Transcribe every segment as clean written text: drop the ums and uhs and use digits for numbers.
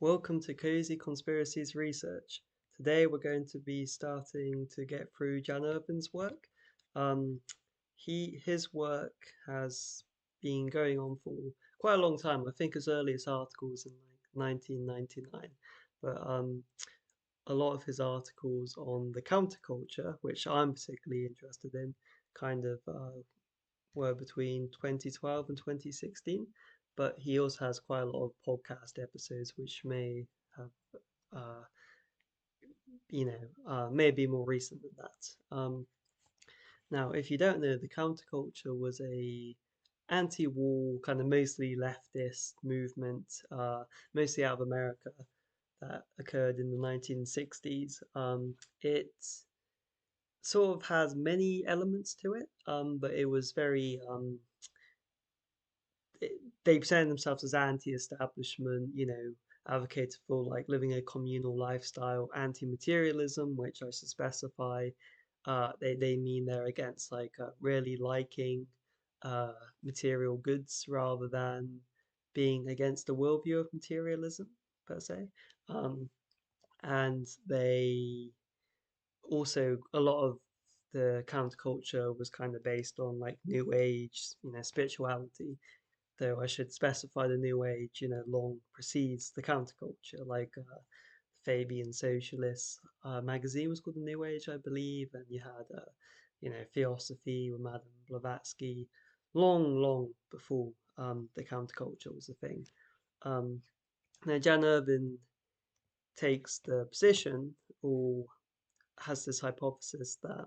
Welcome to Cozy Conspiracies Research. Today we're going to be starting to get through Jan Irving's work. Um, his work has been going on for quite a long time. I think his earliest articles in like 1999, but a lot of his articles on the counterculture, which I'm particularly interested in, kind of were between 2012 and 2016. But he also has quite a lot of podcast episodes, which may have, uh, maybe more recent than that. Now, if you don't know, the counterculture was a anti-war, kind of mostly leftist movement, mostly out of America, that occurred in the 1960s. It sort of has many elements to it, but it was very they present themselves as anti-establishment, advocated for like living a communal lifestyle, anti-materialism, which I should specify. They mean they're against like really liking material goods rather than being against the worldview of materialism per se. Um, and they also a lot of the counterculture was kind of based on like New Age, spirituality, though I should specify the New Age, long precedes the counterculture, like Fabian Socialist magazine was called the New Age, I believe, and you had, Theosophy with Madame Blavatsky, long, long before the counterculture was a thing. Um, Now, Jan Irvin takes the position, or has this hypothesis that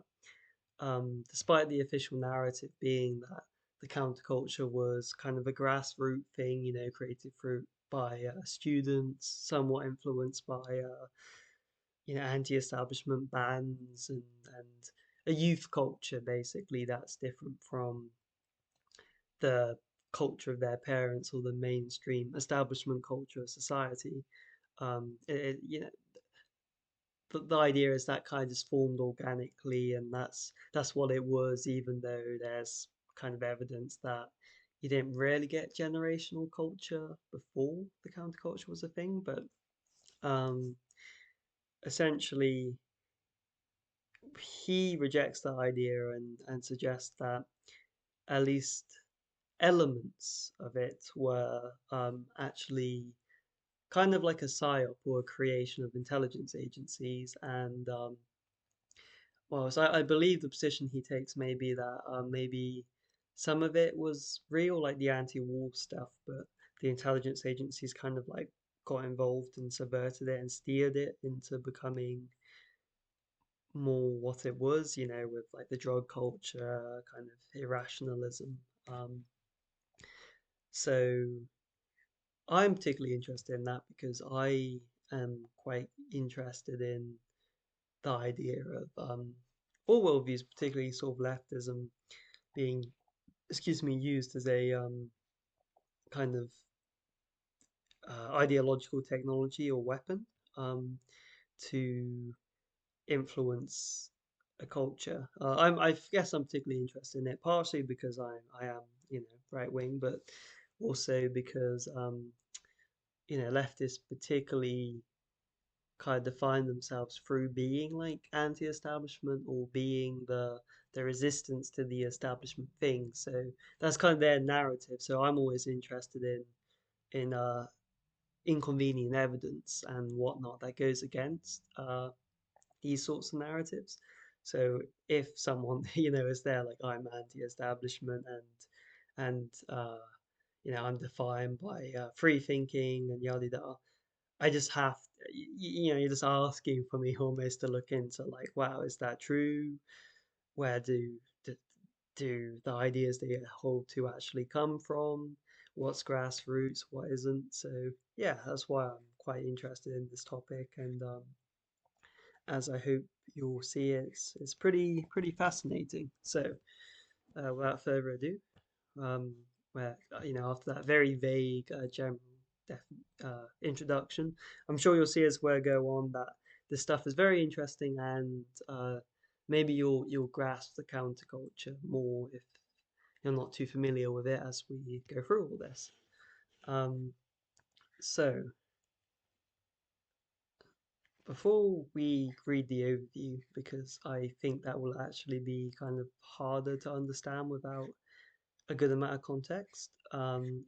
despite the official narrative being that the counterculture was kind of a grassroots thing, created through by students, somewhat influenced by anti-establishment bands and a youth culture basically that's different from the culture of their parents or the mainstream establishment culture of society. The idea is that kind of just formed organically, and that's what it was, even though there's kind of evidence that you didn't really get generational culture before the counterculture was a thing. But um, essentially, he rejects that idea and suggests that at least elements of it were actually kind of like a psyop or a creation of intelligence agencies. And well, so I believe the position he takes may be that maybe some of it was real, like the anti-war stuff, but the intelligence agencies kind of like got involved and subverted it and steered it into becoming more what it was, with like the drug culture, kind of irrationalism. So I'm particularly interested in that because I am quite interested in the idea of all worldviews, particularly sort of leftism, being, excuse me, used as a kind of ideological technology or weapon to influence a culture. I guess I'm particularly interested in it, partially because I am, right wing, but also because leftists particularly kind of define themselves through being like anti-establishment or being the resistance to the establishment thing. So that's kind of their narrative. So I'm always interested in inconvenient evidence and whatnot that goes against these sorts of narratives. So if someone is there like I'm anti-establishment and I'm defined by free thinking and yada yada, I just have, you're just asking for me almost to look into like, wow, is that true? Where do the ideas they hold to actually come from? What's grassroots? What isn't? So yeah, that's why I'm quite interested in this topic, and as I hope you'll see, it's pretty fascinating. So without further ado, um, where after that very vague general introduction, I'm sure you'll see as we go on that this stuff is very interesting, and maybe you'll grasp the counterculture more if you're not too familiar with it as we go through all this. Um, so Before we read the overview, because I think that will actually be kind of harder to understand without a good amount of context,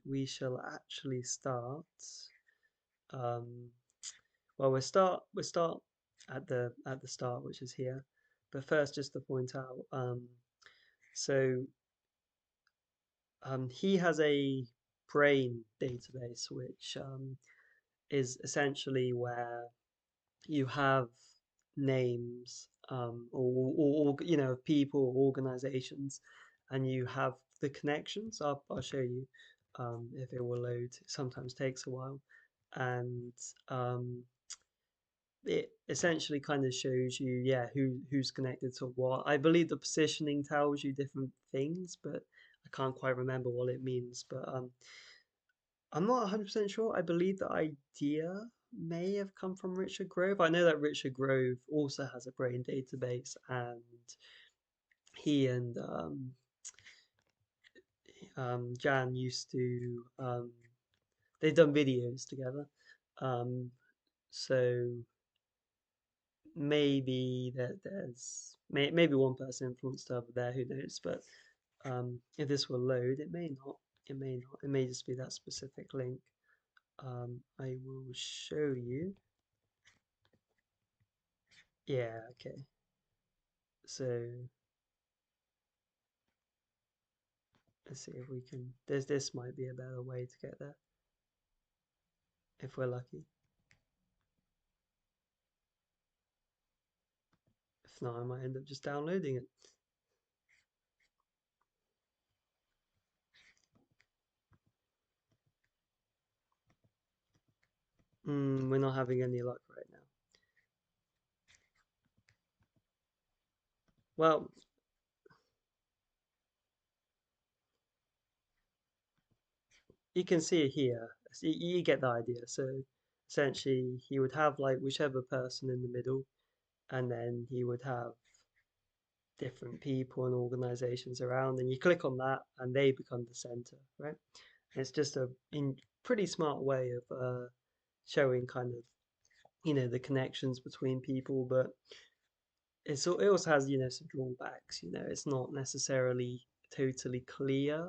we shall actually start. Um, well, we'll start at the start, which is here. But first, just to point out, so he has a brain database, which is essentially where you have names or you know people or organizations, and you have the connections. I'll show you if it will load. It sometimes takes a while, and um, it essentially kind of shows you, yeah, who's connected to what. I believe the positioning tells you different things, but I can't quite remember what it means. But I'm not 100% sure. I believe the idea may have come from Richard Grove. I know that Richard Grove also has a brain database, and he and Jan used to they've done videos together. Um, so maybe that maybe one person influenced the other there. Who knows? But if this will load, it may not. It may not. It may just be that specific link. I will show you. Yeah, okay. So let's see if we can. This might be a better way to get there if we're lucky. If not, I might end up just downloading it. We're not having any luck right now. Well, you can see it here. So you get the idea. So essentially, he would have like whichever person in the middle, and then he would have different people and organizations around, and you click on that, and they become the center, right? And it's just a pretty smart way of showing kind of the connections between people, but it also has some drawbacks. It's not necessarily totally clear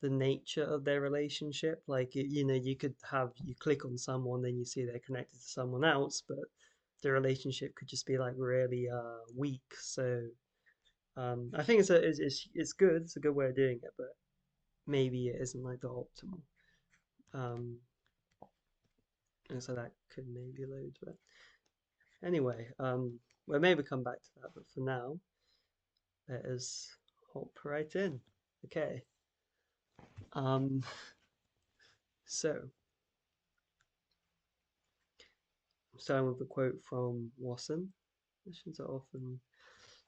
the nature of their relationship. Like you could have you click on someone, then you see they're connected to someone else, but the relationship could just be like really weak. So I think it's good. It's a good way of doing it, but maybe it isn't like the optimal. Um, and so that could maybe load, but anyway, we'll maybe come back to that. But for now, let us hop right in. Okay. Um, so starting with a quote from Wasson. Legends are often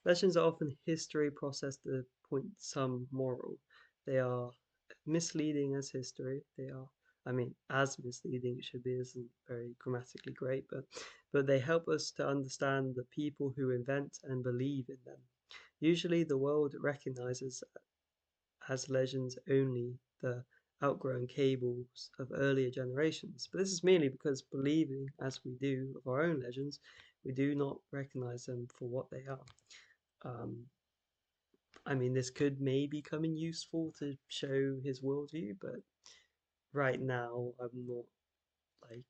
legends are often history processed to point some moral. They are misleading as history. They are, I mean, as misleading it should be isn't very grammatically great, but they help us to understand the people who invent and believe in them. Usually, the world recognizes as legends only the outgrown cables of earlier generations. But this is merely because, believing as we do of our own legends, we do not recognize them for what they are. Um, I mean, this could maybe come in useful to show his worldview, but right now I'm not like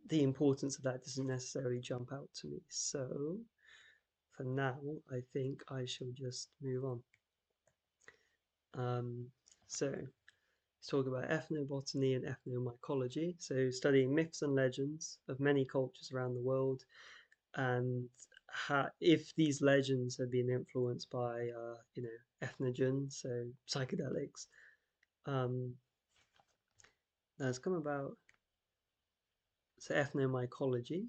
the importance of that doesn't necessarily jump out to me. So for now, I think I shall just move on. Um, so let's talk about ethnobotany and ethnomycology. So studying myths and legends of many cultures around the world, and if these legends have been influenced by ethnogens, so psychedelics, um, that's come about. So ethnomycology.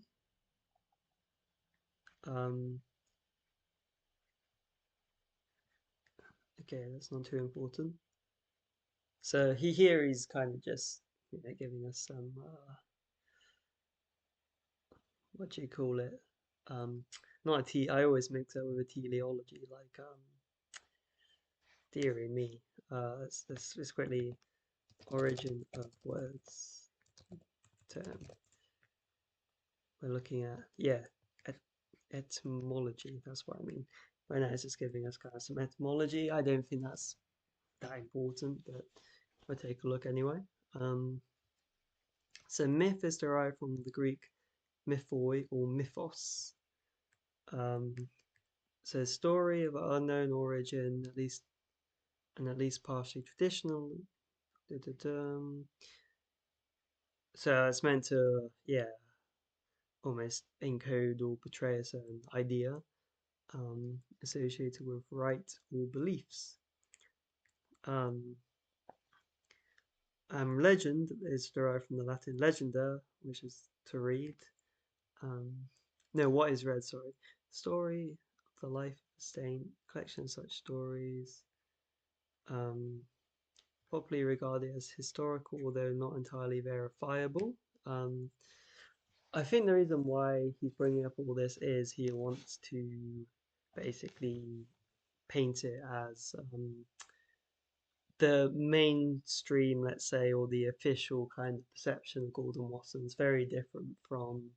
Um, okay, that's not too important. So here he's kind of just giving us some what do you call it? Not a I always mix it with a teleology, like dearie me. It's quickly origin of words term. we're looking at, yeah, et etymology. That's what I mean. Right now, it's just giving us kind of some etymology. I don't think that's that important, but we'll take a look anyway. Um, so myth is derived from the Greek mythoi or mythos. Um, so story of unknown origin, at least partially traditional. Da-da-dum. So it's meant to, yeah, almost encode or portray a certain idea associated with right or beliefs. Um, Legend is derived from the Latin legenda, which is to read. Um, no, what is read, sorry. Story of the life of a saint, collection of such stories, um, popularly regarded as historical, although not entirely verifiable. Um, I think the reason why he's bringing up all this is he wants to basically paint it as the mainstream, let's say, or the official kind of perception of Gordon Wasson is very different from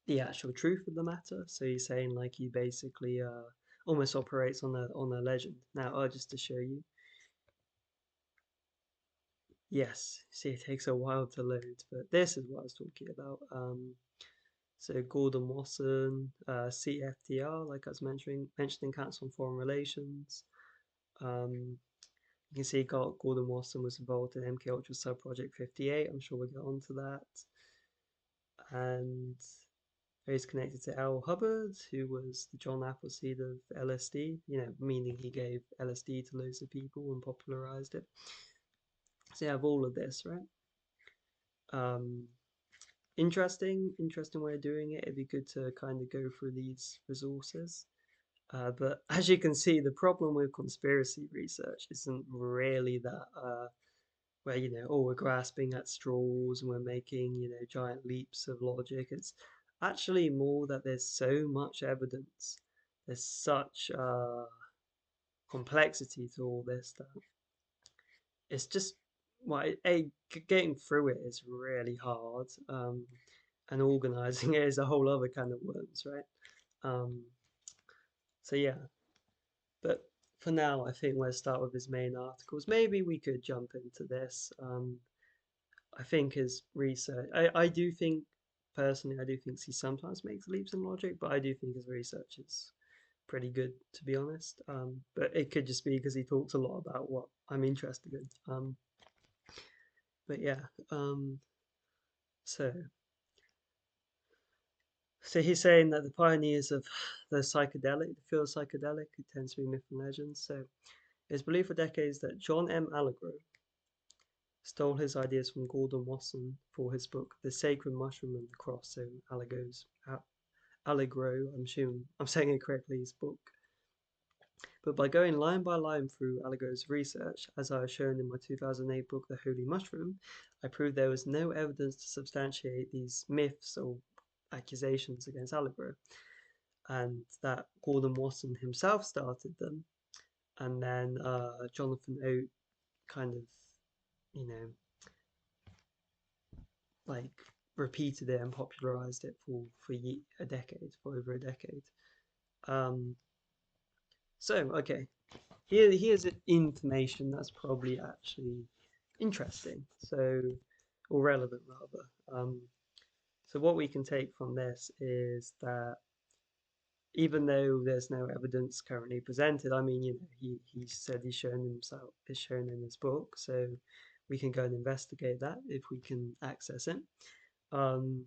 the actual truth of the matter. So he's saying like he basically almost operates on a legend. Now, just to show you, yes, see, it takes a while to load, but this is what I was talking about. So Gordon Wasson, CFDR, like I was mentioning Council on Foreign Relations. Um, you can see Gordon Wasson was involved in MK Ultra Sub Project 58. I'm sure we'll get onto that. And he's connected to Al Hubbard, who was the John Appleseed of LSD, meaning he gave LSD to loads of people and popularized it. So you have all of this, right? Um, interesting way of doing it. It'd be good to kind of go through these resources. But as you can see, the problem with conspiracy research isn't really that where oh, we're grasping at straws and we're making giant leaps of logic. It's actually more that there's so much evidence, there's such complexity to all this that it's just getting through it is really hard, and organizing it is a whole other kind of worms, right? um, so yeah, but for now I think we'll start with his main articles. Maybe we could jump into this. I think his research, I do think, personally, I do think he sometimes makes leaps in logic, but I do think his research is pretty good, to be honest. But it could just be because he talks a lot about what I'm interested in. But yeah, so so he's saying that the pioneers of the field of psychedelic, it tends to be myth and legends. So it's believed for decades that John M. Allegro stole his ideas from Gordon Wasson for his book The Sacred Mushroom and the Cross. So Allegro, I'm assuming I'm saying it correctly, his book. But by going line by line through Allegro's research, as I have shown in my 2008 book The Holy Mushroom, I proved there was no evidence to substantiate these myths or accusations against Allegro, and that Gordon Wasson himself started them, and then Jonathan Oat kind of, you know, like repeated it and popularized it a decade, for over a decade. Um, so okay, here's information that's probably actually interesting, or relevant rather. So what we can take from this is that even though there's no evidence currently presented, I mean, he said is shown in his book, so we can go and investigate that if we can access it. Um,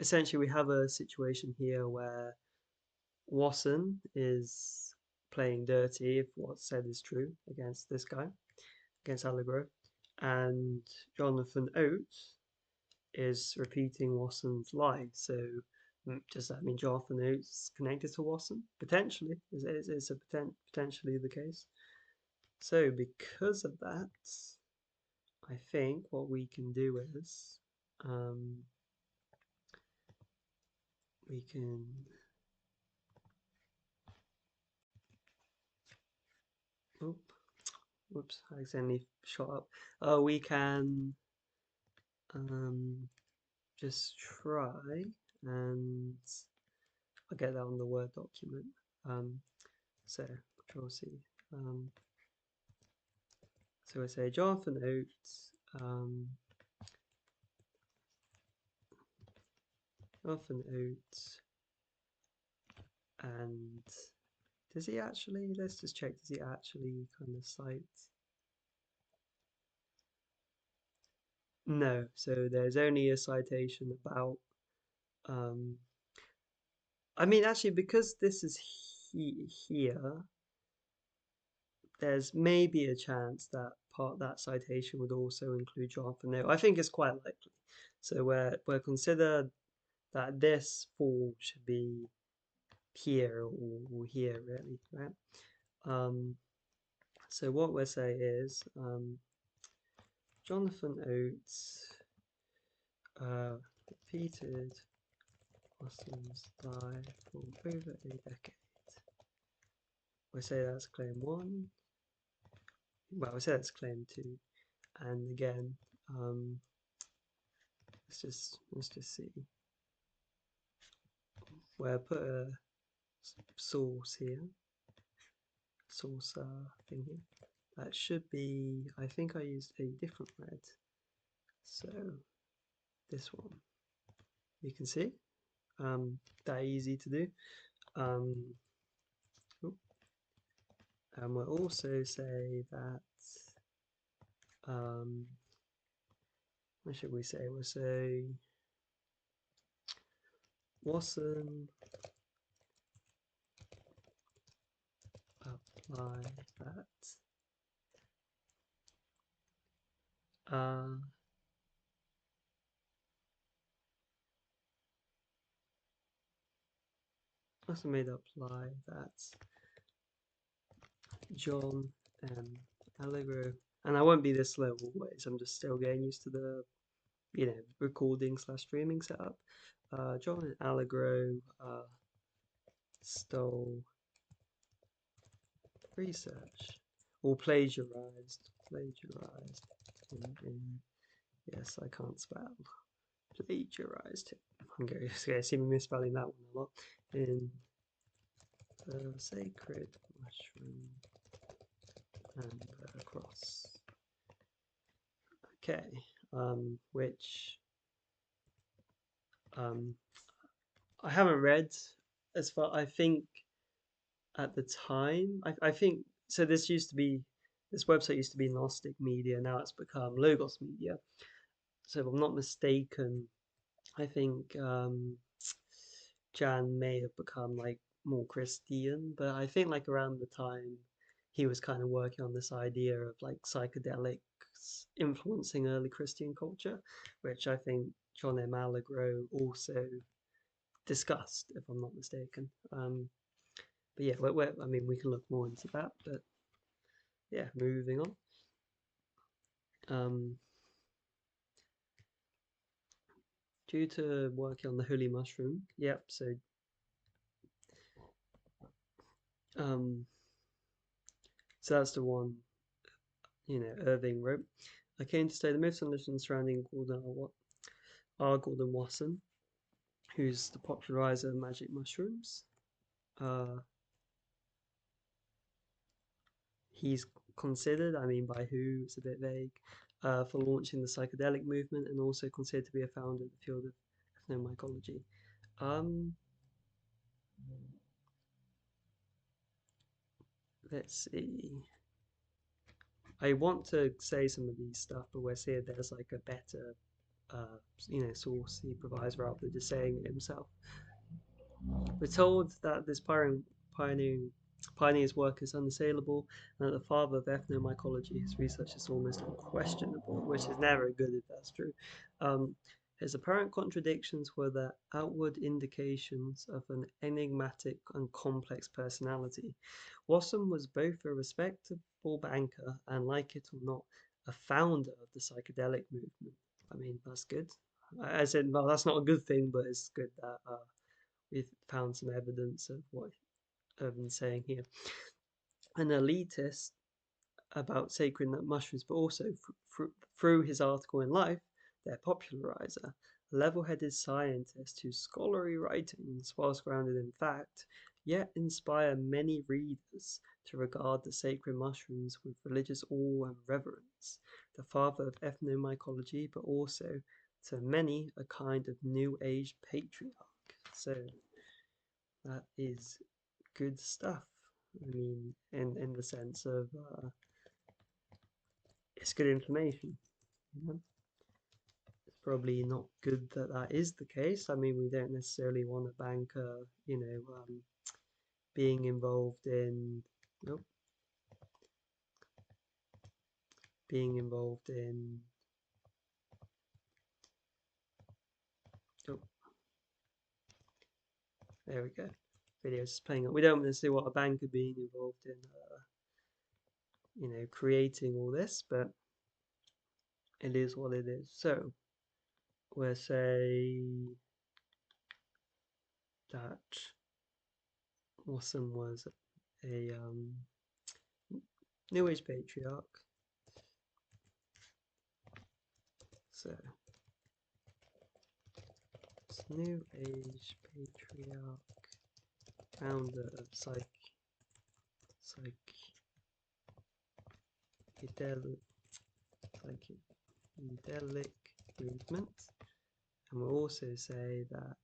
Essentially, we have a situation here where Wasson is playing dirty, if what's said is true, against this guy, against Allegro, and Jonathan Oates is repeating Wasson's lie. So does that mean Jonathan Oates is connected to Wasson? Potentially, is potentially the case. So because of that, I think what we can do is um, we can. Oop, whoops! I accidentally shot up. We can. Um, just try and I'll get that on the Word document. Um, so Control C. Um, so I say Jonathan Oates. Jonathan Oates, and does he actually? Let's just check. Does he actually kind of cite? No. So there's only a citation about. Um, I mean, actually, because this is here, there's maybe a chance that that citation would also include Jonathan Oates. I think it's quite likely. So we're consider that this fall should be here or here really, right? Um, so what we'll say is Jonathan Oates repeated Wasson's life for over a decade. We'll say that's claim one. Well, we'll say that's claim two. And again, let's just see. We'll put a source here, source thing here. That should be. I think I used a different red. So this one, you can see, that easy to do. Um, and we'll also say that, what should we say? We'll say Wasson apply that. Also made apply that John Allegro, and I won't be this slow always. I'm just still getting used to the recording slash streaming setup. John Allegro stole research or plagiarized. Yes, I can't spell. Plagiarized. I'm going to see me misspelling that one a lot. In the sacred mushroom and the cross. Okay, which I haven't read as far. I think at the time, I think so. This website used to be Gnostic Media. Now it's become Logos Media. So if I'm not mistaken, I think Jan may have become like more Christian, but I think like around the time he was kind of working on this idea of like psychedelics influencing early Christian culture, which I think John M. Allegro also discussed, if I'm not mistaken. But yeah, I mean, we can look more into that, but yeah, moving on. Um, due to working on the holy mushroom, yep, so um, so that's the one, Irving wrote. I came to study the myths and legends surrounding Gordon Wasson, who's the popularizer of magic mushrooms. Uh, he's considered, I mean, by who, it's a bit vague, for launching the psychedelic movement and also considered to be a founder of the field of ethnomycology. Um, let's see. I want to say some of these stuff, but we're seeing there's like a better, source he provides rather than just saying it himself. We're told that this pioneering, pioneer's work is unassailable, and that the father of ethnomycology, his research is almost unquestionable, which is never good if that's true. His apparent contradictions were the outward indications of an enigmatic and complex personality. Wasson was both a respectable banker and, like it or not, a founder of the psychedelic movement. I mean, that's good. I said, well, that's not a good thing, but it's good that we've found some evidence of what Irvin's saying here. An elitist about sacred mushrooms, but also through his article in Life, their popularizer, a level-headed scientist whose scholarly writings, whilst grounded in fact, yet inspire many readers to regard the sacred mushrooms with religious awe and reverence, the father of ethnomycology, but also, to many, a kind of New Age patriarch. So that is good stuff. I mean, in the sense of it's good information. You know? It's probably not good that that is the case. I mean, we don't necessarily want a banker, being involved in, nope, being involved in, oh, there we go. Video's just playing up. We don't necessarily want a banker being involved in, creating all this, but it is what it is. So we'll say that Wasson was a New Age patriarch. So New Age patriarch, founder of psychedelic movement, and we'll also say that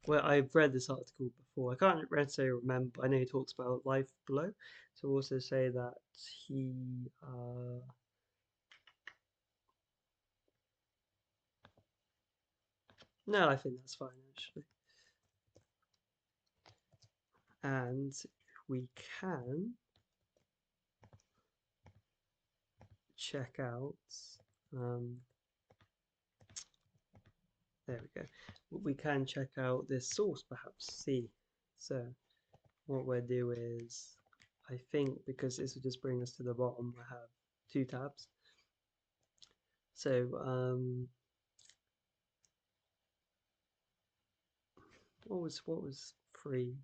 well, I've read this article before. I can't necessarily remember, but I know he talks about life below. So we'll also say that he no, I think that's fine actually. And we can check out there we go. We can check out this source perhaps, see. So what we'll do is, I think because this will just bring us to the bottom, we'll have two tabs. So what was free?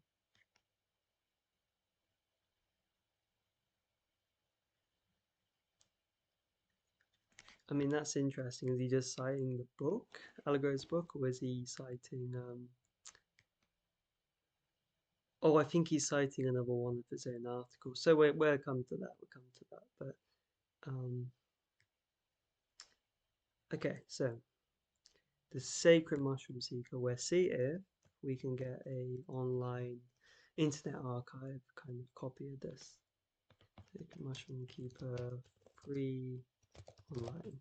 I mean, that's interesting. Is he just citing the book, Allegory's book, or is he citing oh, I think he's citing another one of his own articles. So we'll come to that. We'll come to that. But okay, so the Sacred Mushroom Seeker. We'll see if we can get a online Internet Archive kind of copy of this. Sacred Mushroom Keeper free online.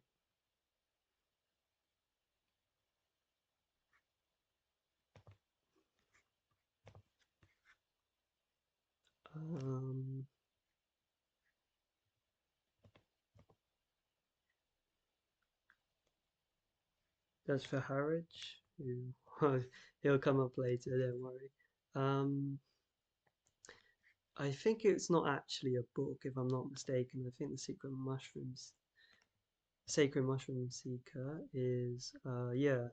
That's for Harwich, who he'll come up later, don't worry. I think it's not actually a book, if I'm not mistaken. I think the Sacred Mushroom Seeker is yeah.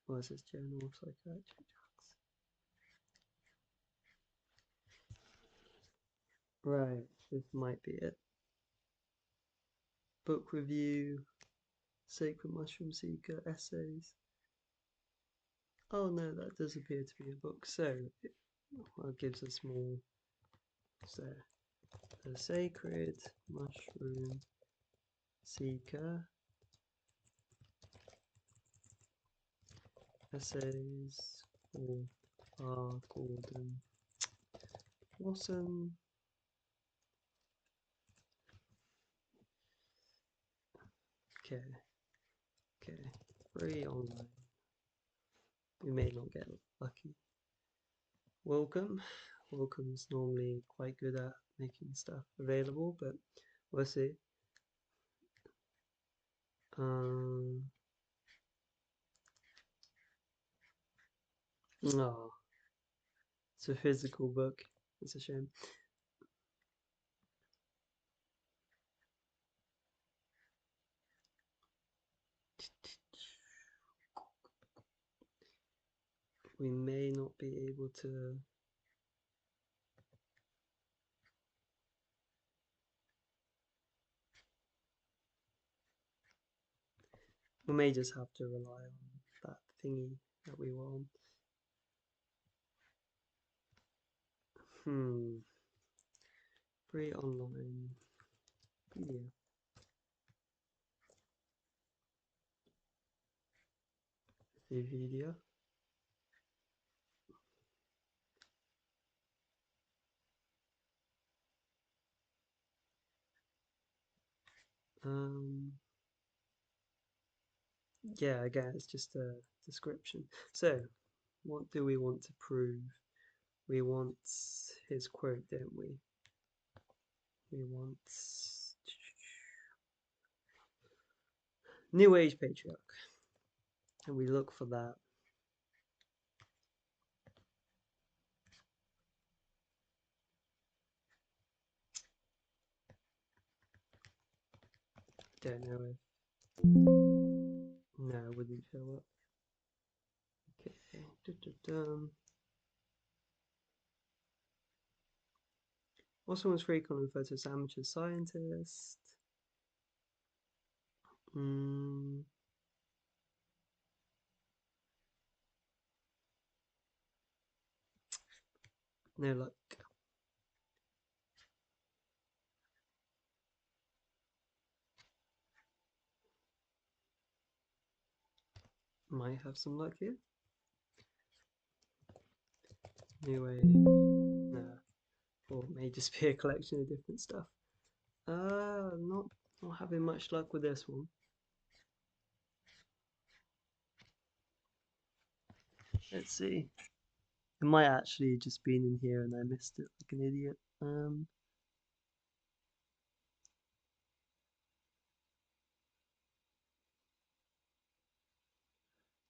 What is this? Journal of Psychiatry Drugs. Right, this might be it. Book review, Sacred Mushroom Seeker essays. Oh no, that does appear to be a book. So it gives us more. So the Sacred Mushroom Seeker essays for R. Gordon Wasson. Okay, free online. We may not get lucky. Welcome's normally quite good at making stuff available, but we'll see. Oh, it's a physical book. It's a shame. We may not be able to. We may just have to rely on that thingy that we were on. Hmm. Free online PDF. Video. Um. Yeah, again, it's just a description. So, what do we want to prove? We want his quote, don't we? We want New Age patriarch, and we look for that. Don't know if no, it wouldn't show up. Okay. Dum-dum-dum. Wasson was frequently referred to as amateur scientist. Mm, no luck. Might have some luck here. Anyway, nah. Or it may just be a collection of different stuff. Not having much luck with this one. Let's see. It might actually just been in here and I missed it like an idiot.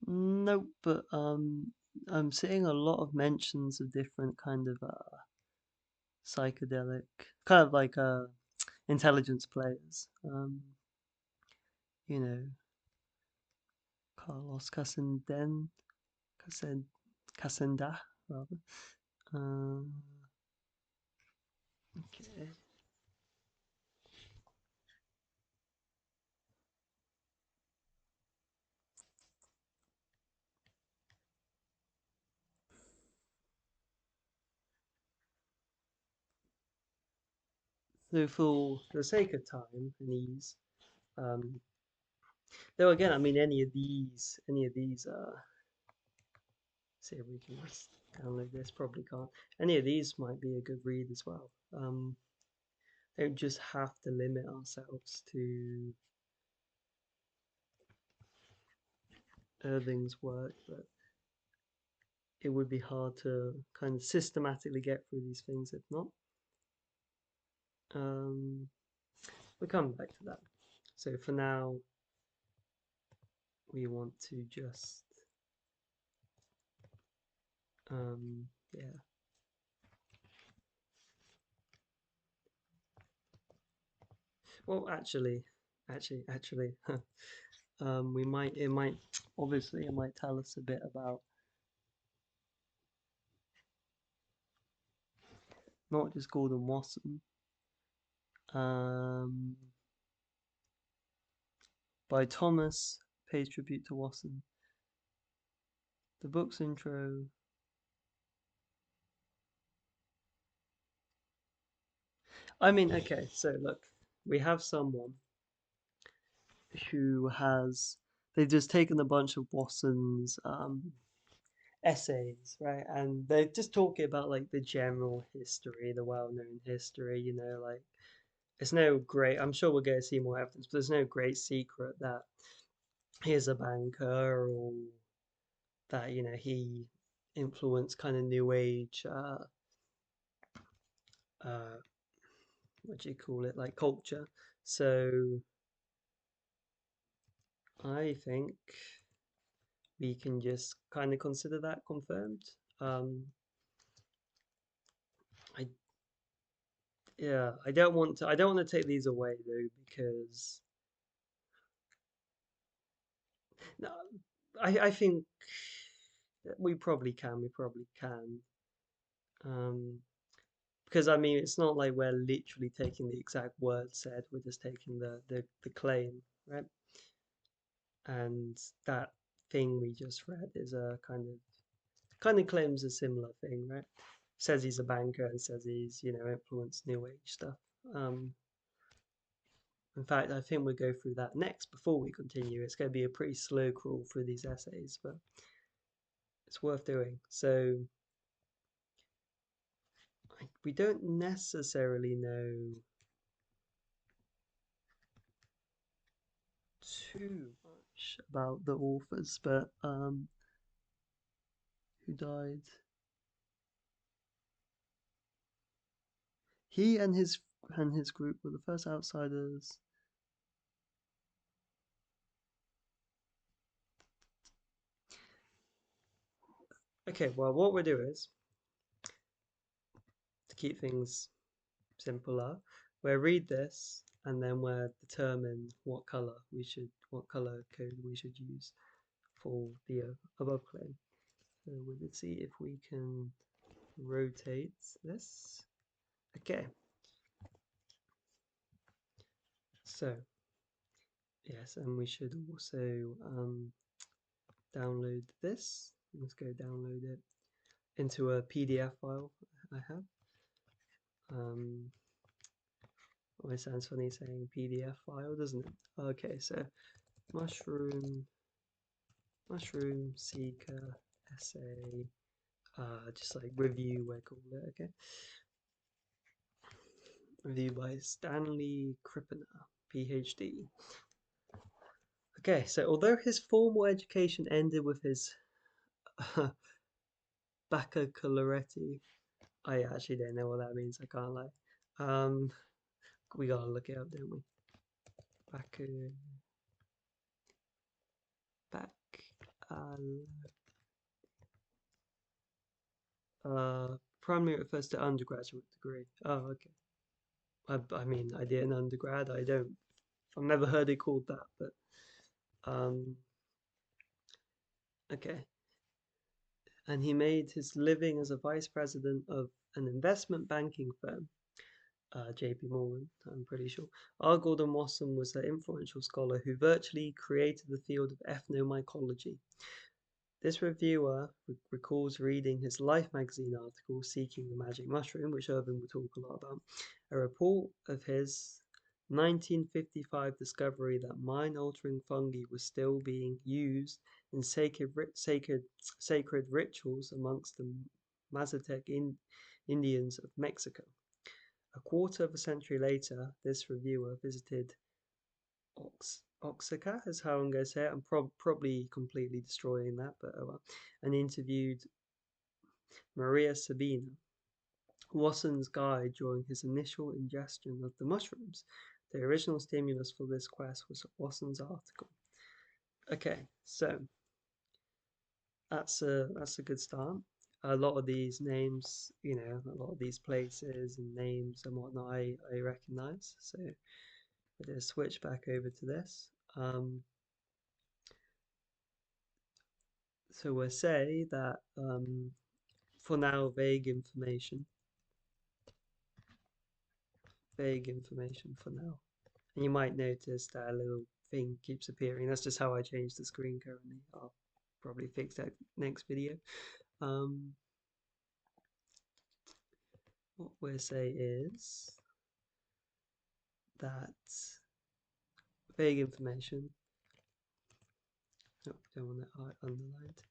Nope, but I'm seeing a lot of mentions of different kind of psychedelic, kind of like intelligence players. You know, Carlos Casen, Casenda, rather. Um, okay. So for the sake of time and ease, um, though again, I mean, see if we can just download this. Probably can't. Any of these might be a good read as well. Don't just have to limit ourselves to Irving's work, but it would be hard to kind of systematically get through these things if not. Um, we'll come back to that. So for now, we want to just, yeah. Well, actually, obviously, it might tell us a bit about not just Gordon Wasson, um, by Thomas, pays tribute to Wasson. The book's intro. I mean, okay, so look, we have someone who has they've just taken a bunch of Watson's essays, right? And they're just talking about like the general history, the well-known history, like it's no great, I'm sure we're going to see more evidence, but there's no great secret that he's a banker or that, he influenced kind of new age, uh, what do you call it, like culture. So I think we can just kind of consider that confirmed. Um, I yeah, I don't want to take these away though because no, I think we probably can. Um, because I mean, it's not like we're literally taking the exact word said. We're just taking the claim, right? and that thing we just read is a kind of claims a similar thing, right? Says he's a banker and says he's, influenced New Age stuff. Um, in fact, I think we'll go through that next before we continue. It's going to be a pretty slow crawl through these essays, but it's worth doing. So we don't necessarily know too much about the authors, but who died? He and his group were the first outsiders. Okay, well, what we'll do is to keep things simpler, we'll read this and then we'll determine what color code we should use for the above claim. So we'll see if we can rotate this. Okay, so yes, and we should also download this. Let's go download it into a PDF file I have. Always sounds funny saying PDF file, doesn't it? Okay, so mushroom seeker essay, just like review, we call it. Okay, review by Stanley Krippner, PhD. Okay, so although his formal education ended with his baccalaureate, I actually don't know what that means. I can't lie. Um, we gotta look it up, don't we? Back, back, primary refers to undergraduate degree. Oh, okay. I mean, I did an undergrad. I've never heard it called that, but um, okay. And he made his living as a vice president of an investment banking firm, JP Morgan, I'm pretty sure. R. Gordon Wasson was an influential scholar who virtually created the field of ethnomycology. This reviewer recalls reading his Life magazine article, Seeking the Magic Mushroom, which Irving will talk a lot about, a report of his 1955 discovery that mind-altering fungi was still being used in sacred rituals amongst the Mazatec Indians of Mexico. A quarter of a century later, this reviewer visited Oaxaca, is how I'm going to say it. I'm probably completely destroying that, but oh well. And interviewed Maria Sabina, Wasson's guide during his initial ingestion of the mushrooms. The original stimulus for this quest was Wasson's article. Okay, so that's a good start. A lot of these names, a lot of these places and names and whatnot, I recognize. So we'll just switch back over to this. So we'll say that for now, vague information for now. And you might notice that a little thing keeps appearing. That's just how I change the screen currently. I'll probably fix that next video. Um, what we'll say is that vague information. Nope, don't want that underlined.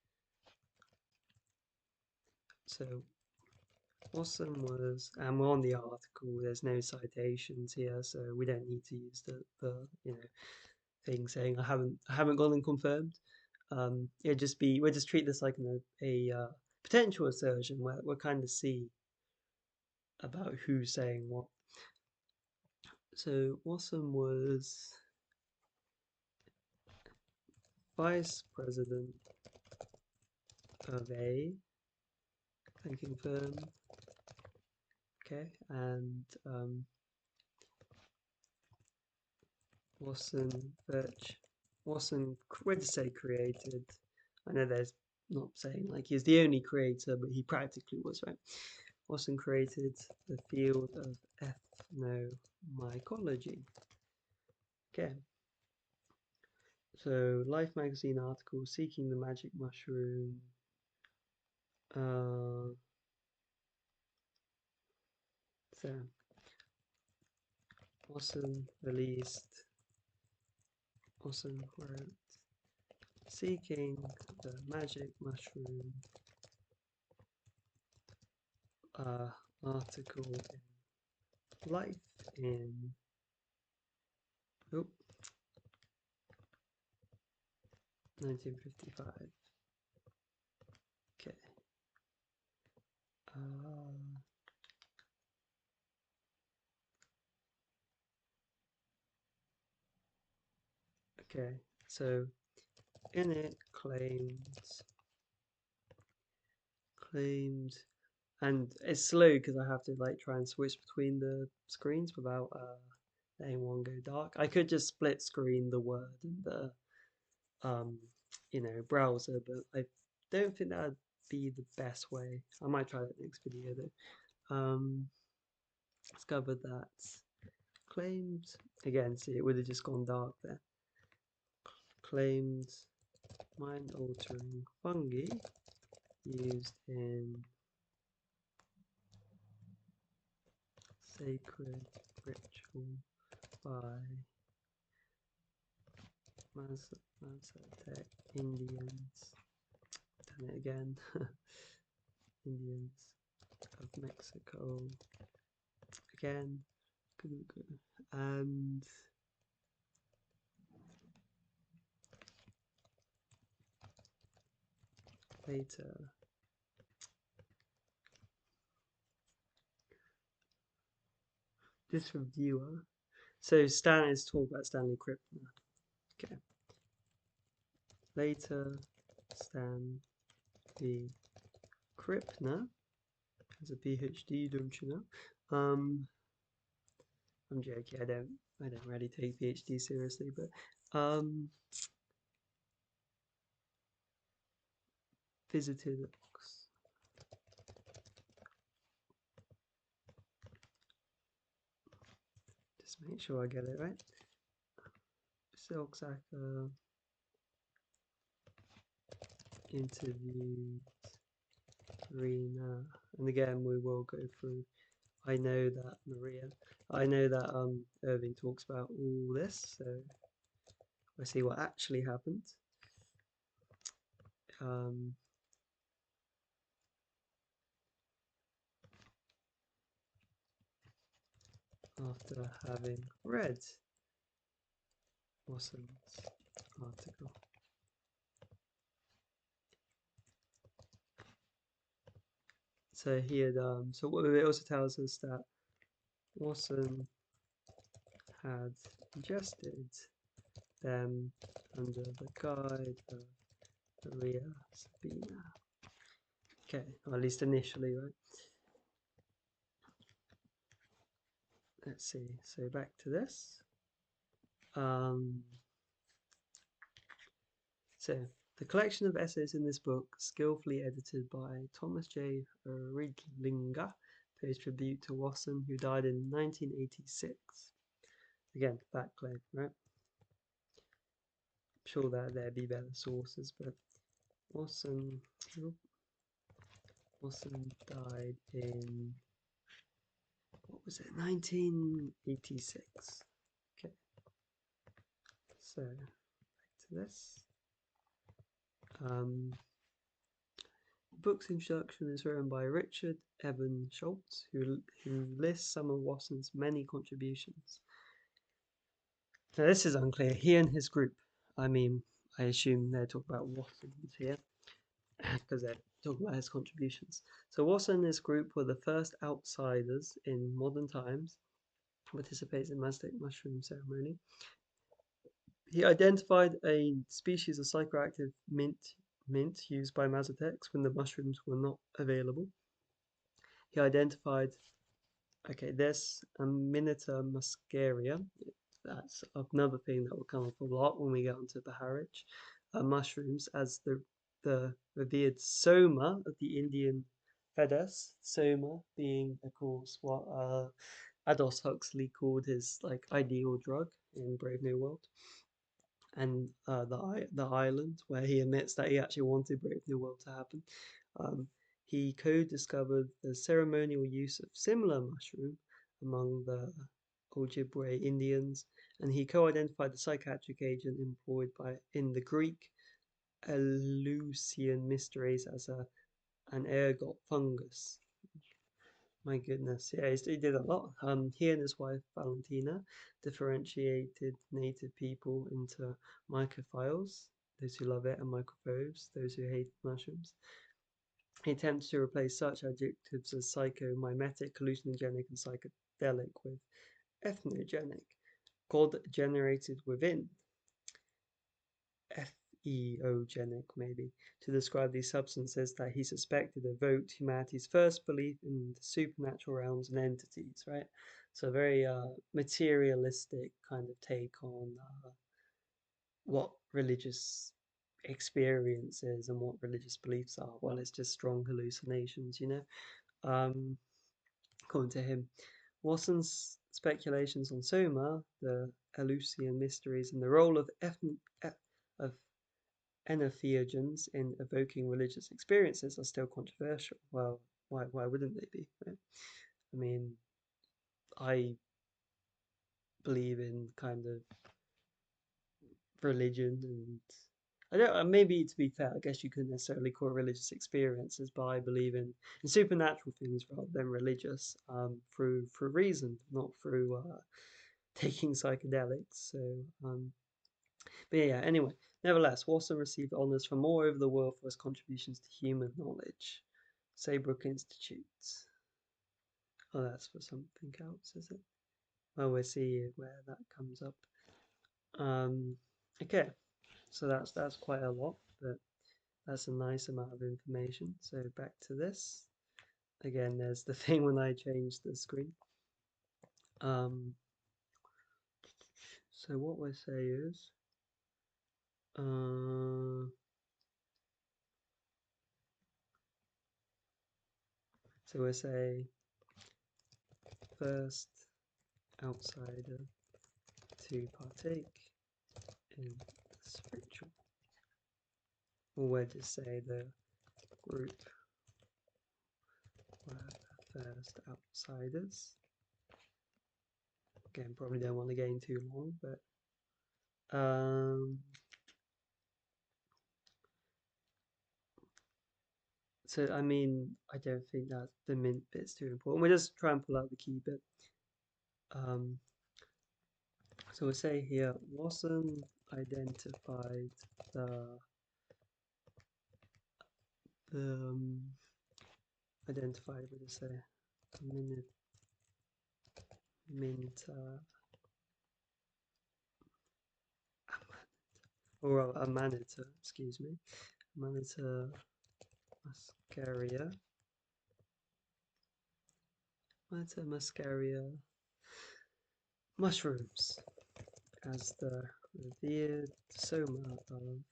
So Wasson was, and we're on the article. There's no citations here, so we don't need to use the thing saying I haven't gone and confirmed. We'll just treat this like a potential assertion where we'll kind of see about who's saying what. So Wasson was vice president of a banking firm, okay, and Wasson Birch. Wasson, where to say created? I know there's not saying like he's the only creator, but he practically was, right? Wasson created the field of ethnomycology. Okay, So Life magazine article, seeking the magic mushroom. Uh, so Wasson released. Wasson wrote, seeking the magic mushroom. Article in Life in. Oh, 1955. Okay. Uh, okay. So in it claimed, and it's slow because I have to like try and switch between the screens without letting one go dark. I could just split screen the Word and the um browser, but I don't think that'd be the best way. I might try that next video though. Discovered that claimed again. See, it would have just gone dark there. Claimed mind-altering fungi used in sacred ritual by Mazatec Indians. Done it again. Indians of Mexico. Again. And later. This reviewer. So Stan is talking about Stanley Krippner. Okay. Later, Stanley Krippner has a PhD, don't you know? I'm joking. I don't really take PhD seriously, but visited just make sure I get it right. Silksacker interviewed Rena, and again we will go through. I know that Maria. I know that Irving talks about all this, so I see what actually happened. Um, After having read Wasson's article. So he had so what it also tells us that Wasson had ingested them under the guide of Maria Sabina. Okay, or at least initially, right? Let's see. So back to this. Um, so the collection of essays in this book, skillfully edited by Thomas J. Riedlinger, pays tribute to Wasson, who died in 1986. Again, that claim, right? I'm sure that there'd be better sources, but Wasson, Wasson died in, what was it, 1986. Okay, so back to this. The book's introduction is written by Richard Evan Schultz, who lists some of Wasson's many contributions. Now, this is unclear. He and his group, I mean, I assume they're talking about Wasson's here, because they're talking about his contributions. So Wasson and his group were the first outsiders in modern times to participate in Mazatec mushroom ceremony. He identified a species of psychoactive mint used by Mazatecs when the mushrooms were not available. He identified, okay, this Aminita muscaria. That's another thing that will come up a lot when we get onto Baharich. Mushrooms as the revered soma of the Indian Vedas. Soma being, of course, what Aldous Huxley called his like ideal drug in Brave New World. and the island where he admits that he actually wanted Brave New World to happen. Um, he co-discovered the ceremonial use of similar mushroom among the Ojibwe Indians, and he co-identified the psychiatric agent employed by in the Greek Eleusinian mysteries as an ergot fungus. My goodness, yeah, he did a lot. He and his wife Valentina differentiated native people into mycophiles, those who love it, and mycophobes, those who hate mushrooms. He attempts to replace such adjectives as psychomimetic, hallucinogenic, and psychedelic with ethnogenic, God generated within, theogenic maybe, to describe these substances that he suspected evoked humanity's first belief in the supernatural realms and entities, right? So a very materialistic kind of take on what religious experience is and what religious beliefs are. Well, it's just strong hallucinations, you know? Um, According to him. Wasson's speculations on Soma, the Eleusinian mysteries, and the role of of entheogens in evoking religious experiences are still controversial. Well, why wouldn't they be? Right? I mean, I believe in kind of religion, and I don't. Maybe to be fair, I guess you couldn't necessarily call it religious experiences, but I believe in supernatural things rather than religious, through reason, not through taking psychedelics. So, but yeah. Anyway, nevertheless, Wasson received honors from all over the world for his contributions to human knowledge. Saybrook Institute. Oh, that's for something else, is it? Well, we'll see where that comes up. Um, okay, so that's quite a lot, but that's a nice amount of information. So back to this. Again, there's the thing when I change the screen. Um, so what we say is, so we say first outsider to partake in the spiritual. Or we'll just say the group were the first outsiders. Again, probably don't want to get in too long, but so I mean, I don't think that the mint bit's too important. We'll just try and pull out the key bit. Um, so we'll say here, Wasson identified the identified, what do you say, minute mint or a Amanita, excuse me, Amanita muscaria, Amanita muscaria mushrooms as the revered soma of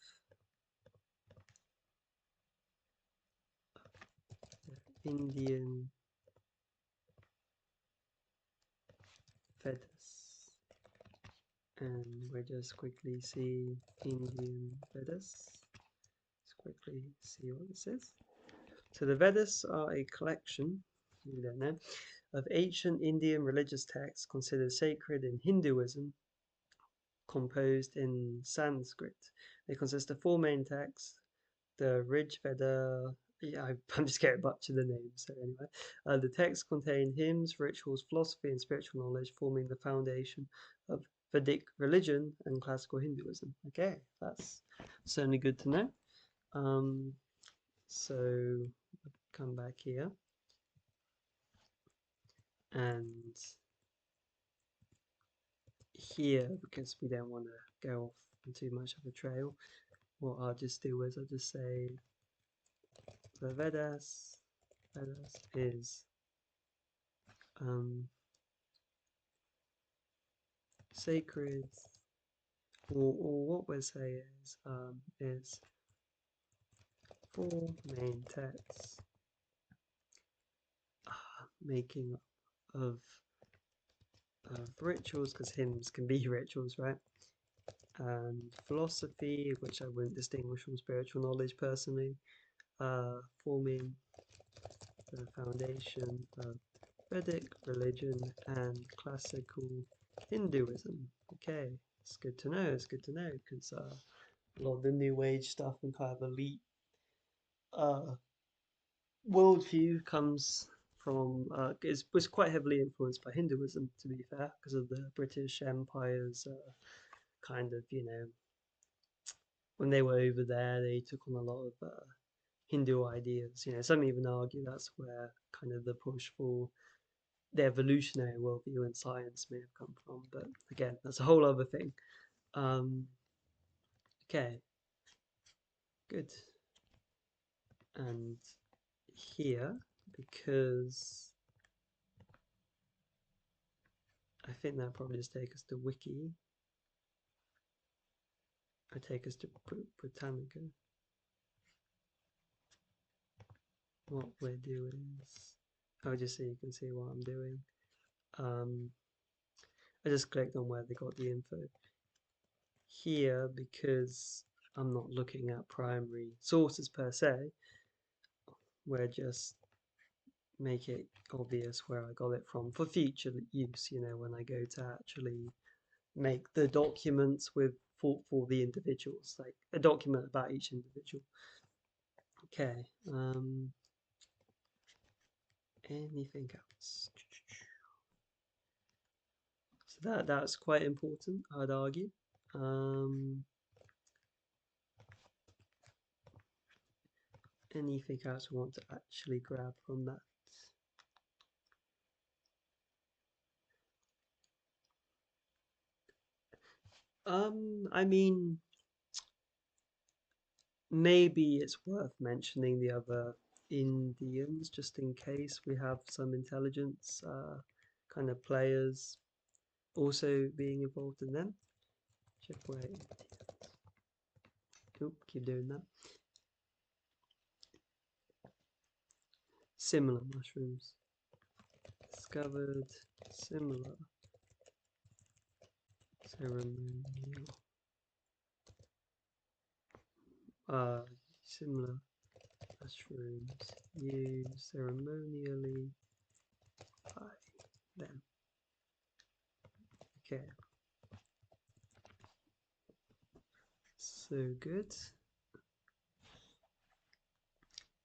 the Indian Vedas. And we'll just quickly see Indian Vedas. Let's quickly see what this is. So the Vedas are a collection, you don't know, of ancient Indian religious texts considered sacred in Hinduism, composed in Sanskrit. They consist of four main texts: the Rig Veda. Yeah, I'm just getting back to the name. So anyway, the texts contain hymns, rituals, philosophy, and spiritual knowledge, forming the foundation of Vedic religion and classical Hinduism. Okay, that's certainly good to know. So come back here, and here, because we don't want to go off on too much of a trail, what I'll just do is I'll just say the Vedas is sacred, or what we'll say is four main texts making up of rituals, because hymns can be rituals, right? and philosophy, which I wouldn't distinguish from spiritual knowledge personally, forming the foundation of Vedic religion and classical Hinduism. Okay, it's good to know. It's good to know because a lot of the New Age stuff and kind of elite uh, worldview comes from was quite heavily influenced by Hinduism, to be fair, because of the British Empire's kind of, when they were over there, they took on a lot of Hindu ideas. Some even argue that's where kind of the push for the evolutionary worldview and science may have come from. But again, that's a whole other thing. Um, okay, good. And here, because I think that probably just take us to Wiki, or take us to Britannica. What we're doing is, oh, just so you can see what I'm doing. Um, I just clicked on where they got the info. Here, because I'm not looking at primary sources per se, we're just make it obvious where I got it from for future use, when I go to actually make the documents for the individuals, like a document about each individual. Okay, anything else? So that's quite important, I'd argue. Anything else we want to actually grab from that? I mean, maybe it's worth mentioning the other Indians just in case we have some intelligence kind of players also being involved in them. Check where. Oop, keep doing that. Similar mushrooms discovered. Similar ceremonial. Similar mushrooms used ceremonially by them. Okay. So good.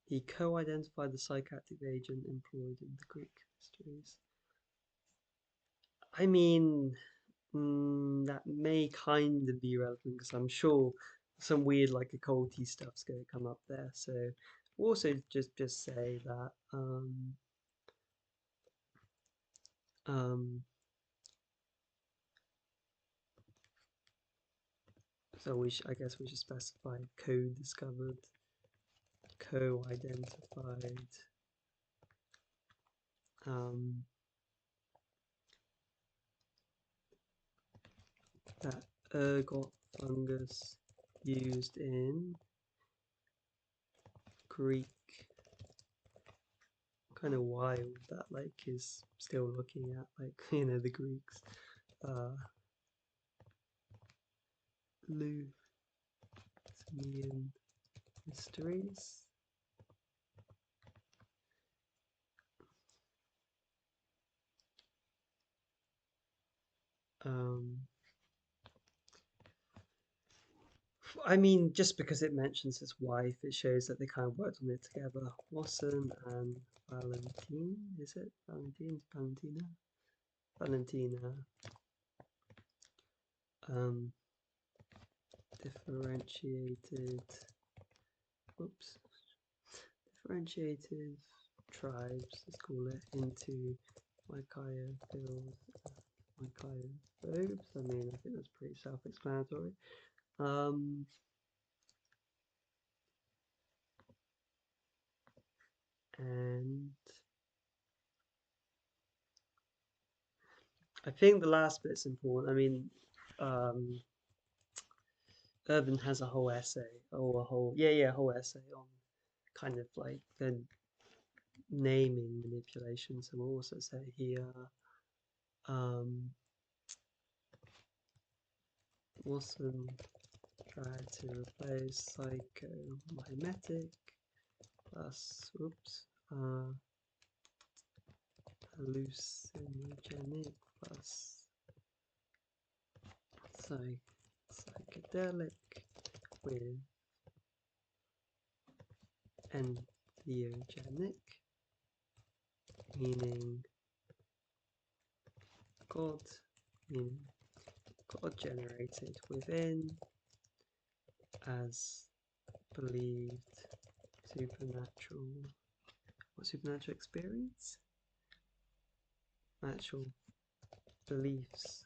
He co-identified the psychiatric agent employed in the Greek mysteries. I mean, that may kind of be relevant because I'm sure some weird like occulty stuff's going to come up there. So we'll also just say that um, so I guess we should specify co-discovered, co-identified. Um, that ergot fungus used in Greek, kind of wild that like is still looking at like the Greeks Luthanian mysteries. um I mean, just because it mentions his wife, it shows that they kind of worked on it together. Wasson and Valentine, is it? Valentina. Um, differentiated, whoops, differentiated tribes, let's call it, into Myciophobes. I mean, I think that's pretty self-explanatory. Um, and I think the last bit's important. I mean, um, Irving has a whole essay, or a whole essay on kind of like the naming manipulation. So we'll also say here, um, Wasson tried to replace psychomimetic plus, hallucinogenic plus psychedelic with entheogenic, meaning God, meaning God generated within, as believed supernatural experience? Actual beliefs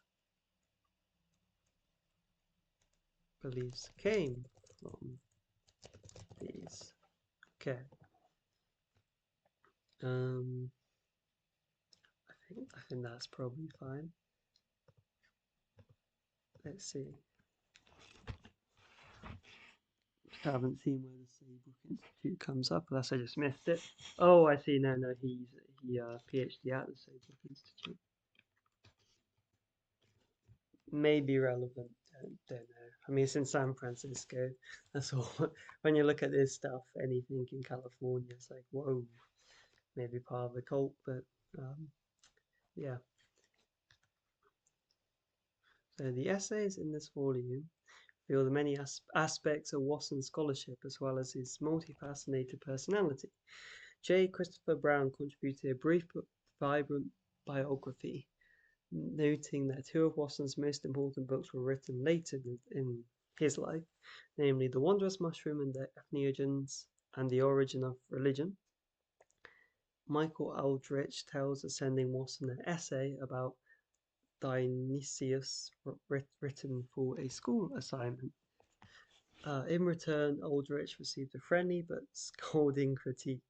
came from these. Okay. I think that's probably fine. Let's see. I haven't seen where the Saybrook Institute comes up, unless I just missed it. Oh, I see. No, he PhD at the Saybrook Institute. May be relevant. Don't know. I mean, it's in San Francisco. That's all. When you look at this stuff, anything in California, it's like, whoa, maybe part of the cult, but yeah. So the essays in this volume reveal the many aspects of Wasson's scholarship as well as his multifaceted personality. J. Christopher Brown contributed a brief but vibrant biography, noting that two of Wasson's most important books were written later in his life, namely The Wondrous Mushroom and the Ethnogens and The Origin of Religion. Michael Aldrich tells us sending Wasson an essay about Dionysius written for a school assignment. In return, Aldrich received a friendly but scolding critique.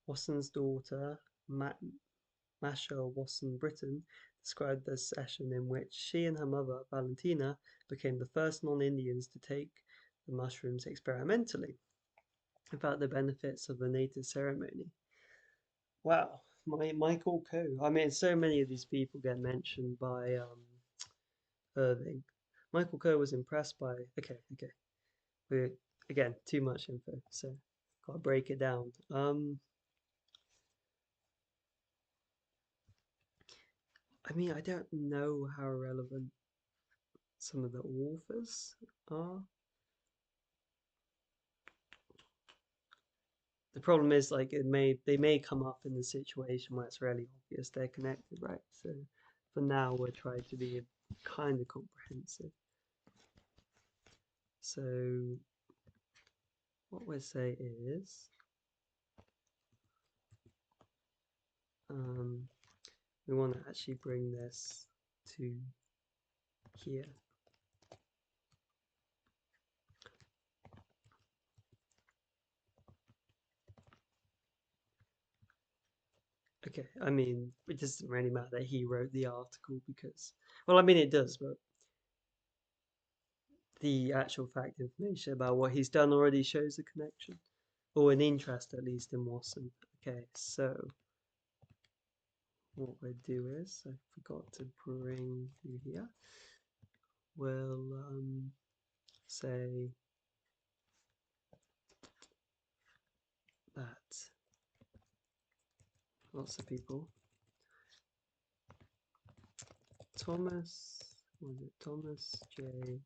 Wasson's daughter, Masha Wasson Britton, described the session in which she and her mother, Valentina, became the first non-Indians to take the mushrooms experimentally, about the benefits of the native ceremony. Wow, Michael Coe. I mean, so many of these people get mentioned by Irving. Michael Coe was impressed by. Okay. We're again too much info, so gotta break it down. I mean, I don't know how relevant some of the authors are. The problem is, like, they may come up in the situation where it's really obvious they're connected, right? So for now, we're trying to be kind of comprehensive. So what we'll say is, we want to actually bring this to here. Okay, I mean, it doesn't really matter that he wrote the article because, well, I mean, it does, but the actual fact information about what he's done already shows a connection, or an interest at least in Wasson. Okay, so what we'll do is, I forgot to bring you here, we'll say that lots of people, Thomas J.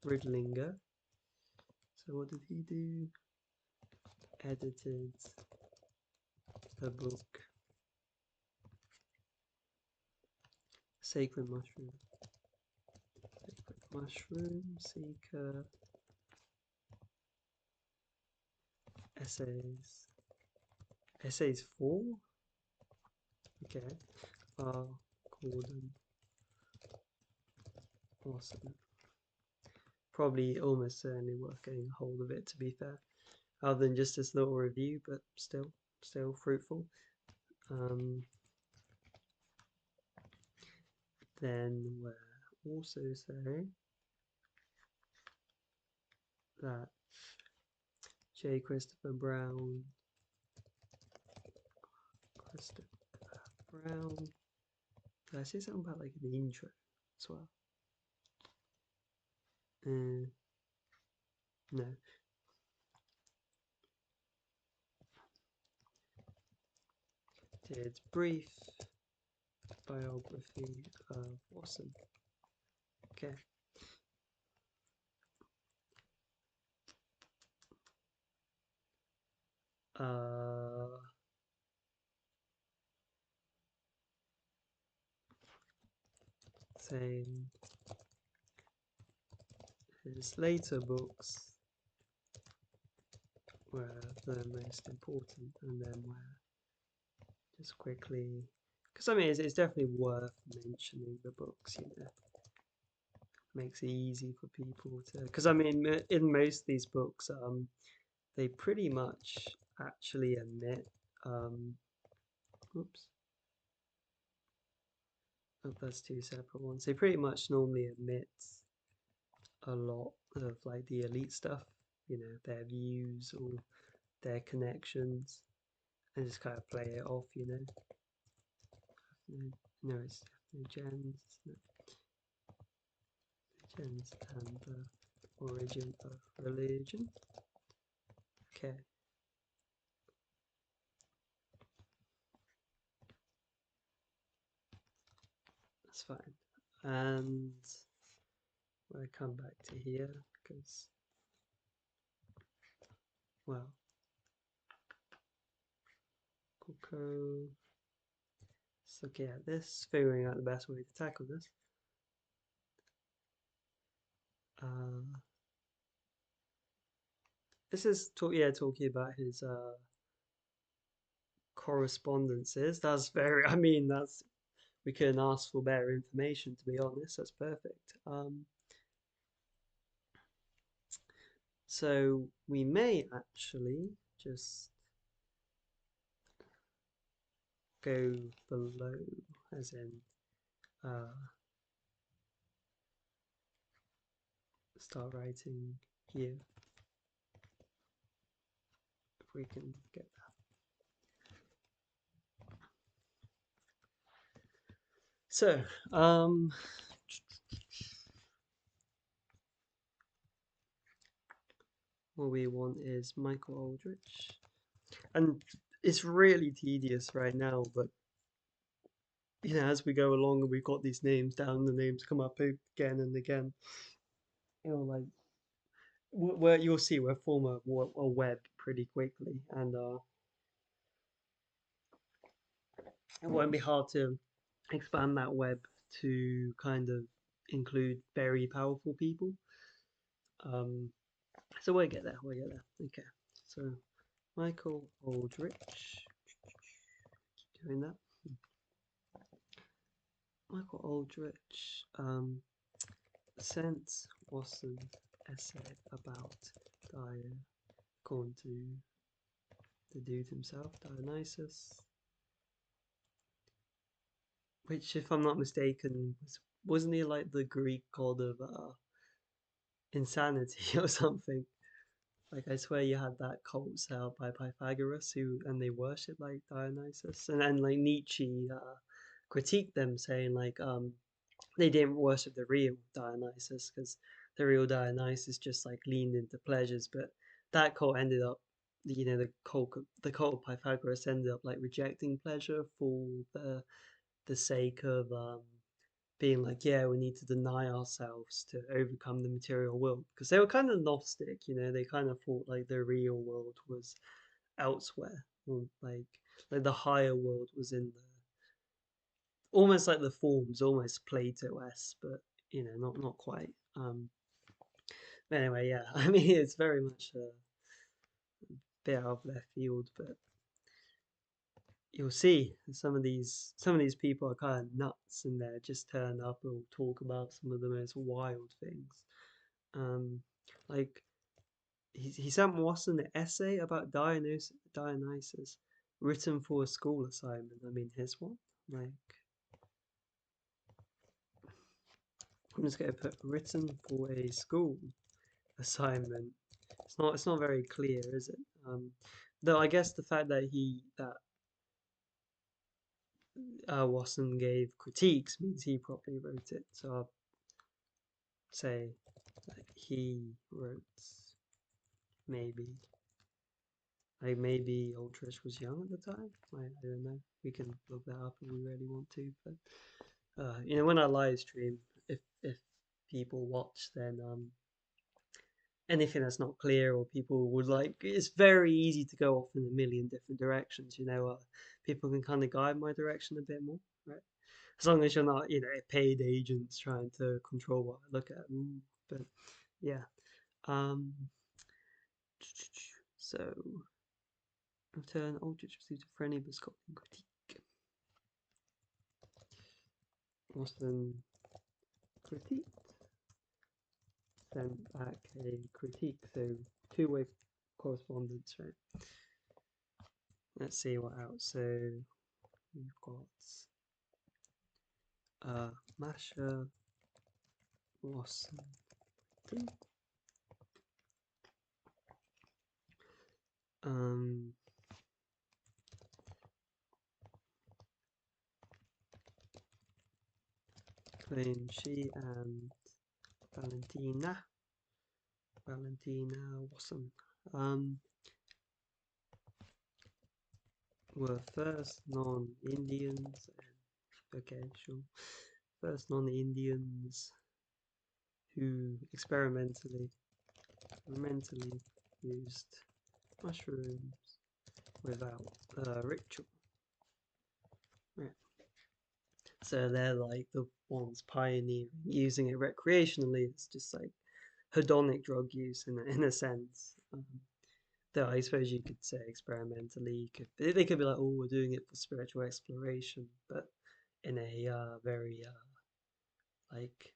Ridlinger. So what did he do? Edited a book, Sacred Mushroom Seeker Essays 4? Okay. Gordon Wasson. Probably almost certainly worth getting a hold of it, to be fair. Other than just this little review, but still fruitful. Then we'll also say that J. Christopher Brown background. Did I say something about like an intro as well? No. Did brief biography of Wasson. Okay. Saying his later books were the most important, and then were just quickly, because I mean it's definitely worth mentioning the books, you know, makes it easy for people to, because I mean in most of these books they pretty much actually admit oops, oh, that's two separate ones. They pretty much normally admit a lot of like the elite stuff, you know, their views or their connections, and just kind of play it off, you know. No, it's definitely gens, no, gens and the origin of religion. Okay. That's fine. And I come back to here because, well, Coco. Let's look at this, figuring out the best way to tackle this. Uh, this is talking about his correspondences. That's very. I mean, that's we couldn't ask for better information. To be honest, that's perfect. So we may actually just go below, as in uh, start writing here if we can get that. So, what we want is Michael Aldrich, and it's really tedious right now, but you know, as we go along and we've got these names down, the names come up again and again. You know, like where you'll see we'll form a web pretty quickly, and it won't be hard to expand that web to kind of include very powerful people. Um, so we'll get there. We'll get there. Okay. So Michael Aldrich, keep doing that. Michael Aldrich sent Wasson essay about Diane, according to the dude himself, Dionysus, which, if I'm not mistaken, wasn't he like the Greek god of insanity or something? Like I swear you had that cult set up by Pythagoras who and they worship like Dionysus. And then like Nietzsche critiqued them saying like they didn't worship the real Dionysus because the real Dionysus just like leaned into pleasures, but that cult ended up you know the cult of Pythagoras ended up like rejecting pleasure for the sake of being like, yeah, we need to deny ourselves to overcome the material world because they were kind of Gnostic, you know, they kind of thought like the real world was elsewhere, or like the higher world was in the almost like the forms, almost Plato-esque, but you know, not quite. But anyway, yeah, I mean, it's very much a bit out of left field, but you'll see some of these people are kind of nuts, and they just turn up and talk about some of the most wild things. Um, like he sent Wasson an essay about Dionysus written for a school assignment. I mean, his one. Like, I'm just gonna put written for a school assignment. It's not very clear, is it? Though I guess the fact that Wasson gave critiques means he probably wrote it. So I'll say that he wrote maybe. Like maybe Ultrich was young at the time. I don't know. We can look that up if we really want to. But when I live stream, if people watch, then anything that's not clear or people would like, it's very easy to go off in a million different directions. People can kind of guide my direction a bit more, right? As long as you're not, paid agents trying to control what I look at. But yeah. Um. So return Aldrich received a friendly but scolding critique. Wasson critiqued, sent back a critique. So two-way correspondence, right? Let's see what else. So we've got Masha Wasson. Um, claim she and Valentina Wasson, were first non-Indians. Okay, sure. First non-Indians who mentally used mushrooms without ritual. Right. So they're like the ones pioneering using it recreationally. It's just like hedonic drug use in a sense. Though I suppose you could say experimentally, they could be like, oh, we're doing it for spiritual exploration, but in a very like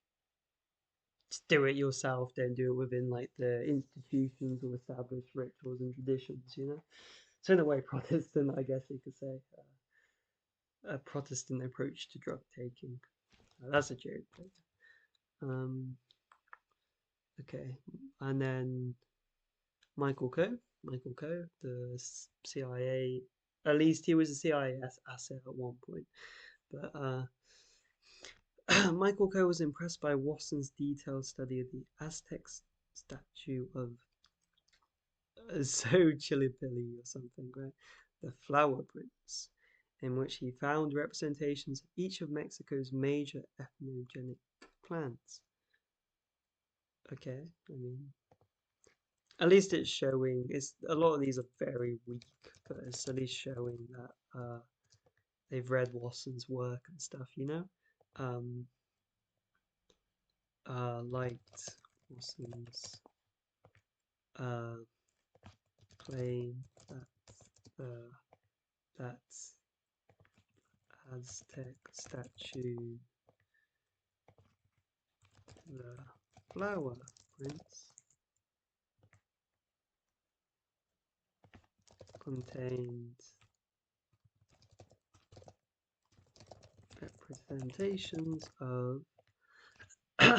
just do it yourself, don't do it within like the institutions or established rituals and traditions. So in a way, Protestant, I guess you could say, a Protestant approach to drug taking. That's a joke. Um, okay, and then Michael Coe. Michael Coe, the CIA. At least he was a CIA asset at one point. But Michael Coe was impressed by Wasson's detailed study of the Aztec statue of Xochitl or something, right? The flower prince, in which he found representations of each of Mexico's major ethnogenic plants. Okay, I mean, at least it's showing. It's a lot of these are very weak, but it's at least showing that they've read Wasson's work and stuff. Um, liked Wasson's uh, claim that the that Aztec statue, the flower prints, contained representations of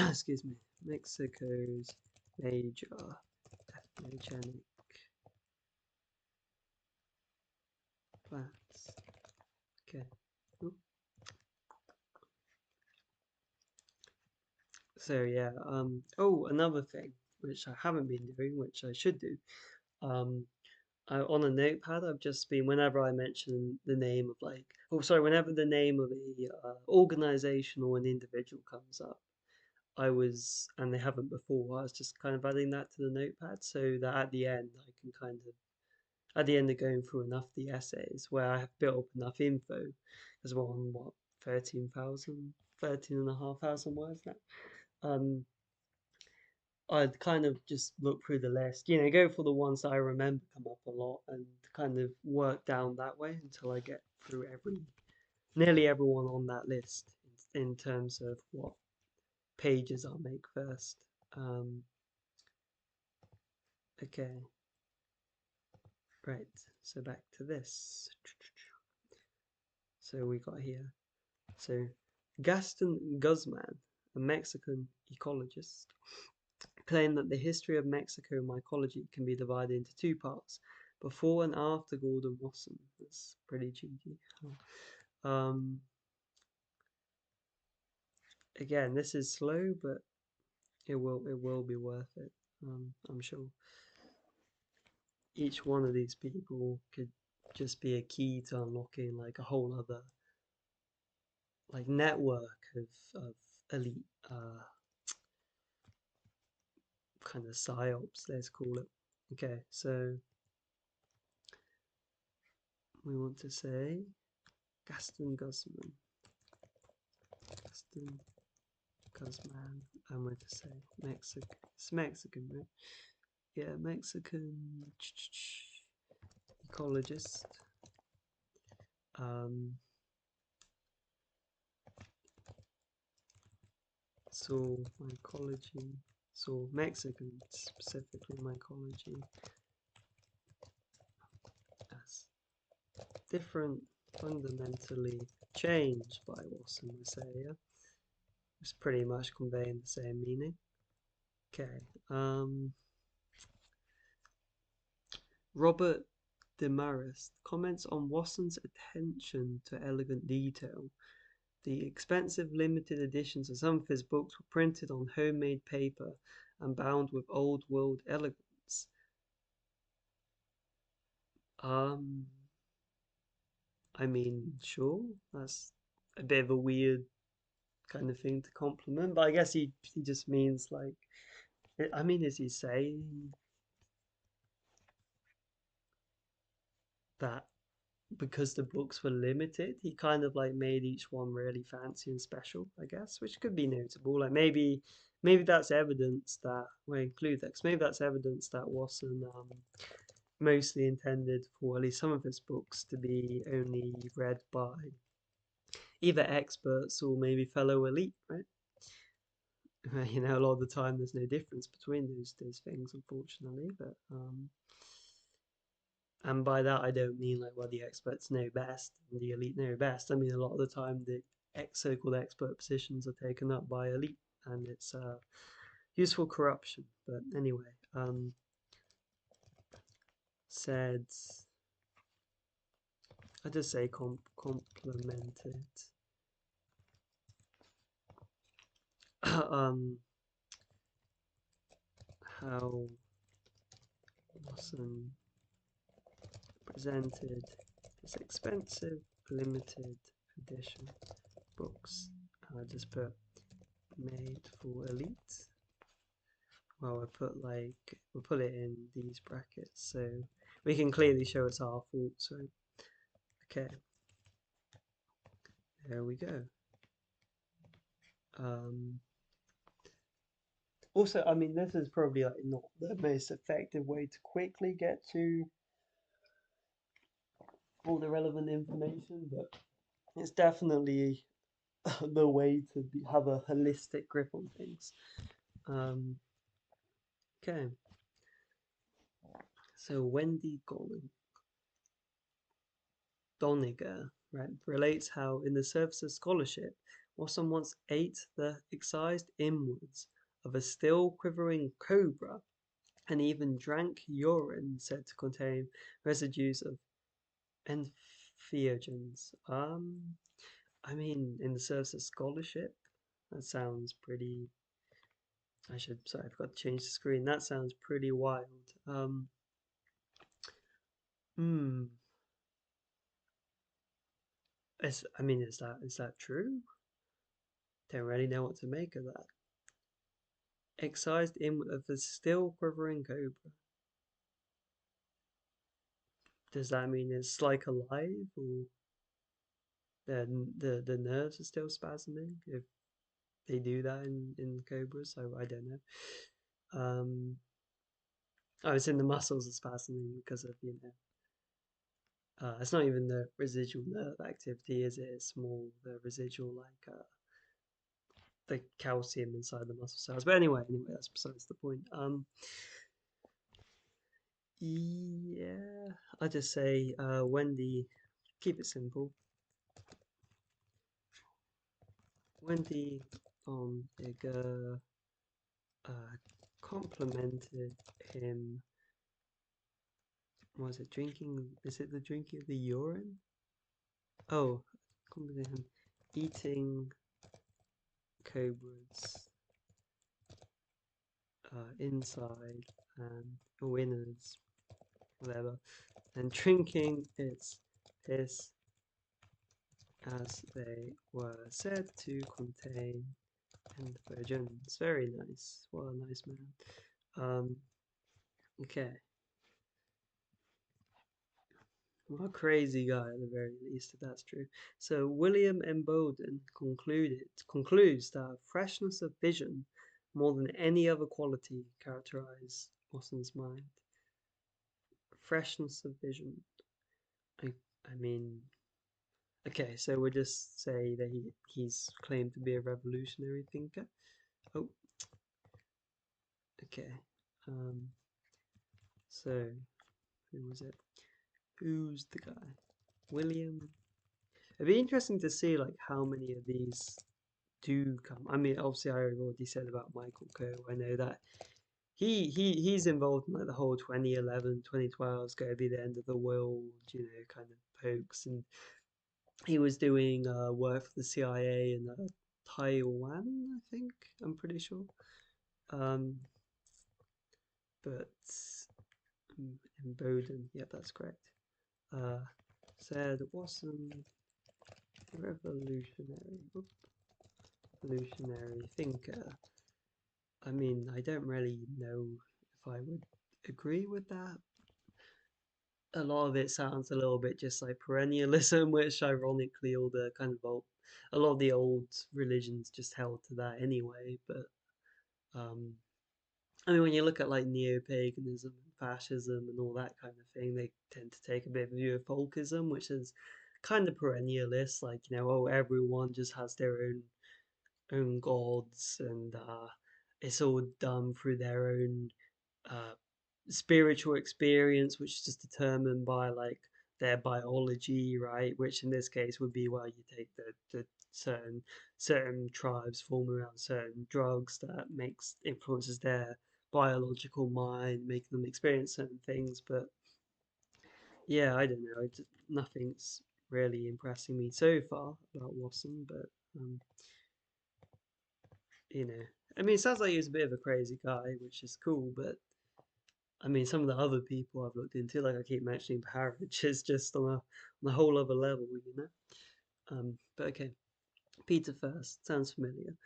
excuse me, Mexico's major ethnogenic plants. Okay. So yeah, oh, another thing which I haven't been doing, which I should do. Um, on a notepad, I've just been whenever I mention the name of whenever the name of a organization or an individual comes up, and they haven't before, I was just kind of adding that to the notepad so that at the end I can at the end of going through enough of the essays where I have built up enough info, because we're on what, 13,500 words now. I'd kind of just look through the list, go for the ones that I remember come up a lot and kind of work down that way until I get through nearly everyone on that list in terms of what pages I'll make first. Okay, right, so back to this. So we got here. So Gaston Guzman, a Mexican ecologist, claimed that the history of Mexico mycology can be divided into two parts, before and after Gordon Wasson. That's pretty cheeky. Um, Again, this is slow, but it will be worth it. I'm sure each one of these people could just be a key to unlocking like a whole other like network of elite kind of psyops, let's call it. Okay, so we want to say Gaston Guzman. Gaston Guzman. I'm going to say Mexican. It's Mexican, right? Yeah, Mexican ecologist. Um, so mycology. So Mexican, specifically mycology, as different, fundamentally changed by Wasson, we say, yeah? It's pretty much conveying the same meaning. Okay. Robert Demarest comments on Wasson's attention to elegant detail. The expensive limited editions of some of his books were printed on homemade paper and bound with old world elegance. Um, I mean, sure, that's a bit of a weird kind of thing to compliment, but I guess he just means like, I mean, is he saying that because the books were limited, he kind of like made each one really fancy and special, I guess, which could be notable. Like maybe that's evidence that we include that, 'cause maybe that's evidence that Wasson mostly intended for at least some of his books to be only read by either experts or maybe fellow elite, right? You know, a lot of the time there's no difference between those things, unfortunately. But and by that I don't mean like well the experts know best and the elite know best. I mean a lot of the time the so-called expert positions are taken up by elite, and it's useful corruption. But anyway, said I just say complemented um how Wasson presented his expensive limited edition books. I just put made for elite. Well, we'll put it in these brackets so we can clearly show it's our fault. So okay, there we go. Um, Also, I mean, this is probably like not the most effective way to quickly get to all the relevant information, but it's definitely the way to have a holistic grip on things. Um, okay, so Wendy Doniger, right, relates how in the service of scholarship, Wasson once ate the excised inwards of a still quivering cobra and even drank urine said to contain residues of entheogens. I mean, in the service of scholarship, that sounds pretty. Sorry, I forgot to change the screen. That sounds pretty wild. Hmm. I mean, is that true? Don't really know what to make of that. Excised in of the still quivering cobra. Does that mean it's like alive, or the nerves are still spasming? If they do that in cobras, so I don't know. Um, oh, it's in the muscles are spasming because of it's not even the residual nerve activity, is it? It's more the residual like the calcium inside the muscle cells. But anyway, that's besides the point. Yeah, I just say Wendy, keep it simple. Wendy Igor uh, complimented him. Was it drinking? Is it the drinking of the urine? Oh, Accompany him eating cobras inside and or innards, whatever, and drinking its piss as they were said to contain entheogens. Very nice. What a nice man. Um, okay. What a crazy guy at the very least, if that's true. So William M. Bowden concludes that freshness of vision more than any other quality characterized Wasson's mind. Freshness of vision. I I mean, okay, so we'll just say that he's claimed to be a revolutionary thinker. Oh, okay. Um, so who was it? Who's the guy? William. It'd be interesting to see like how many of these do come. I mean, obviously, I already said about Michael Coe. I know that he's involved in like the whole 2011, 2012 is going to be the end of the world, kind of hoax, and he was doing work for the CIA in Taiwan, I think. I'm pretty sure. Um, but in Bowden, yeah, that's correct. Uh, said Wasson revolutionary, revolutionary thinker. I mean, I don't really know if I would agree with that. A lot of it sounds a little bit just like perennialism, which ironically all the kind of a lot of the old religions just held to that anyway. But um, I mean, when you look at like neo-paganism and fascism and all that kind of thing, they tend to take a bit of a view of folkism, which is kind of perennialist, like, oh, everyone just has their own gods and it's all done through their own uh, spiritual experience, which is just determined by like their biology, right? Which in this case would be well, you take the certain tribes form around certain drugs that makes influences their biological mind, making them experience certain things. But yeah, I don't know. Nothing's really impressing me so far about Wasson, but um, you know, I mean, it sounds like he was a bit of a crazy guy, which is cool, but I mean, some of the other people I've looked into, like I keep mentioning Parrish, is just on a whole other level, you know. But okay, Peter First sounds familiar.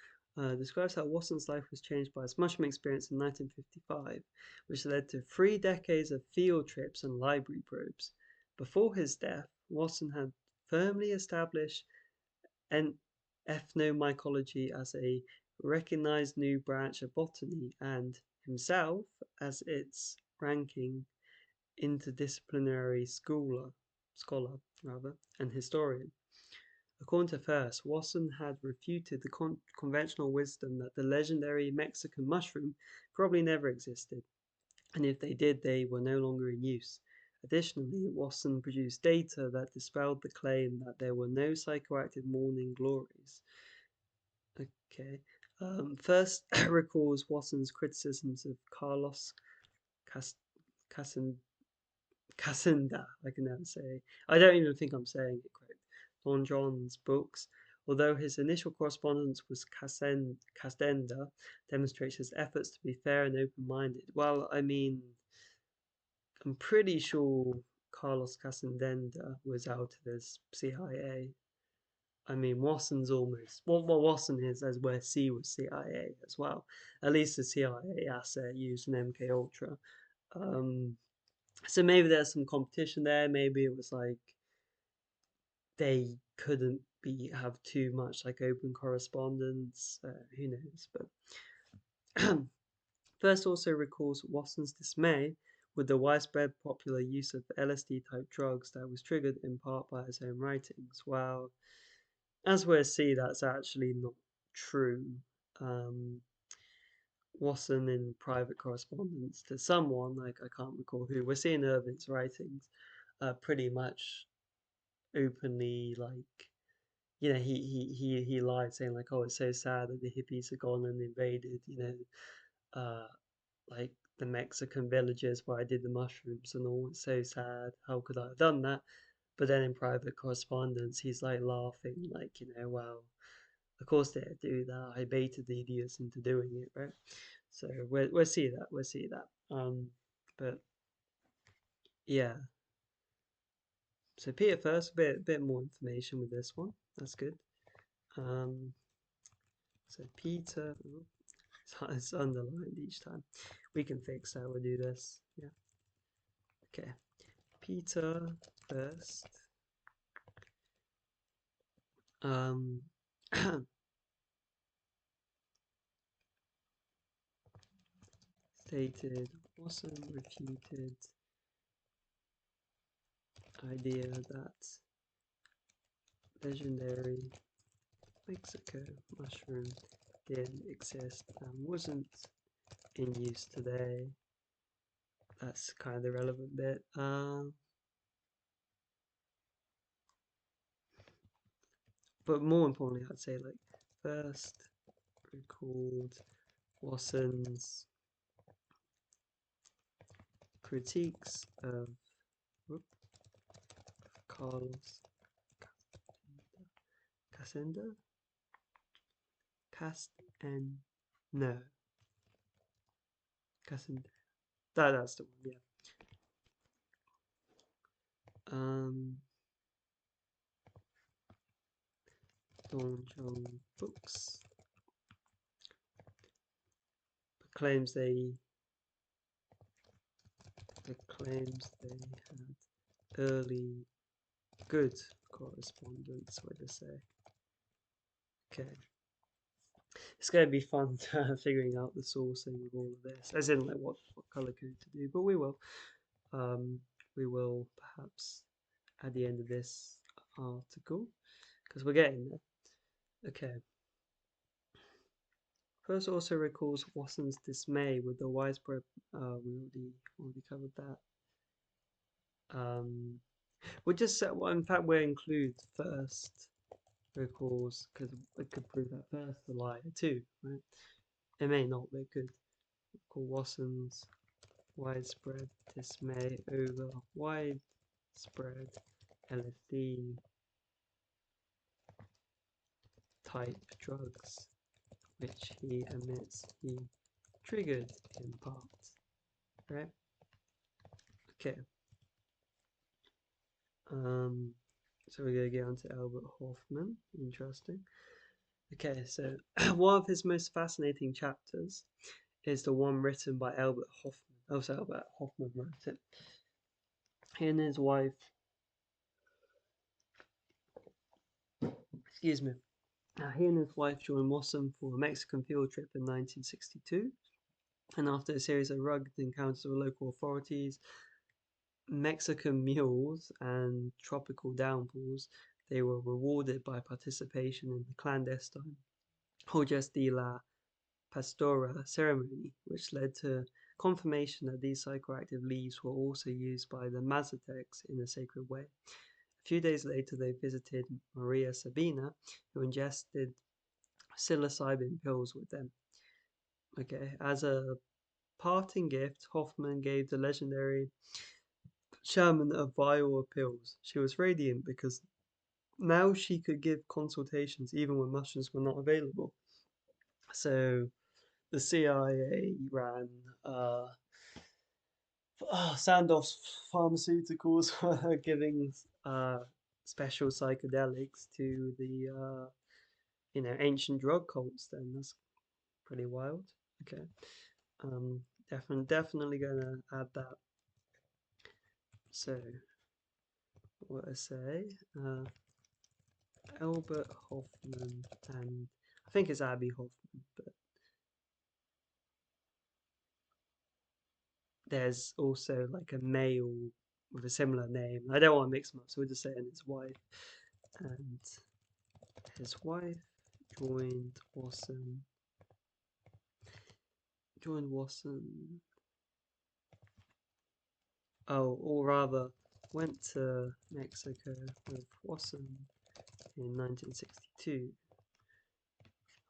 Describes how Watson's life was changed by his mushroom experience in 1955, which led to 3 decades of field trips and library probes. Before his death, Watson had firmly established en- ethnomycology as a recognized new branch of botany and himself as its ranking interdisciplinary scholar rather, and historian. According to First, Wasson had refuted the conventional wisdom that the legendary Mexican mushroom probably never existed, and if they did, they were no longer in use. Additionally, Wasson produced data that dispelled the claim that there were no psychoactive morning glories. Okay. First recalls Watson's criticisms of Carlos Cas- Casan Cassenda, I can never say. I don't even think I'm saying it correct. Don John's books, although his initial correspondence with Castenda demonstrates his efforts to be fair and open-minded. Well, I mean, I'm pretty sure Carlos Castenda was out of his CIA. I mean, Watson's almost well, Watson is as where C was CIA as well. At least the CIA asset used an MK Ultra. Um, so maybe there's some competition there. Maybe it was like they couldn't be have too much like open correspondence. Who knows? But First also recalls Watson's dismay with the widespread popular use of LSD type drugs that was triggered in part by his own writings. Well, as we'll see, that's actually not true. Um, Wasson in private correspondence to someone, like I can't recall who, we're seeing Irving's writings, pretty much openly like he lied saying like, oh, it's so sad that the hippies are gone and invaded, like the Mexican villages where I did the mushrooms and all. It's so sad. How could I have done that? But then in private correspondence, he's like laughing, like, well, of course they do that. I baited the idiots into doing it, right? So we'll see that. We'll see that. But yeah. So Peter first, a bit more information with this one. That's good. Um, so Peter, it's underlined each time. We can fix that. We'll do this. Yeah. Okay. Peter first. Um, stated Wasson refuted idea that legendary Mexico mushroom didn't exist and wasn't in use today. That's kind of the relevant bit. But more importantly, I'd say like first recalled Wasson's critiques of whoop, Carlos Casenda, Cast and no Casenda. That's the one. Yeah. Um, Dawn Jong Books claims they had early good correspondence. What to say? Okay, it's going to be fun figuring out the sourcing of all of this, as in like what color code to do. But we will. Um, we will perhaps at the end of this article because we're getting there. Okay. First also recalls Wasson's dismay with the widespread. We already covered that. Um, we'll just set. Well, in fact, we'll include first recalls because it could prove that first the liar too, right? It may not, but it could. Recall Wasson's widespread dismay over widespread LSD type drugs, which he admits he triggered in part, right? Okay. So we're gonna get on to Albert Hoffman. Interesting. Okay, so one of his most fascinating chapters is the one written by Albert Hoffman. Oh, so Albert Hoffman wrote it. He and his wife, excuse me, he and his wife joined Wasson for a Mexican field trip in 1962. And after a series of rugged encounters with local authorities, Mexican mules, and tropical downpours, they were rewarded by participation in the clandestine Hojas de la Pastora ceremony, which led to confirmation that these psychoactive leaves were also used by the Mazatecs in a sacred way. A few days later, they visited Maria Sabina, who ingested psilocybin pills with them. Okay, as a parting gift, Hoffman gave the legendary shaman a vial of pills. She was radiant because now she could give consultations even when mushrooms were not available. So the CIA ran Sandoz Pharmaceuticals were giving special psychedelics to the ancient drug cults. Then that's pretty wild. Okay, definitely gonna add that. So what I say, Albert Hoffman, and I think it's Abby Hoffman, but there's also like a male with a similar name. I don't want to mix them up, so we're just saying his wife. And his wife joined Wasson. Joined Wasson. Oh, or rather, went to Mexico with Wasson in 1962.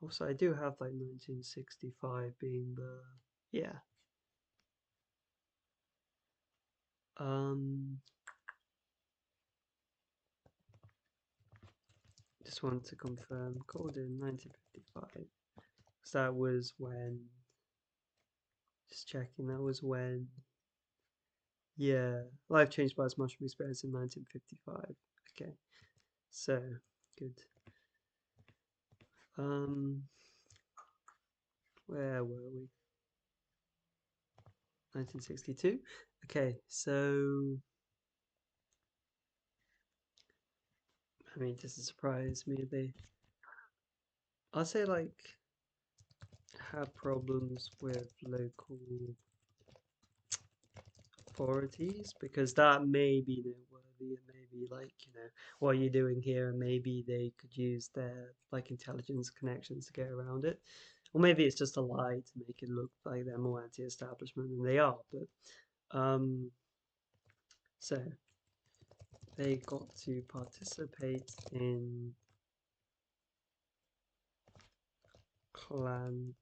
Also, I do have like 1965 being the yeah. Um, Just want to confirm, called in 1955. So that was when, just checking, that was when, yeah, life changed by his mushroom experience in 1955. Okay, so good. Um, where were we? 1962. Okay, so I mean, does it surprise me? I'd say like have problems with local authorities because that may be noteworthy and maybe like what are you doing here, and maybe they could use their like intelligence connections to get around it, or maybe it's just a lie to make it look like they're more anti-establishment than they are. But so they got to participate in clandestine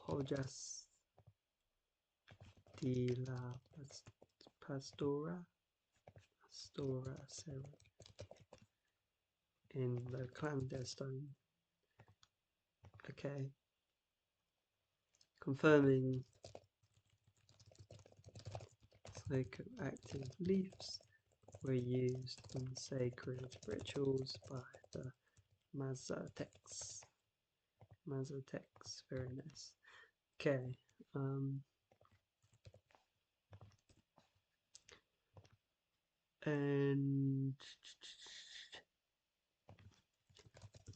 Hojas de la Pastora Pastora in the clandestine. Okay, confirming psychoactive leaves were used in sacred rituals by the Mazateks. Mazateks, very nice. Okay, and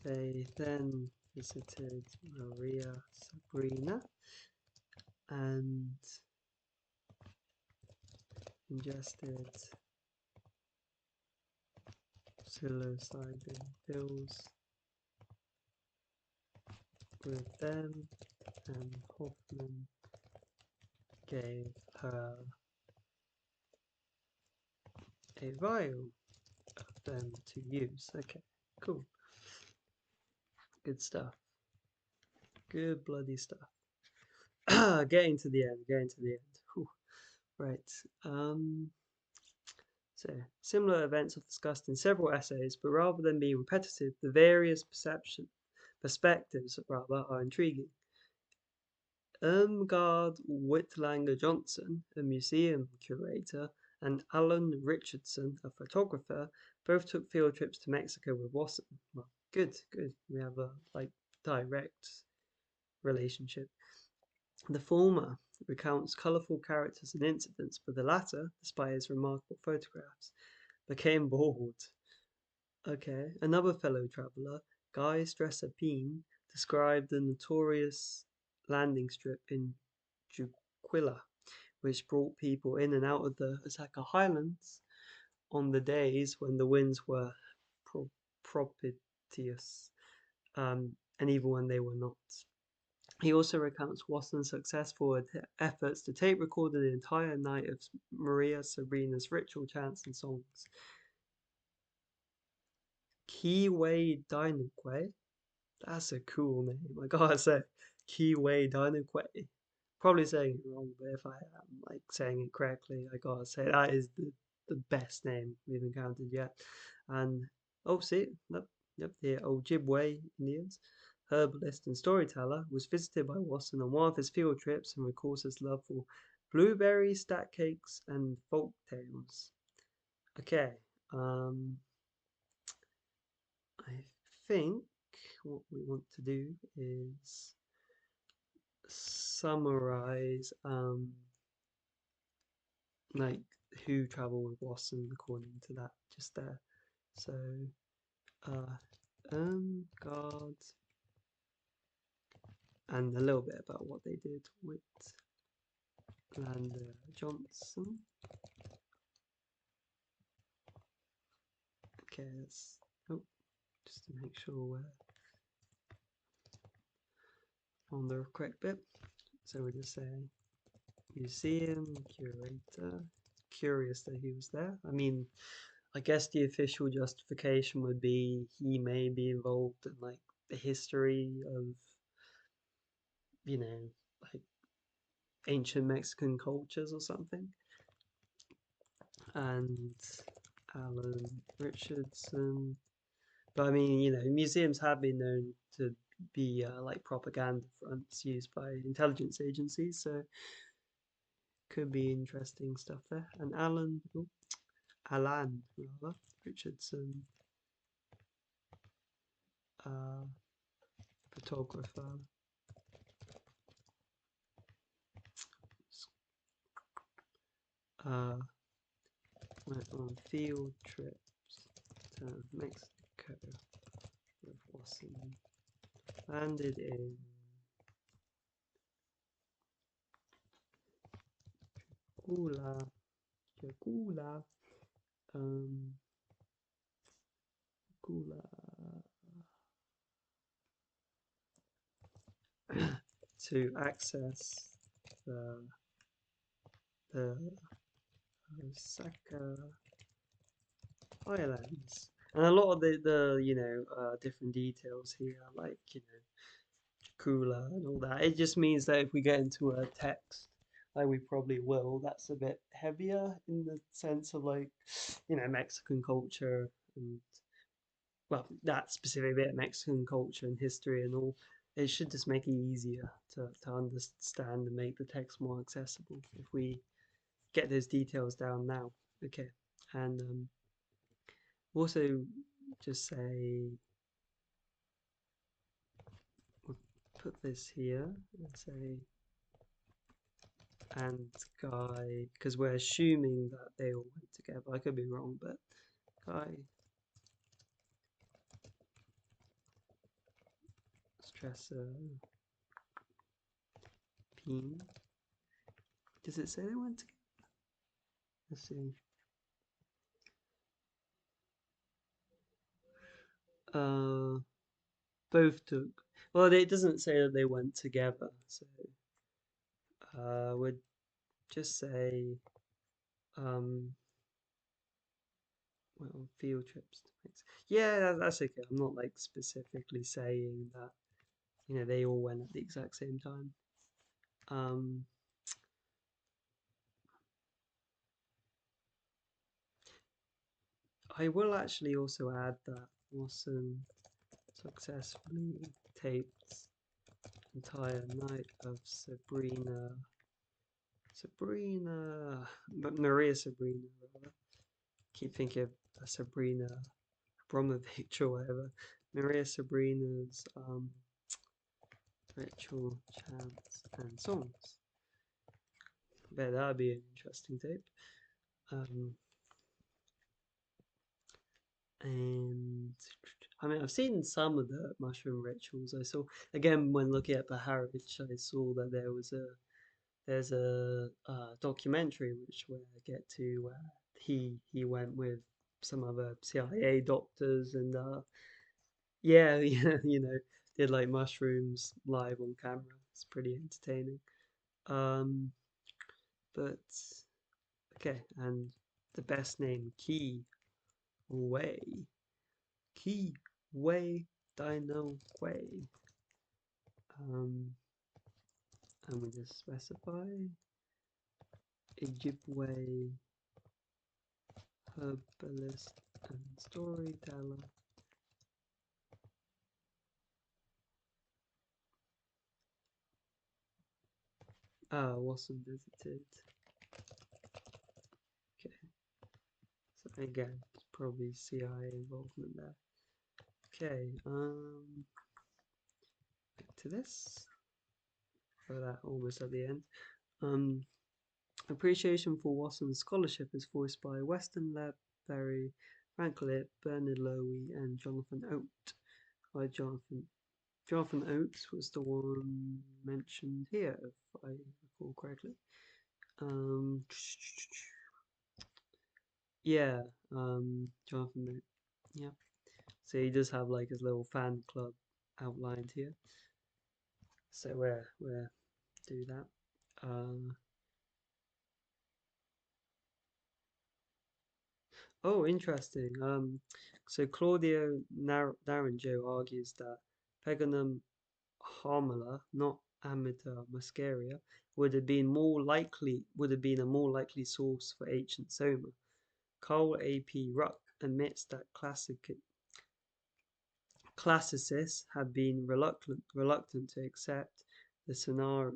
they then visited Maria Sabrina and ingested psilocybin pills with them, and Hoffman gave her a vial of them to use. Okay, cool. Good stuff. Good bloody stuff. Getting to the end, getting to the end. Whew. Right. So, similar events are discussed in several essays, but rather than being repetitive, the various perspectives rather are intriguing. Irmgard Whitlanger Johnson, a museum curator, and Alan Richardson, a photographer, both took field trips to Mexico with Wasson. Well, good, good. We have a like direct relationship. The former recounts colourful characters and incidents, but the latter, despite his remarkable photographs, became bored. Okay, another fellow traveller, Guy Stressapine, described the notorious landing strip in Juquila, which brought people in and out of the Osaka Highlands on the days when the winds were pro- propitious, and even when they were not. He also recounts Watson's successful efforts to tape record an entire night of Maria Sabrina's ritual chants and songs. Kiwei Dynakwe, that's a cool name. I gotta say, Kiwei Dynakwe. Probably saying it wrong, but if I am like saying it correctly, I gotta say that is the best name we've encountered yet. And oh, see, yep, the Ojibwe Indians, herbalist and storyteller, was visited by Wasson on one of his field trips and recalls his love for blueberry stack cakes and folk tales. Okay, I think what we want to do is summarize like who traveled with Wasson according to that just there. So guard and a little bit about what they did with Lander Johnson. Okay, let's just to make sure we're on the correct bit. So we just say museum curator. Curious that he was there. I mean, I guess the official justification would be he may be involved in like the history of, you know, like ancient Mexican cultures or something. And Alan Richardson. But I mean, museums have been known to be like propaganda fronts used by intelligence agencies, so could be interesting stuff there. And Alan rather, Richardson, uh, photographer, uh, went on field trips to Mexico with Wasson. Landed in Gula, Gula, um, Gula, to access the the Osaka Highlands. And a lot of the different details here, like, Kula and all that. It just means that if we get into a text, like we probably will, that's a bit heavier in the sense of like, Mexican culture and, well, that specific bit of Mexican culture and history and all. It should just make it easier to understand and make the text more accessible if we get those details down now. Okay. And also just say, we'll put this here and say, and Guy, because we're assuming that they all went together. I could be wrong, but Guy, Strasser, Peen. Does it say they went together? Let's see. Uh, both took. Well, it doesn't say that they went together, so would just say um, went on field trips to Mexico. Yeah, that's okay. I'm not like specifically saying that they all went at the exact same time. Um, I will actually also add that Wasson successfully taped entire night of Maria Sabrina rather. Keep thinking of Sabrina Bromovich or whatever. Maria Sabrina's ritual chants and songs. I bet that'd be an interesting tape. Um, and I mean, I've seen some of the mushroom rituals. I saw again when looking at the Harwich, I saw that there's a documentary which where I get to where he went with some other CIA doctors and yeah, yeah, did like mushrooms live on camera. It's pretty entertaining. Um, but okay, and the best name Way Key Way Dino Way. And we just specify Ojibwe herbalist and storyteller. Wasson visited. Okay, so again, it's probably CIA involvement there. Okay, back to this. Oh, that almost at the end. Um, Appreciation for Wasson's scholarship is voiced by Weston Ledbury, Frank Lipp, Bernard Lowy, and Jonathan Oates. By Jonathan Oates was the one mentioned here, if I recall correctly. Um, yeah, Jonathan Oates. Yeah. So he does have like his little fan club outlined here. So we're do that. Oh, interesting. So Claudio Naranjo argues that Peganum harmala, not Amida muscaria, would have been a more likely source for ancient soma. Cole A.P. Ruck admits that classicists have been reluctant to accept the scenario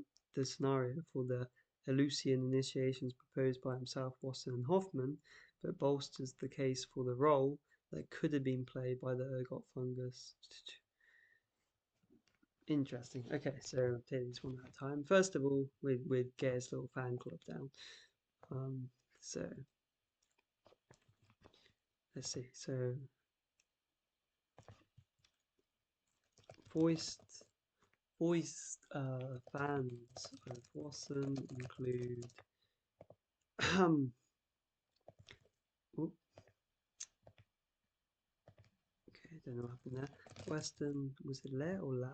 for the Eleusinian initiations proposed by himself, Wasson, and Hoffman, but bolsters the case for the role that could have been played by the ergot fungus. Interesting. Okay, so take these one at a time. First of all, with Gaye's little fan club down. So let's see. So voiced fans of Wasson include oop, okay, don't know what happened there. Western, was it Le or La?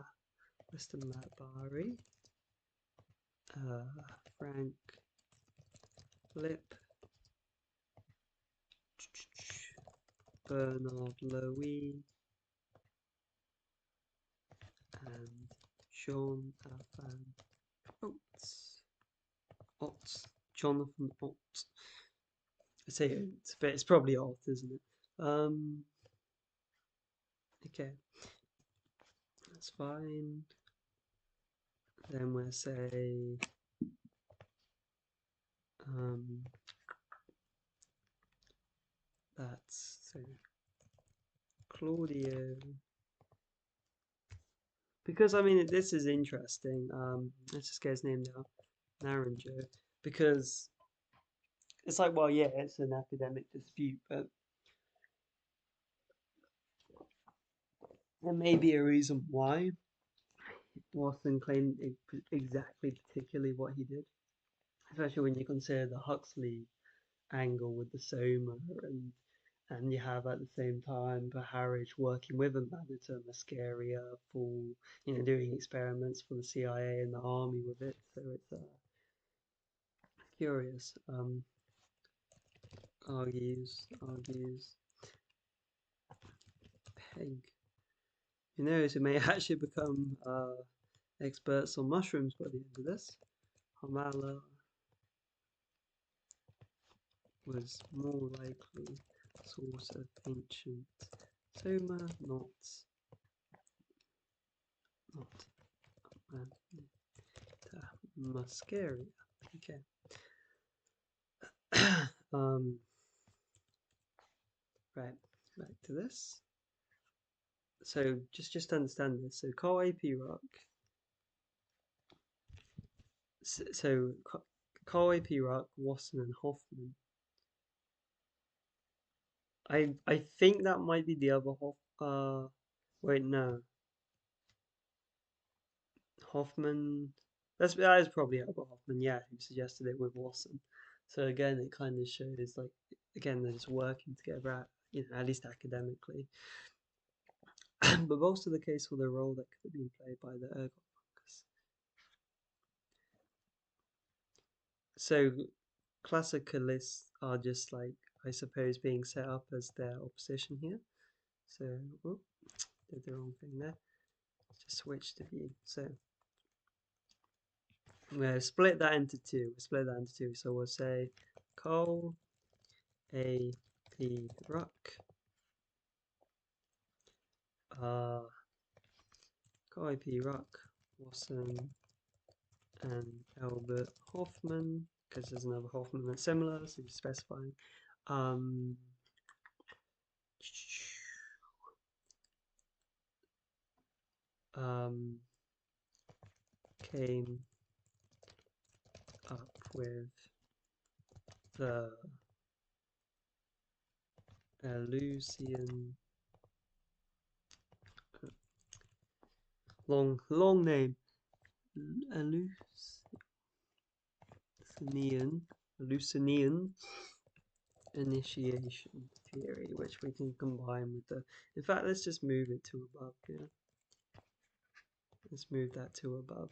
Western Labari, Frank Lip, Bernard Louis, and Sean Afan Otts, Jonathan Ott. I say it's probably Ott, isn't it? Okay, that's fine. Then we'll say that's so Claudio, because I mean this is interesting. Let's just get his name down, Naranjo, because it's like, well, yeah, it's an academic dispute, but there may be a reason why Wasson claimed exactly particularly what he did, especially when you consider the Huxley angle with the Soma, and you have at the same time Harridge working with a Manita Muscaria for, doing experiments for the CIA and the army with it. So it's curious. Argues Peg. Who knows? We may actually become experts on mushrooms by the end of this. Hamala was more likely source of ancient Soma, not Muscaria. Okay. Right, back to this. So just to understand this. So Carl A.P. Rock. So Carl A.P. Rock, Wasson, and Hoffman. I think that might be the other wait, no. Hoffman. That is probably Albert Hoffman, yeah, who suggested it with Wasson. So again, it kind of shows like, again, they're just working together at least academically. But most of the case for the role that could have been played by the ergot fungus. So classicalists are just like, I suppose, being set up as their opposition here. So, whoop, did the wrong thing there. Just switch to view. So we'll split that into two. So we'll say Cole A.P. Ruck, Cole A.P. Ruck, Wasson, and Albert Hoffman, because there's another Hoffman that's similar, so you're specifying. Came up with the Eleusinian, long name, Eleusinian initiation theory, which we can combine with the. In fact, let's just move it to above. Yeah, let's move that to above.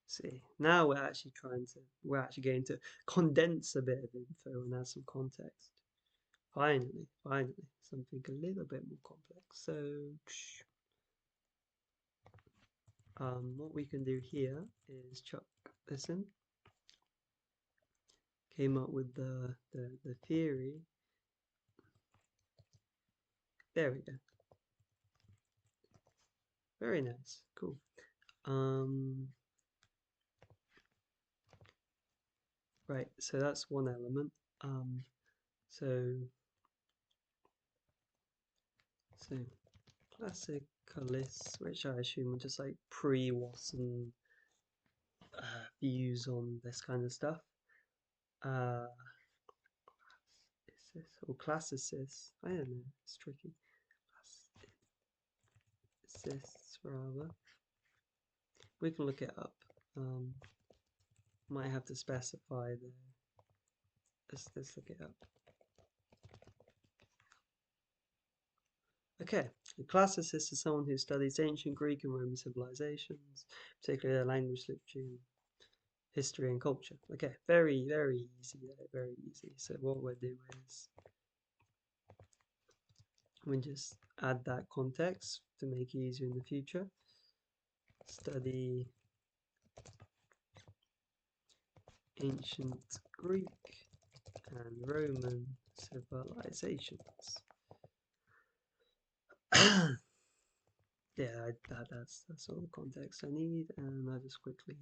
See, now we're actually going to condense a bit of info and add some context. Finally, something a little bit more complex. So, what we can do here is chuck this in. came up with the theory. There we go. Very nice. Cool. Right, so that's one element. So classicalists, which I assume are just like pre-Wasson views on this kind of stuff. Is this or classicists? I don't know. It's tricky. Classicists, rather. We can look it up. Might have to specify the. Let's look it up. Okay, a classicist is someone who studies ancient Greek and Roman civilizations, particularly their language, literature, history, and culture. Okay, very, very easy there, very easy. So what we'll do is we just add that context to make it easier in the future. Study ancient Greek and Roman civilizations. Yeah, that's all the context I need, and I'll just quickly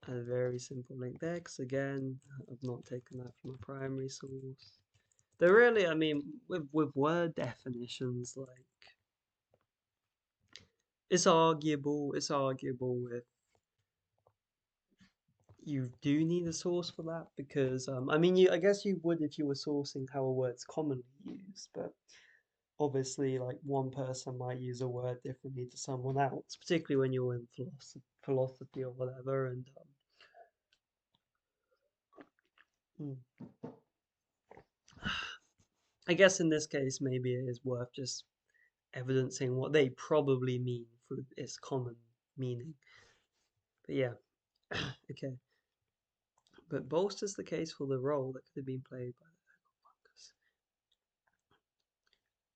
add a very simple link there, because again, I've not taken that from a primary source. They're really, I mean, with word definitions, like it's arguable with you do need a source for that because I mean, I guess you would if you were sourcing how a word's commonly used, but obviously, like one person might use a word differently to someone else, particularly when you're in philosophy or whatever. And I guess in this case, maybe it is worth just evidencing what they probably mean through its common meaning. But yeah, okay. But bolsters the case for the role that could have been played by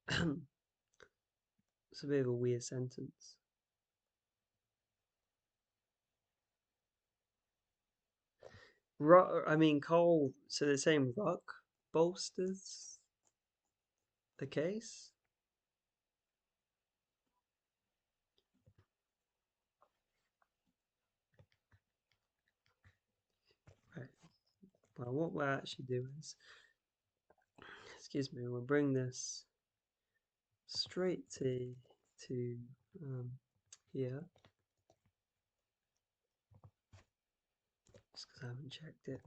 the fungus. It's a bit of a weird sentence. I mean, Cole, so they're saying Ruck bolsters the case? Right. Well, what we'll actually do is, excuse me, we'll bring this straight to here, just because I haven't checked it.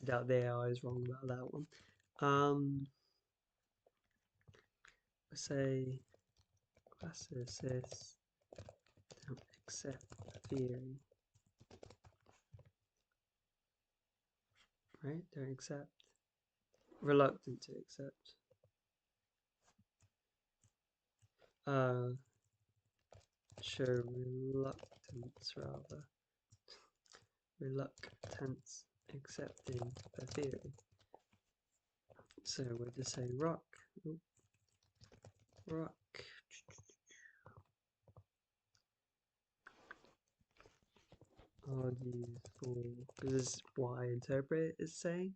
I doubt the AI is wrong about that one. We say classicists don't accept theory, right? Don't accept, reluctant to accept. Show reluctance rather. Reluctance accepting a theory. So we'll just say rock. Rock. Argues for, because this is what I interpret it as saying.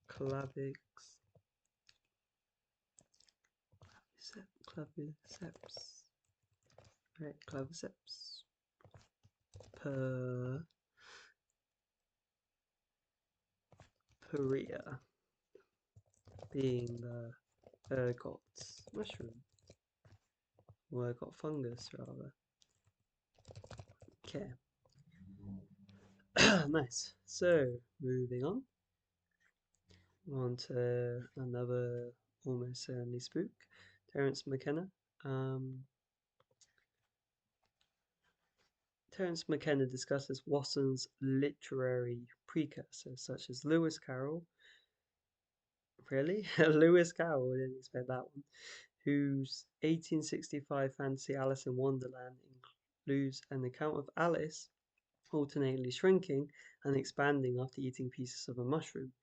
Claviceps. Claviceps. Right, claviceps. Perea. Being the ergot mushroom. Or ergot fungus, rather. Okay. Nice. So, moving on. To another almost certainly spook. Terence McKenna. Terence McKenna discusses Wasson's literary precursors, such as Lewis Carroll. Really? Lewis Carroll, I didn't expect that one. Whose 1865 fantasy Alice in Wonderland includes an account of Alice alternately shrinking and expanding after eating pieces of a mushrooms.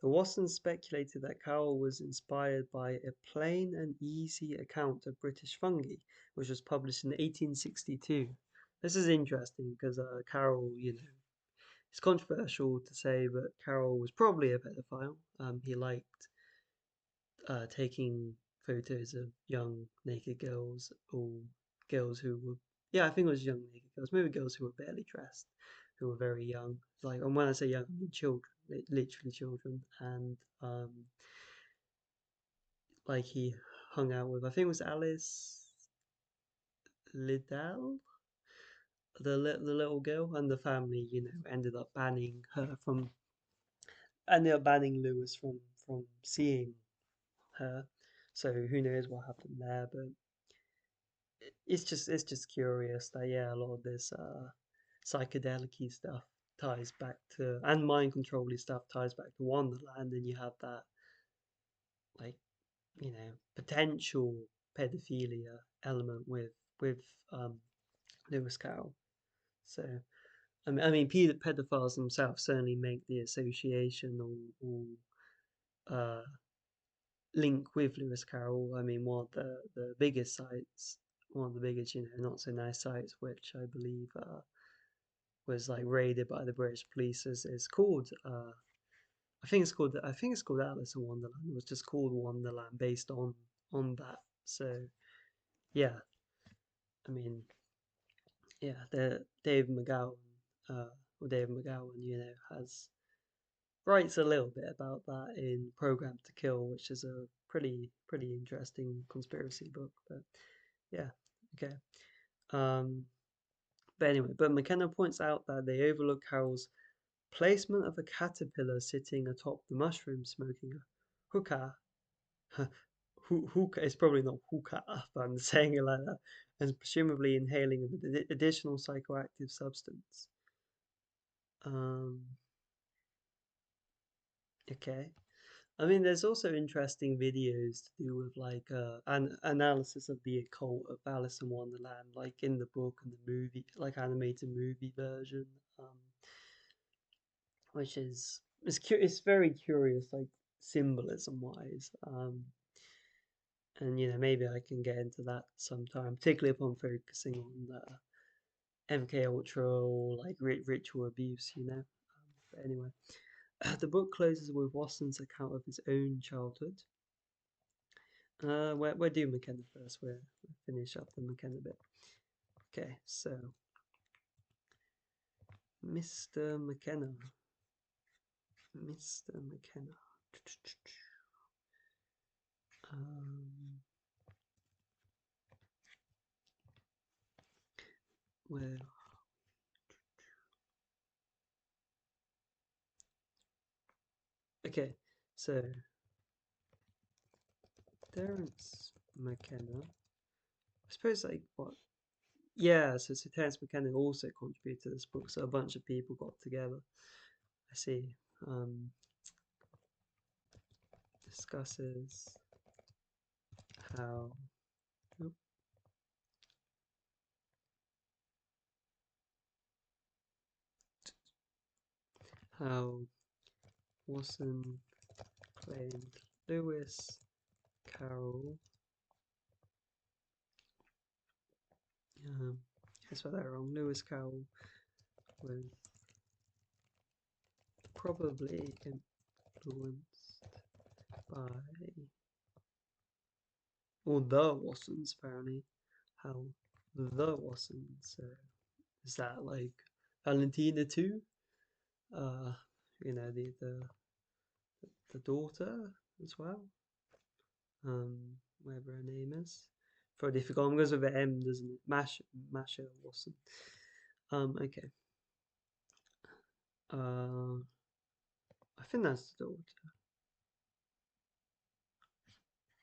The Wassons speculated that Carroll was inspired by a plain and easy account of British fungi, which was published in 1862. This is interesting because Carroll, it's controversial to say, but Carroll was probably a pedophile. He liked taking photos of young naked girls or girls who were, yeah, I think it was young naked girls, maybe girls who were barely dressed, who were very young. Like, and when I say young, I mean children, literally children. And like he hung out with, I think it was Alice Liddell, the little girl, and the family, ended up banning Lewis from seeing her. So who knows what happened there, but it's just curious that yeah, a lot of this psychedelic stuff ties back to and mind controlly stuff ties back to Wonderland, and you have that like potential pedophilia element with um, Lewis Carroll. So I mean, pedophiles themselves certainly make the association or link with Lewis Carroll. I mean, one of the biggest sites, one of the biggest, not so nice sites, which I believe was like raided by the British police, is called. I think it's called Alice in Wonderland. It was just called Wonderland based on that. So yeah, I mean, yeah, the Dave McGowan, has writes a little bit about that in Program to Kill, which is a pretty interesting conspiracy book. But yeah, okay. Um, but anyway, but McKenna points out that they overlook Carol's placement of a caterpillar sitting atop the mushroom smoking a hookah. Hookah is probably not hookah, but I'm saying it like that, and presumably inhaling an additional psychoactive substance. Um, okay. I mean, there's also interesting videos to do with like an analysis of the occult of Alice in Wonderland, like in the book and the movie, like animated movie version, um, which it's very curious, like symbolism wise, and maybe I can get into that sometime, particularly if I'm focusing on MK Ultra or like ritual abuse, But anyway, the book closes with Watson's account of his own childhood. We're doing McKenna first. We'll finish up the McKenna bit. Okay, so Mr. McKenna, Mr. McKenna. Um, where? Okay, so Terence McKenna. I suppose like what? Yeah, so Terence McKenna also contributed to this book. So a bunch of people got together. I see. Um, discusses how oop, how Wasson claimed Lewis Carroll. I spelled that wrong. Lewis Carroll was probably influenced by, or the Wassons apparently. How the Wassons. Is that like Valentina too? Uh, the daughter as well. Whatever her name is. For difficult one goes with an M, doesn't it? Masha Wasson. Okay. I think that's the daughter.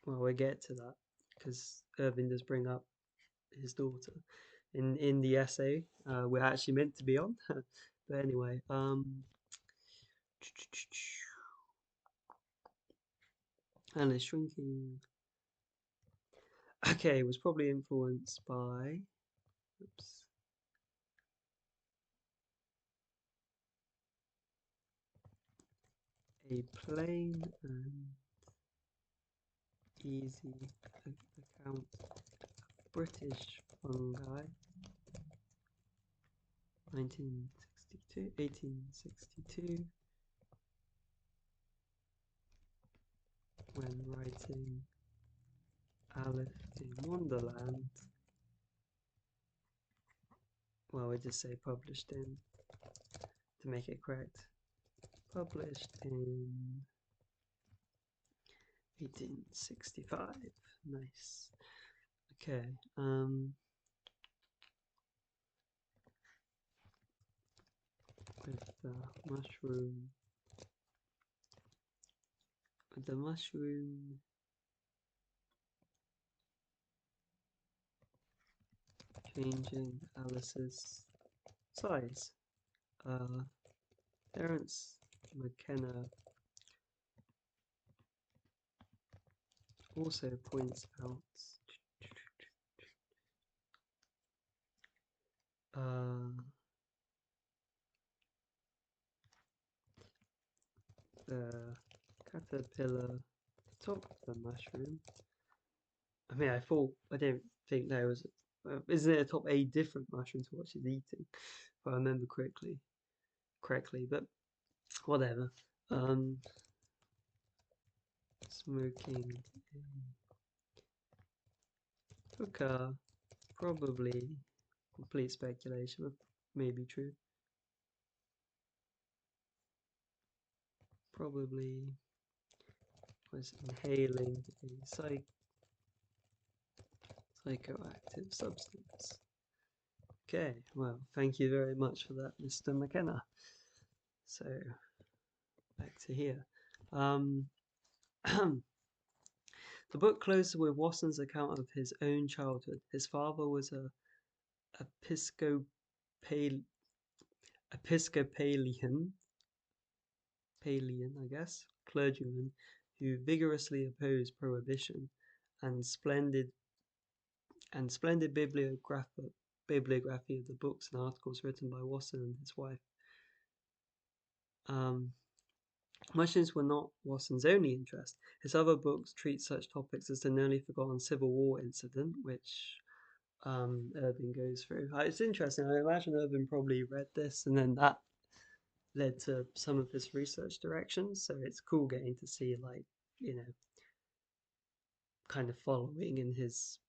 Well, we'll get to that because Irving does bring up his daughter in the essay we're actually meant to be on. But anyway, and it's shrinking. Okay, it was probably influenced by. Oops. a plain and easy account of British fungi, 1862, when writing Alice in Wonderland. Well, we just say published in, to make it correct. Published in 1865. Nice. Okay. With the mushroom changing Alice's size. Terence McKenna also points out the caterpillar top of the mushroom. I mean, I don't think there was. Isn't it a top a different mushroom to what she's eating? If I remember correctly, but whatever. Smoking a hookah, probably complete speculation, but maybe true. Probably was inhaling a psychoactive substance. Okay, well, thank you very much for that, Mr. McKenna. So, back to here. Um, the book closes with Wasson's account of his own childhood. His father was a Episcopal, Episcopalian, I guess, clergyman who vigorously opposed prohibition and splendid bibliography of the books and articles written by Wasson and his wife. Mushrooms were not Wasson's only interest. His other books treat such topics as the nearly forgotten Civil War incident, which Irving goes through. It's interesting. I imagine Irving probably read this, and then that led to some of his research directions. So it's cool getting to see, like, kind of following in his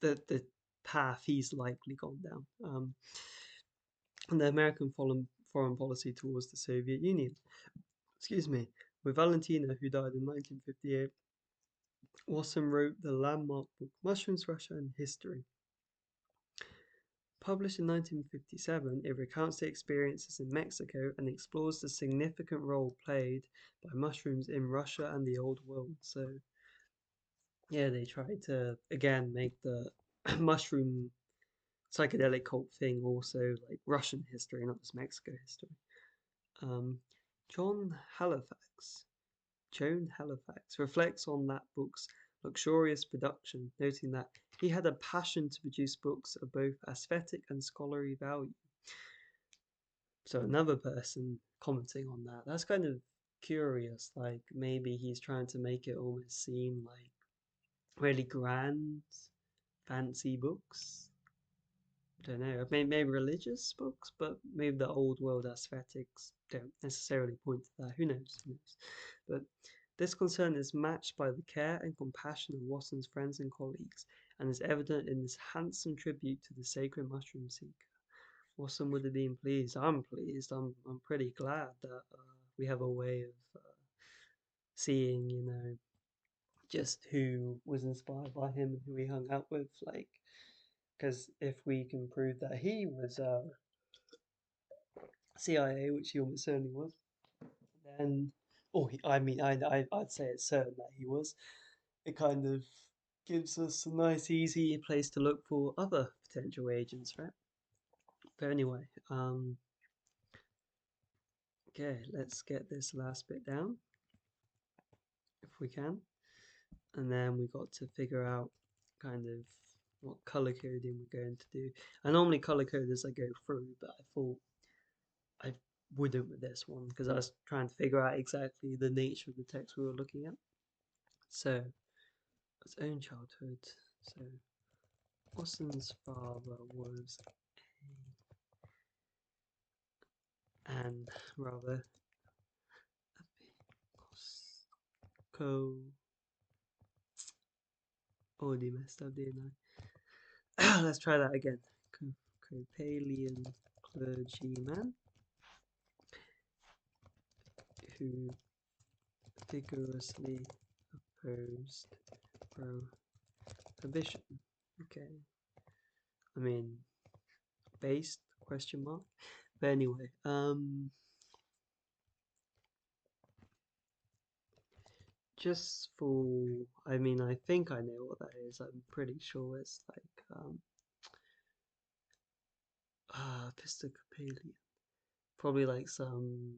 the path he's likely gone down. And the American foreign policy towards the Soviet Union. Excuse me. With Valentina, who died in 1958, Wasson wrote the landmark book Mushrooms, Russia and History. Published in 1957, it recounts the experiences in Mexico and explores the significant role played by mushrooms in Russia and the Old World. So, yeah, they tried to, again, make the mushroom psychedelic cult thing also like Russian history, not just Mexico history. Um, John Halifax, Joan Halifax, reflects on that book's luxurious production, noting that he had a passion to produce books of both aesthetic and scholarly value. So another person commenting on that. That's kind of curious. Like maybe he's trying to make it almost seem like really grand, fancy books. I don't know. Maybe religious books, but maybe the old world aesthetics don't necessarily point to that. Who knows? Who knows? But this concern is matched by the care and compassion of Wasson's friends and colleagues, and is evident in this handsome tribute to the sacred mushroom seeker. Wasson would have been pleased. I'm pleased. I'm pretty glad that we have a way of seeing, just who was inspired by him and who he hung out with. Like, because if we can prove that he was CIA, which he almost certainly was, then, I mean, I'd say it's certain that he was. It kind of gives us a nice, easy place to look for other potential agents, right? But anyway, okay, let's get this last bit down if we can. And then we got to figure out kind of what color coding we're going to do. I normally color code as I go through, but I thought I wouldn't with this one because I was trying to figure out exactly the nature of the text we were looking at. So, his own childhood. So, Wasson's father was an rather co already messed up, didn't I? Let's try that again. Copalian clergyman who vigorously opposed prohibition. Okay. I mean, based question mark. But anyway, just for, I mean, I think I know what that is. I'm pretty sure it's like Episcopalian. Probably like some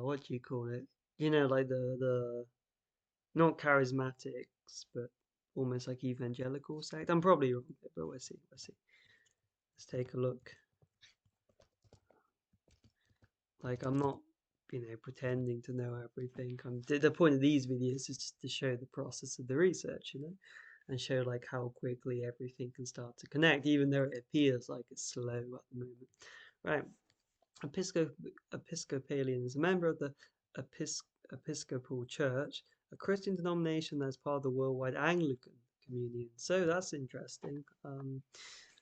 what do you call it? You know, like the not charismatics, but almost like evangelical sect. I'm probably wrong, but we'll see. We'll see. Let's take a look. Like I'm not, pretending to know everything. The point of these videos is just to show the process of the research, and show like how quickly everything can start to connect, even though it appears like it's slow at the moment. Right. Episcopalian is a member of the Episcopal Church, a Christian denomination that's part of the worldwide Anglican Communion. So that's interesting.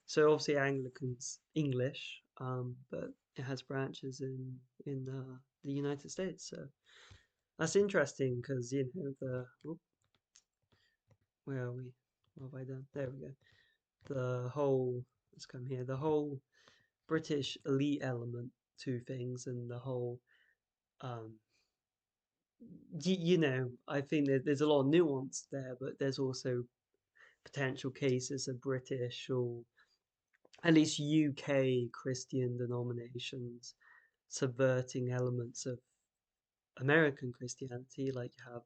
So obviously Anglican's English, but it has branches in the United States. So that's interesting because where are we? What have I done? There we go. The whole let's come here. The whole British elite element to things, and the whole um, I think that there's a lot of nuance there, but there's also potential cases of British or at least UK Christian denominations subverting elements of American Christianity. Like you have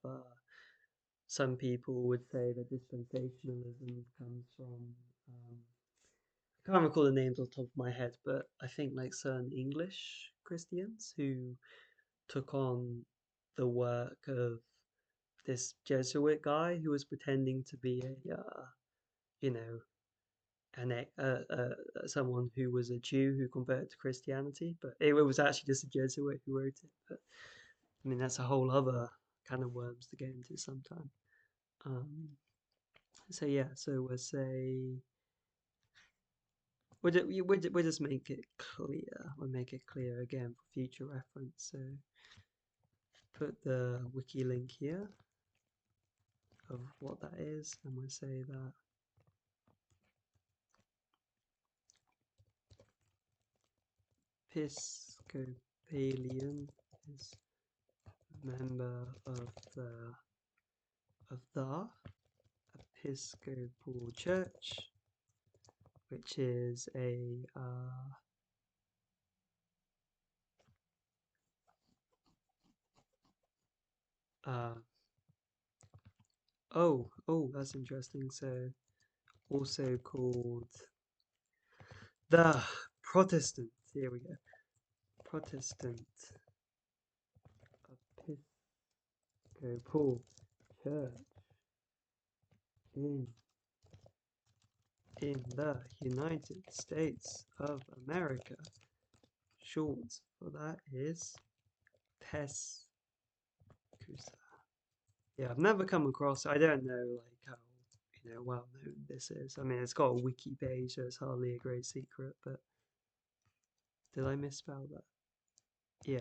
some people would say that dispensationalism comes from um, I can't recall the names off the top of my head, but I think like certain English Christians who took on the work of this Jesuit guy who was pretending to be a you know someone who was a Jew who converted to Christianity, but it was actually just a Jesuit who wrote it. But I mean, that's a whole other kind of worms to get into sometime. Um, so yeah, so we'll just make it clear. We'll make it clear again for future reference. So put the wiki link here of what that is, and we'll say that Episcopalian is member of the Episcopal Church, which is a that's interesting. So also called the Protestant. Here we go. Protestant Episcopal Church in the United States of America. Short for that is PES. Yeah, I've never come across. I don't know like how well known this is. I mean, it's got a wiki page, so it's hardly a great secret. But did I misspell that? Yeah,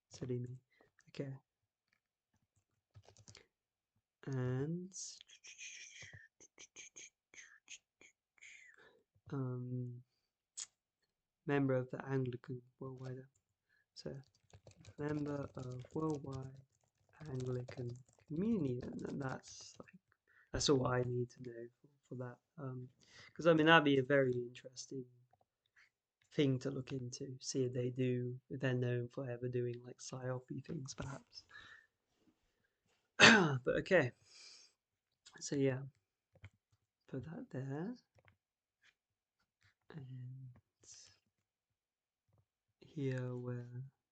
silly me. Okay, and um, member of the Anglican Worldwide. So member of Worldwide Anglican Communion, and that's all I need to know for that. Because I mean that'd be a very interesting thing to look into. See if they're known for ever doing like psyopy things, perhaps. But okay, so yeah, put that there, and here where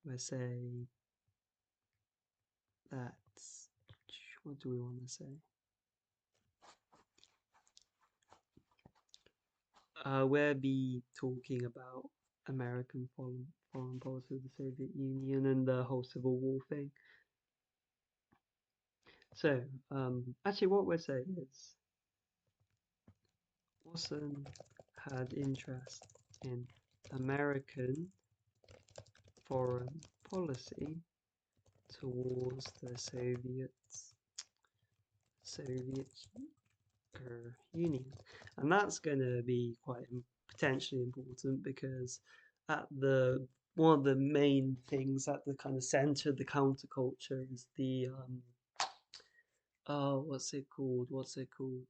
we say that, what do we want to say? We'll be talking about American foreign policy of the Soviet Union and the whole Civil War thing. So, actually, what we're saying is Wasson had interest in American foreign policy towards the Soviet Union, and that's going to be quite potentially important because at the one of the main things at the kind of center of the counterculture is the oh, what's it called? What's it called?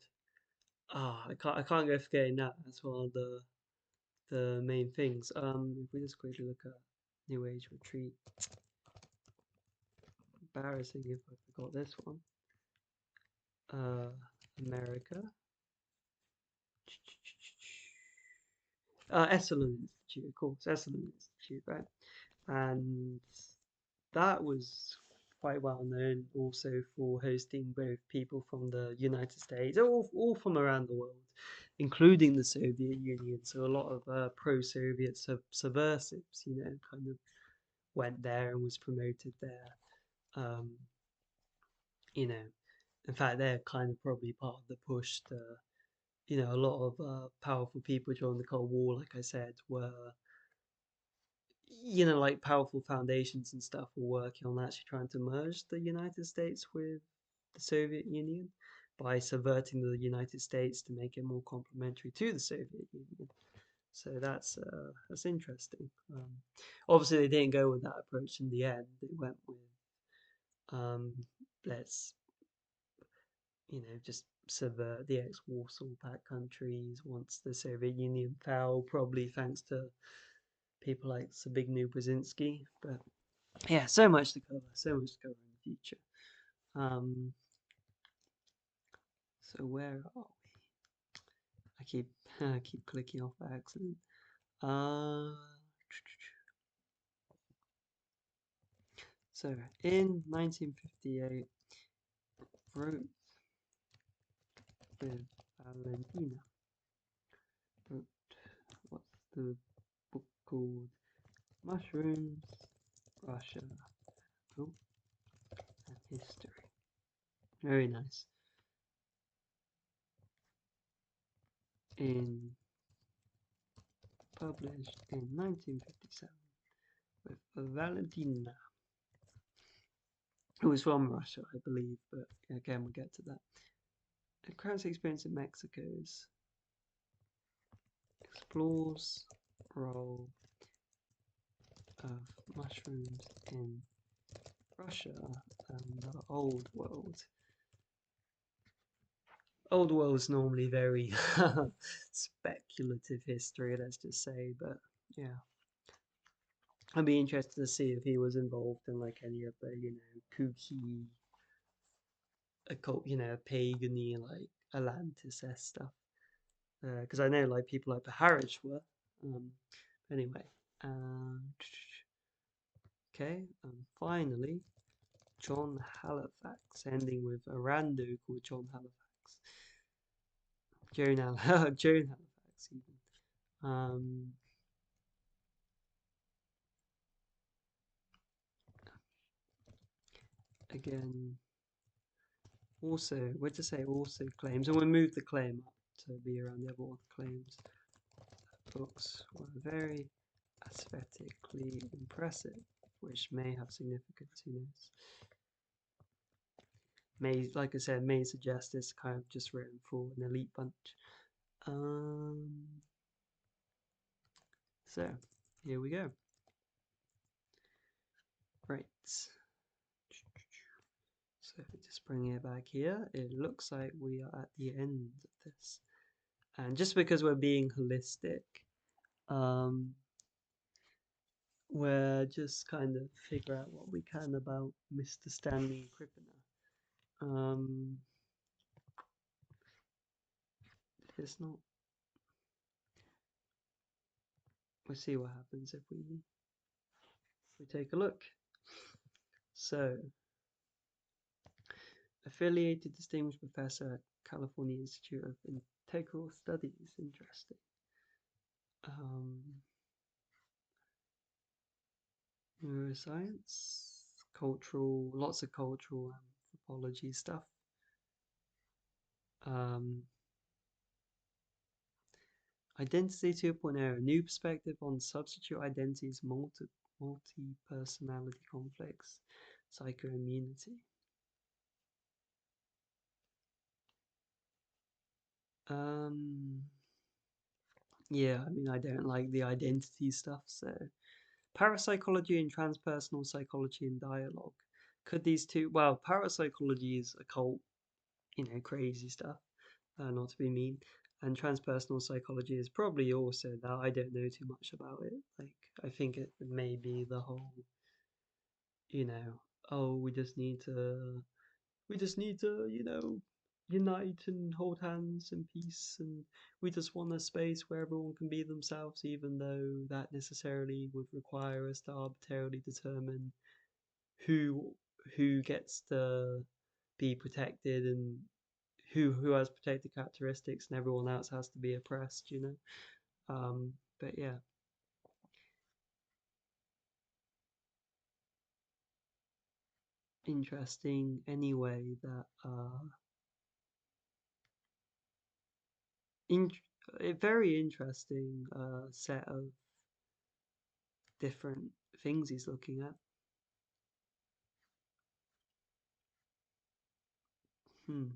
Ah, I can't go forgetting that. That's one of the main things. If we just quickly look at New Age Retreat, embarrassing if I forgot this one. America. Esalen Institute, of course, Esalen Institute, right? And that was quite well known also for hosting both people from the United States, all from around the world, including the Soviet Union. So a lot of pro-Soviet subversives, kind of went there and was promoted there. Um, in fact, they're kind of probably part of the push to, a lot of powerful people during the Cold War, like I said, were like powerful foundations and stuff were working on actually trying to merge the United States with the Soviet Union by subverting the United States to make it more complementary to the Soviet Union. So that's interesting. Obviously, they didn't go with that approach in the end. They went with let's just subvert the ex-Warsaw Pact countries once the Soviet Union fell, probably thanks to people like Zbigniew Brzezinski. But yeah, so much to cover, in the future. So where are we? I keep clicking off by accident. So in 1958, wrote with Valentina. Wrote, what's the book called? Mushrooms, Russia, and History. Very nice. Published in 1957 with Valentina, who was from Russia, I believe, but again, we'll get to that. The current experience in Mexico's explores role of mushrooms in Russia and the Old World. Old World is normally very speculative history, let's just say, but yeah. I'd be interested to see if he was involved in like any of the, kooky, occult, pagan-y, like Atlantis stuff. Because I know like people like the Harwich were. Anyway, okay, and finally, John Halifax, ending with a rando called John Halifax. Joan Halifax, even. Again, also, we'll just say also claims, and we'll move the claim up to be around the other claims. Books were very aesthetically impressive, which may have significance, who knows. May, like I said, may suggest this kind of just written for an elite bunch. So, here we go. Right. So just bringing it back here, it looks like we are at the end of this. And just because we're being holistic, we're just kind of figure out what we can about Mr. Stanley Krippner. It's not. We'll see what happens if we we take a look. So, affiliated distinguished professor at California Institute of Integral Studies. Interesting. Um, Neuroscience, cultural, lots of cultural anthropology stuff. Um, Identity 2.0, a new perspective on substitute identities, multi-personality conflicts, psychoimmunity. Um, yeah, I mean, I don't like the identity stuff, so parapsychology and transpersonal psychology and dialogue. Could these two, well, parapsychology is occult, crazy stuff, not to be mean. And transpersonal psychology is probably also that. I don't know too much about it. Like, I think it may be the whole, you know, oh, we just need to unite and hold hands in peace, and we just want a space where everyone can be themselves, even though that necessarily would require us to arbitrarily determine who who gets to be protected and who has protected characteristics, and everyone else has to be oppressed. But yeah, interesting anyway that in a very interesting set of different things he's looking at. Hmm.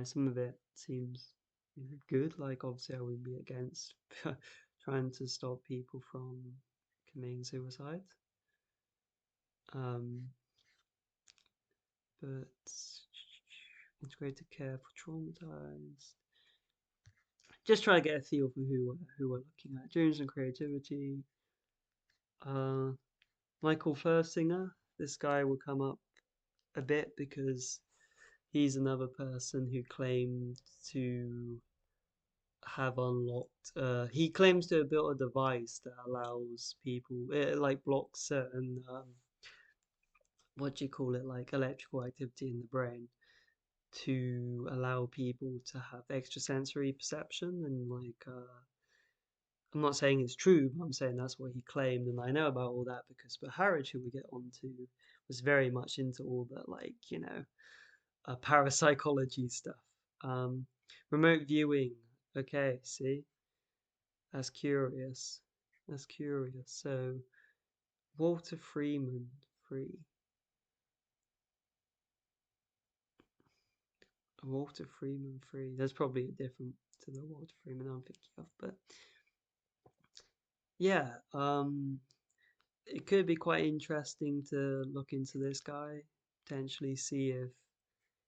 Some of it seems good. Like, obviously, I would be against trying to stop people from committing suicide. Um, but integrated care for traumatized. Just try to get a feel for who we're looking at. Dreams and creativity. Uh, Michael Fursinger. This guy will come up a bit because he's another person who claimed to have unlocked. He claims to have built a device that allows people, it like blocks certain, what do you call it, like electrical activity in the brain to allow people to have extrasensory perception and like. I'm not saying it's true, but I'm saying that's what he claimed, and I know about all that because Harrod, who we get onto, was very much into all that, like, parapsychology stuff. Um, Remote viewing. Okay, see, that's curious. That's curious. So Walter Freeman, free. Walter Freeman, free. There's probably a different to the Walter Freeman I'm thinking of, but yeah. It could be quite interesting to look into this guy, potentially see if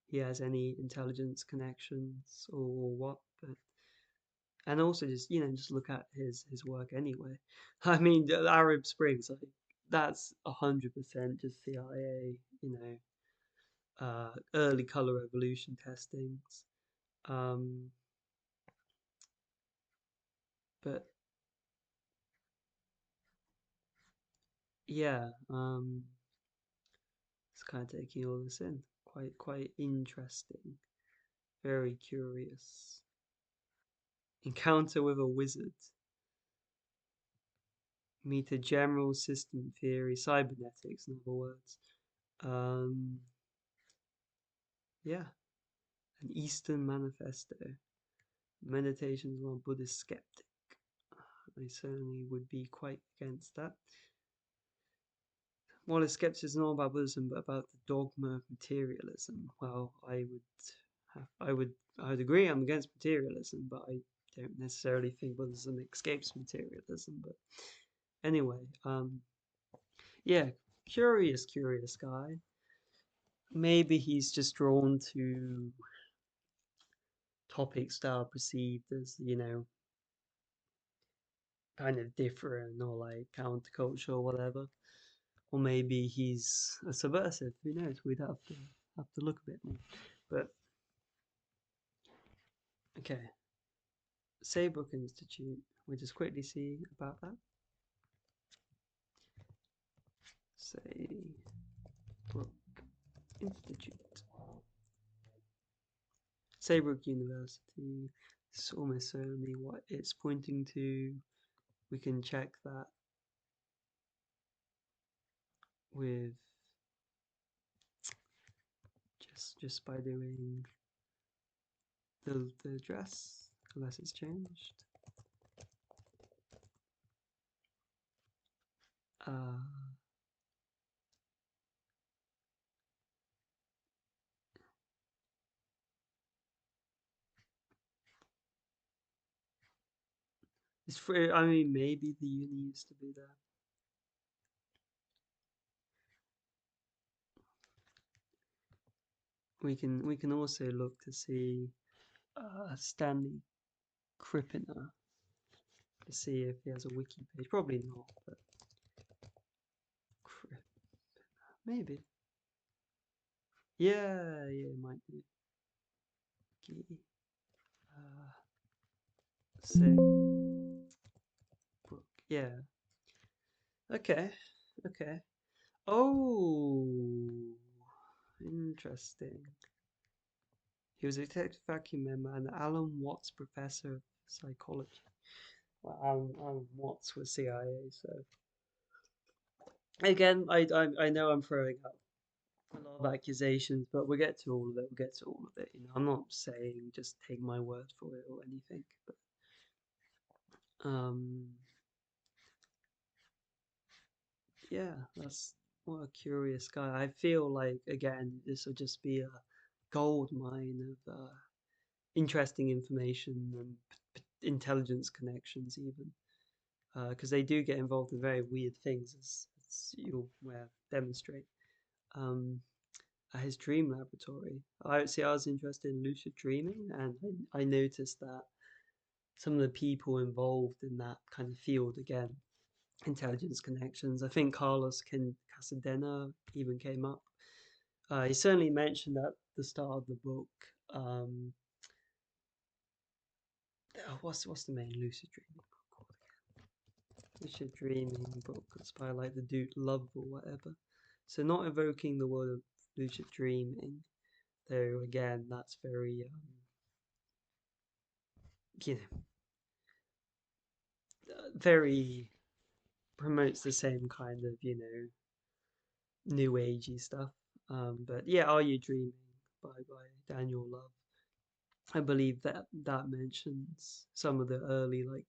he has any intelligence connections or what. But and also just look at his work anyway. I mean, the Arab Springs, like that's 100% just CIA. Early color revolution testings. Um, but yeah, it's kind of taking all this in. Quite interesting. Very curious. Encounter with a wizard. Meet a general system theory, cybernetics, in other words. Um, yeah, an Eastern manifesto. Meditations on a Buddhist skeptic. I certainly would be quite against that. While his skepticism is not about Buddhism, but about the dogma of materialism. Well, I would agree. I'm against materialism, but I don't necessarily think Buddhism escapes materialism. But anyway, yeah, curious guy. Maybe he's just drawn to topics that are perceived as, kind of different or like counterculture or whatever. Or maybe he's a subversive. Who knows? We'd have to look a bit more. But okay, Saybrook Institute. We'll just quickly see about that. Saybrook Institute. Saybrook University. It's almost certainly what it's pointing to. We can check that with just by doing the address, unless it's changed. It's free. I mean, maybe the uni used to be there. We can also look to see Stanley Krippiner to see if he has a wiki page. Probably not, but maybe. Yeah, it might be. Uh, say book. Yeah. Okay. Okay. Oh, interesting. He was a detective faculty member and Alan Watts Professor of Psychology. Well, Alan Watts was CIA, so again, I know I'm throwing out a lot of accusations, but we'll get to all of it. We'll get to all of it. I'm not saying just take my word for it or anything, but um, yeah, that's what a curious guy. I feel like again, this will just be a gold mine of interesting information and intelligence connections, even because they do get involved in very weird things, as you'll demonstrate. Um, at his dream laboratory. I was interested in lucid dreaming, and I noticed that some of the people involved in that kind of field, again, intelligence connections. I think Carlos Casadena even came up. He certainly mentioned at the start of the book. Um, what's the main lucid dreaming book called again? Lucid dreaming book. It's by like the dude Love or whatever. So not evoking the word of lucid dreaming, though. Again, that's very you know very promotes the same kind of new agey stuff. But yeah, Are You Dreaming by Daniel Love. I believe that mentions some of the early like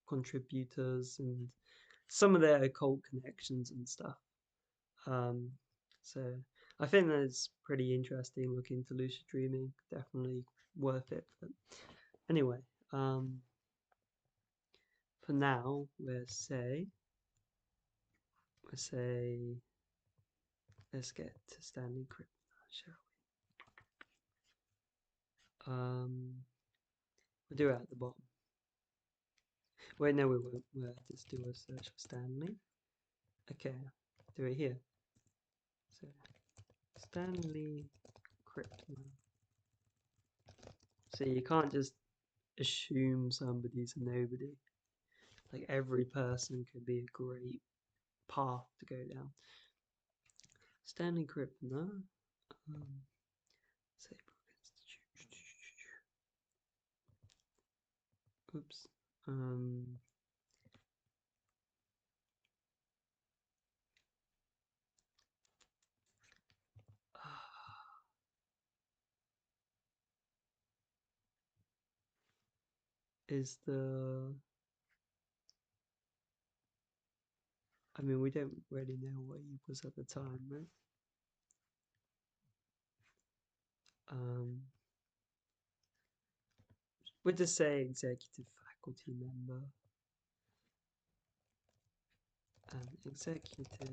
contributors and some of their occult connections and stuff. Um, so I think that's pretty interesting. Look into lucid dreaming, definitely worth it. But anyway, for now, we'll say let's get to Stanley Krippner, shall we? We'll do it at the bottom. Wait, no, we won't. We'll just do a search for Stanley. Okay, do it here. So, Stanley Krippner. So you can't just assume somebody's a nobody. Like every person could be a great path to go down. Stanley Krippner. Saybrook Institute. Oops. Is the I mean, we don't really know what he was at the time, right? Um, we'll just say executive faculty member. Executive faculty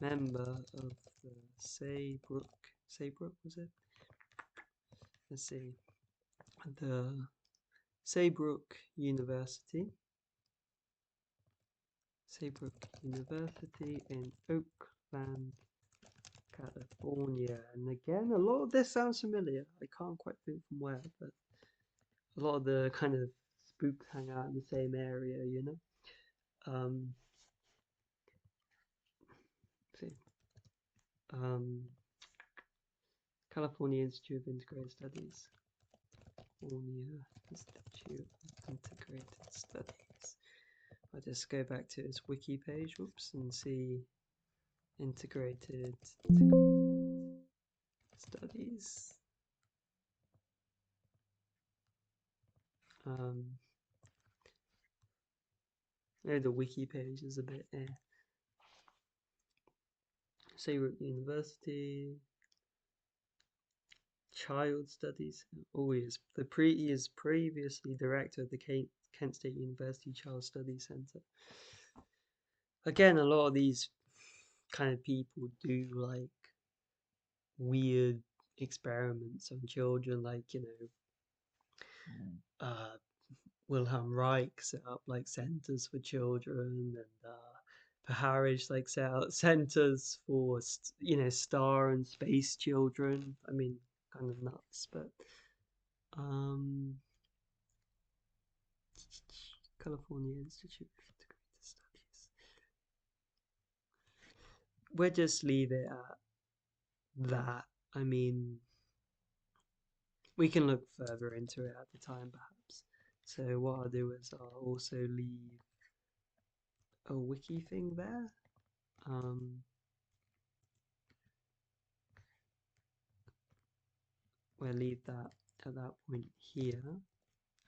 member of the Saybrook was it? Let's see. The Saybrook University. Saybrook University in Oakland, California. And again, a lot of this sounds familiar. I can't quite think from where, but a lot of the kind of spooks hang out in the same area, you know. Um, see, um, California Institute of Integrated Studies. California Institute of Integrated Studies. I'll just go back to its wiki page, whoops, and see integrated studies. Um, maybe the wiki page is a bit Sayrook University, Child Studies. Oh, he is previously director of the Kent State University Child Studies Center. Again, a lot of these kind of people do like weird experiments on children, like, uh, Wilhelm Reich set up like centers for children, and Paharish like set out centers for star and space children. I mean, kind of nuts, but um, California Institute of Integrated Studies. We'll just leave it at that. I mean, we can look further into it at the time, perhaps. So what I'll do is I'll also leave a wiki thing there. We'll leave that at that point here,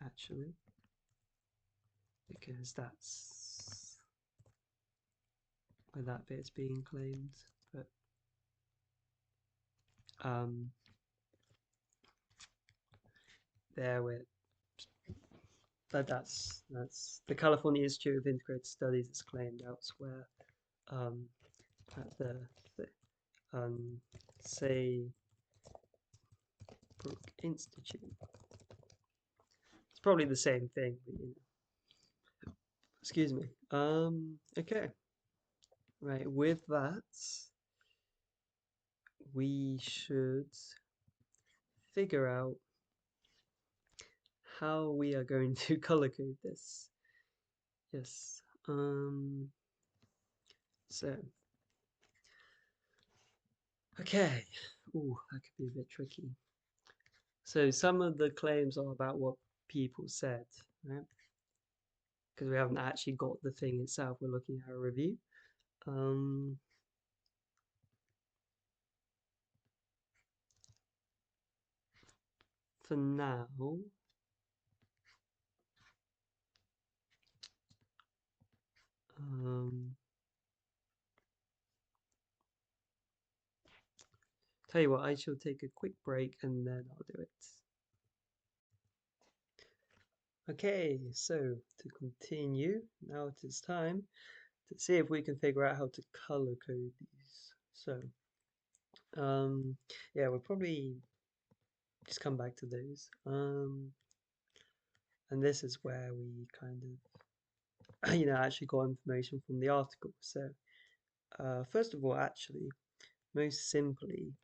actually, because that's where that bit's being claimed. But um, there with that's the California Institute of Integrated Studies is claimed elsewhere, um, at the say Brook Institute. It's probably the same thing, but excuse me. Okay. Right, with that, we should figure out how we are going to color code this. Yes. So, okay. Ooh, that could be a bit tricky. So some of the claims are about what people said, right? Because we haven't actually got the thing itself. We're looking at a review. Um, for now, tell you what, I shall take a quick break and then I'll do it. Okay, so to continue, now it is time to see if we can figure out how to color code these. So, yeah, we'll probably just come back to those. And this is where we kind of, actually got information from the article. So, first of all, actually, most simply,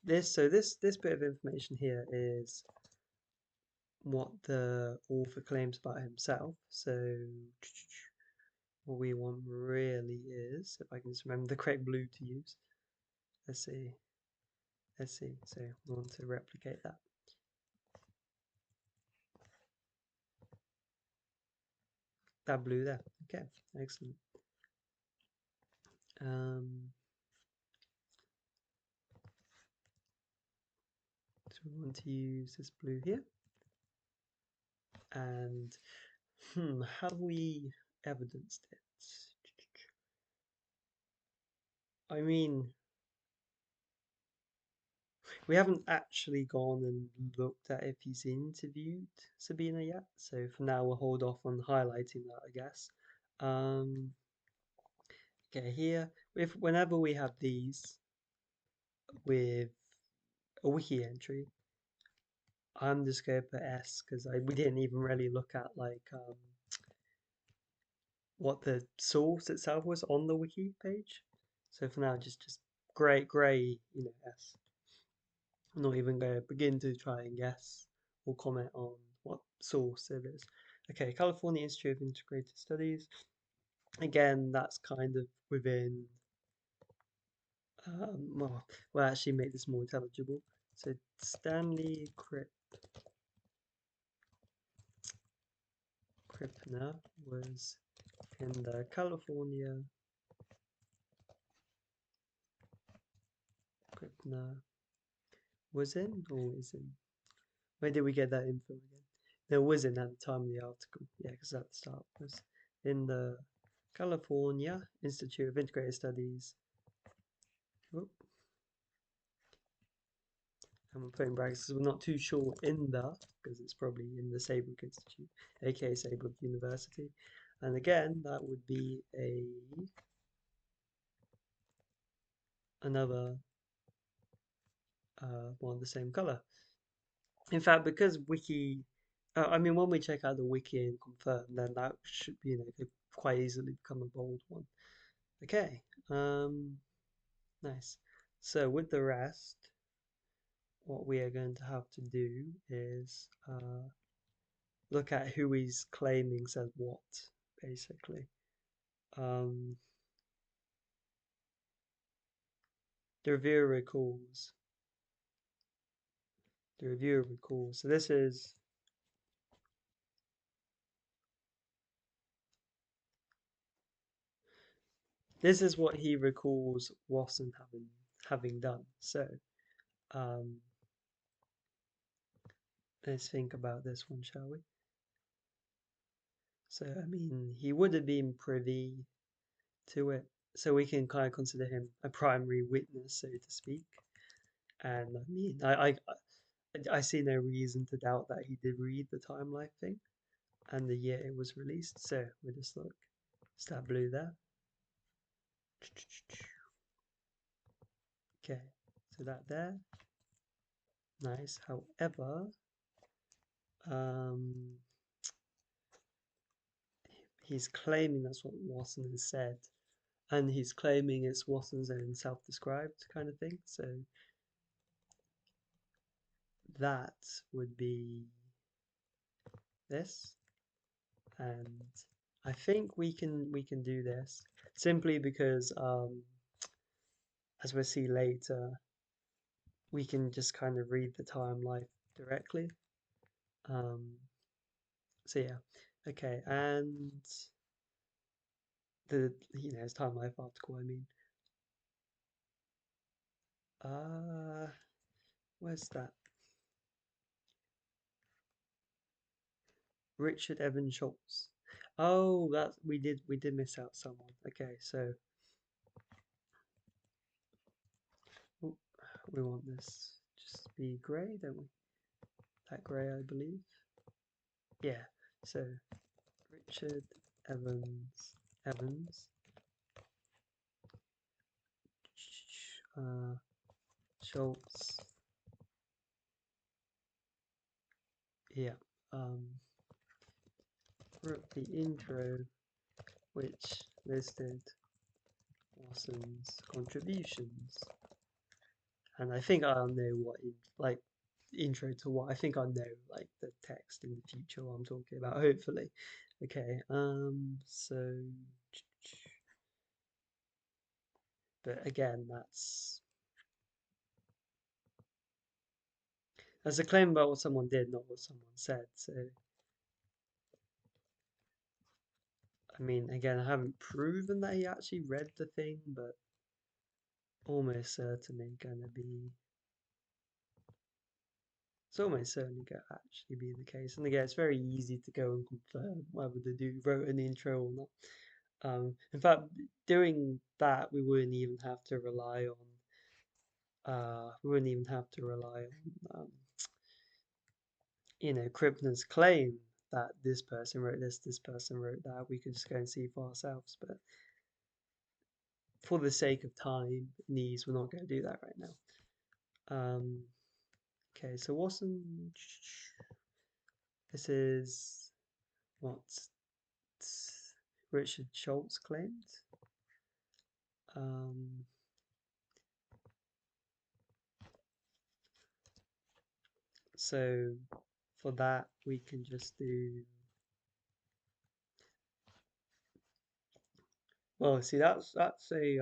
this bit of information here is what the author claims about himself. So, what we want really is, if I can just remember the correct blue to use. Let's see. Let's see. So we want to replicate that. That blue there. Okay, excellent. So we want to use this blue here. And have we evidenced it? I mean, we haven't actually gone and looked at if he's interviewed Sabina yet. So for now, we'll hold off on highlighting that, I guess. Okay, here, whenever we have these with a wiki entry, I'm just going to put S because we didn't even really look at like what the source itself was on the wiki page. So for now, just gray, S. I'm not even going to begin to try and guess or comment on what source it is. Okay, California Institute of Integrated Studies. Again, that's kind of within, we'll actually make this more intelligible. So Stanley Krippner was in the California. Krippner was in or is in? Where did we get that info again? There was in at the time of the article. Yeah, because at the start was in the California Institute of Integrated Studies. Oop, and we're putting brackets because we're not too sure in the, because it's probably in the Saybrook Institute, aka Saybrook University. And again, that would be another one of the same color. In fact, because wiki, I mean, when we check out the wiki and confirm, then that should, could quite easily become a bold one. Okay, nice. So with the rest, what we are going to have to do is look at who he's claiming says what, basically. Um, the reviewer recalls. The reviewer recalls. So this is what he recalls Wasson having done. So um, let's think about this one, shall we? So I mean, he would have been privy to it, so we can kind of consider him a primary witness, so to speak. And I mean, I see no reason to doubt that he did read the Time Life thing and the year it was released. So we'll just look. Is that blue there? Okay, so that there. Nice. However, um, he's claiming that's what Wasson has said, and he's claiming it's Wasson's own self-described kind of thing. So that would be this, and I think we can do this simply because as we'll see later, we can just kind of read the Time Life directly. Um, so yeah, okay, and the his Time Life article. I mean, uh, where's that? Richard Evan Schultz. Oh, that we did miss out someone. Okay, so oh, we want this just to be grey, don't we? That grey, I believe. Yeah. So Richard Evans, uh, Schultz. Yeah. Um, wrote the intro, which listed Wasson's contributions, and I think I'll know what like intro to what I think I know like the text in the future what I'm talking about. Hopefully, okay. So, but again, that's a claim about what someone did, not what someone said. So, I mean, again, I haven't proven that he actually read the thing, but almost certainly gonna be. It's almost certainly going to actually be the case. And again, it's very easy to go and confirm whether the dude wrote an intro or not. In fact, doing that, we wouldn't even have to rely on, Krippner's claim that this person wrote this person wrote that. We could just go and see for ourselves. But for the sake of time and ease, we're not going to do that right now. Okay, so Wasson, this is what Richard Schultz claimed. Um, So for that, we can just do, well, see, that's a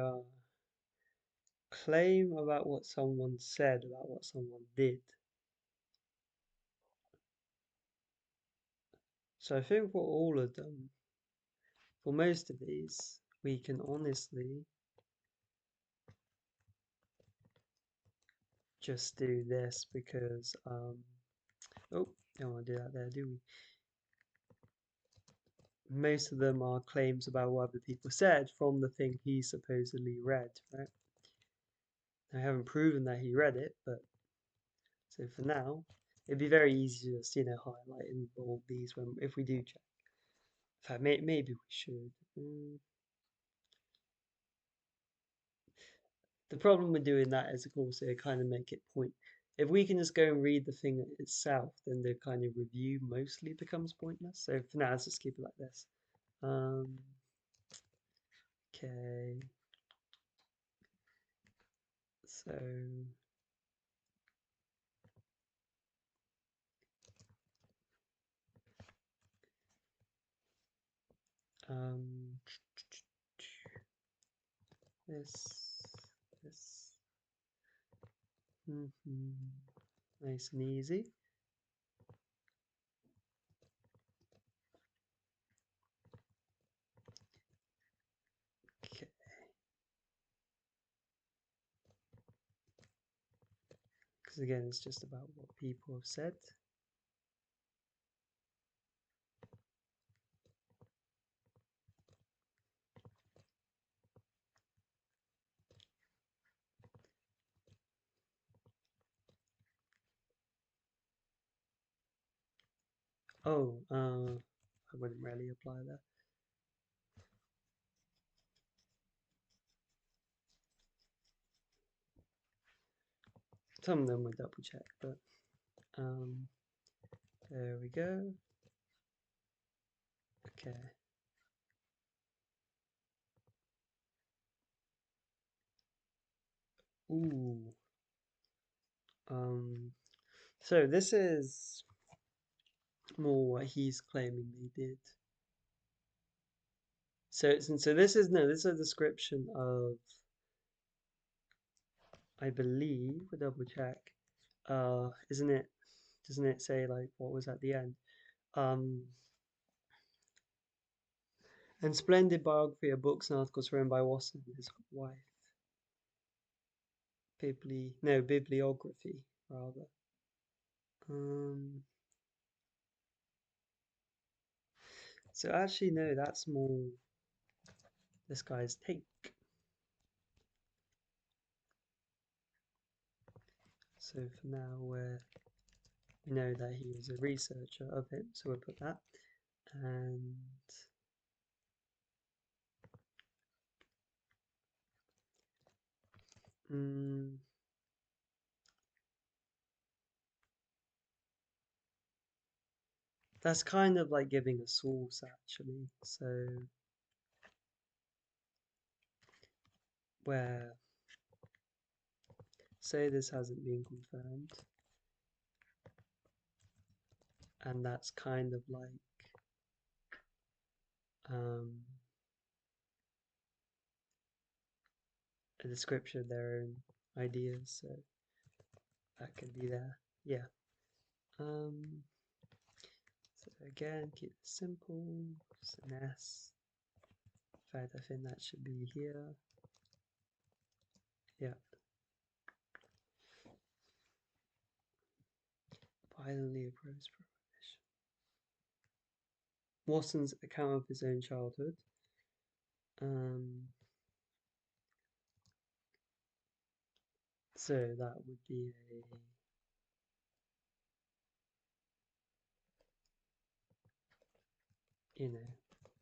claim about what someone said about what someone did. So I think for all of them, for most of these, we can honestly just do this because, oh, don't want to do that there, do we? Most of them are claims about what other people said from the thing he supposedly read, right? I haven't proven that he read it, but so for now, it'd be very easy to just, highlight and bold these when if we do check. In fact, maybe we should. The problem with doing that is, of course, it kind of make it point. If we can just go and read the thing itself, then the kind of review mostly becomes pointless. So for now, let's just keep it like this. Um, okay. So, um, this, this, nice and easy. Okay. Because again, it's just about what people have said. Oh, I wouldn't really apply that. Some of them would double check, but um, there we go. Okay. Ooh. Um, so this is more what he's claiming they did. So this is no, this is a description of, I believe, we'll double check. Isn't it? Doesn't it say like what was at the end? Um, and splendid biography of books and articles written by Wasson and his wife. Bibliography rather. Um, so actually no, that's more this guy's take. So for now we know that he was a researcher of it, so we'll put that. And mm, that's kind of like giving a source actually. So where say this hasn't been confirmed, and that's kind of like um, a description of their own ideas. So that could be there. Yeah. Um, so again, keep it simple. Just an S. In fact, I think that should be here. Yeah. Violently opposed prohibition. Watson's account of his own childhood. Um, so that would be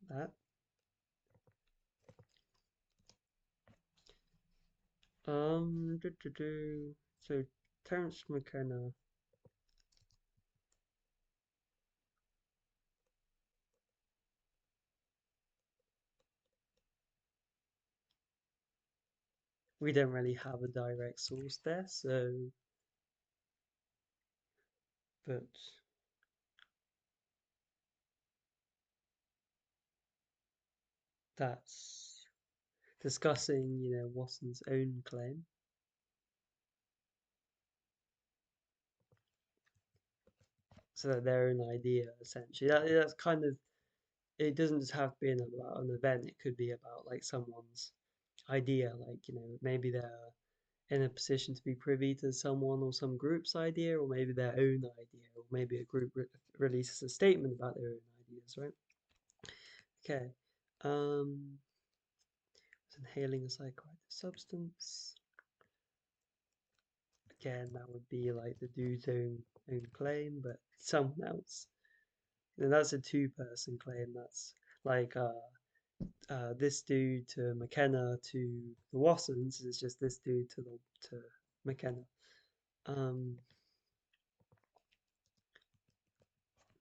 that. So Terence McKenna. We don't really have a direct source there, so but that's discussing, Watson's own claim. So that their own idea, essentially. That's kind of, it doesn't just have to be about an event, it could be about like someone's idea, like, maybe they're in a position to be privy to someone or some group's idea, or maybe their own idea, or maybe a group releases a statement about their own ideas, right? Okay. Um, inhaling a psychoactive substance. Again, that would be like the dude's own claim, but someone else. And that's a two-person claim. That's like this dude to McKenna to the Wassons is just this dude to McKenna. Um,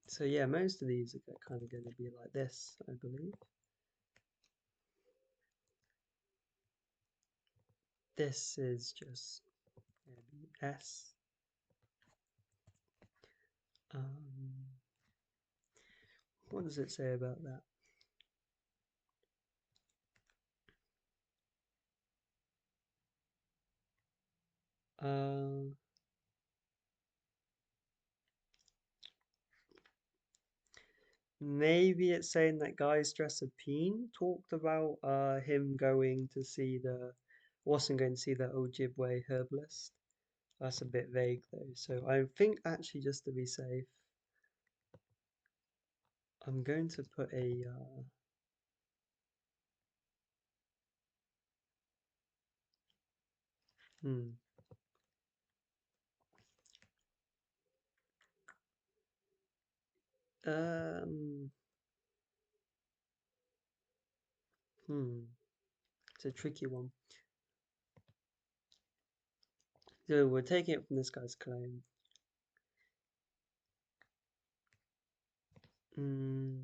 so yeah, most of these are kind of going to be like this, I believe. This is just maybe S. Um, what does it say about that? Uh, Maybe it's saying that Guy's Dresser Peen talked about him going to see wasn't going to see the Ojibwe herbalist. That's a bit vague though. So I think actually just to be safe, I'm going to put a hmm um hmm it's a tricky one. So we're taking it from this guy's claim. Hmm.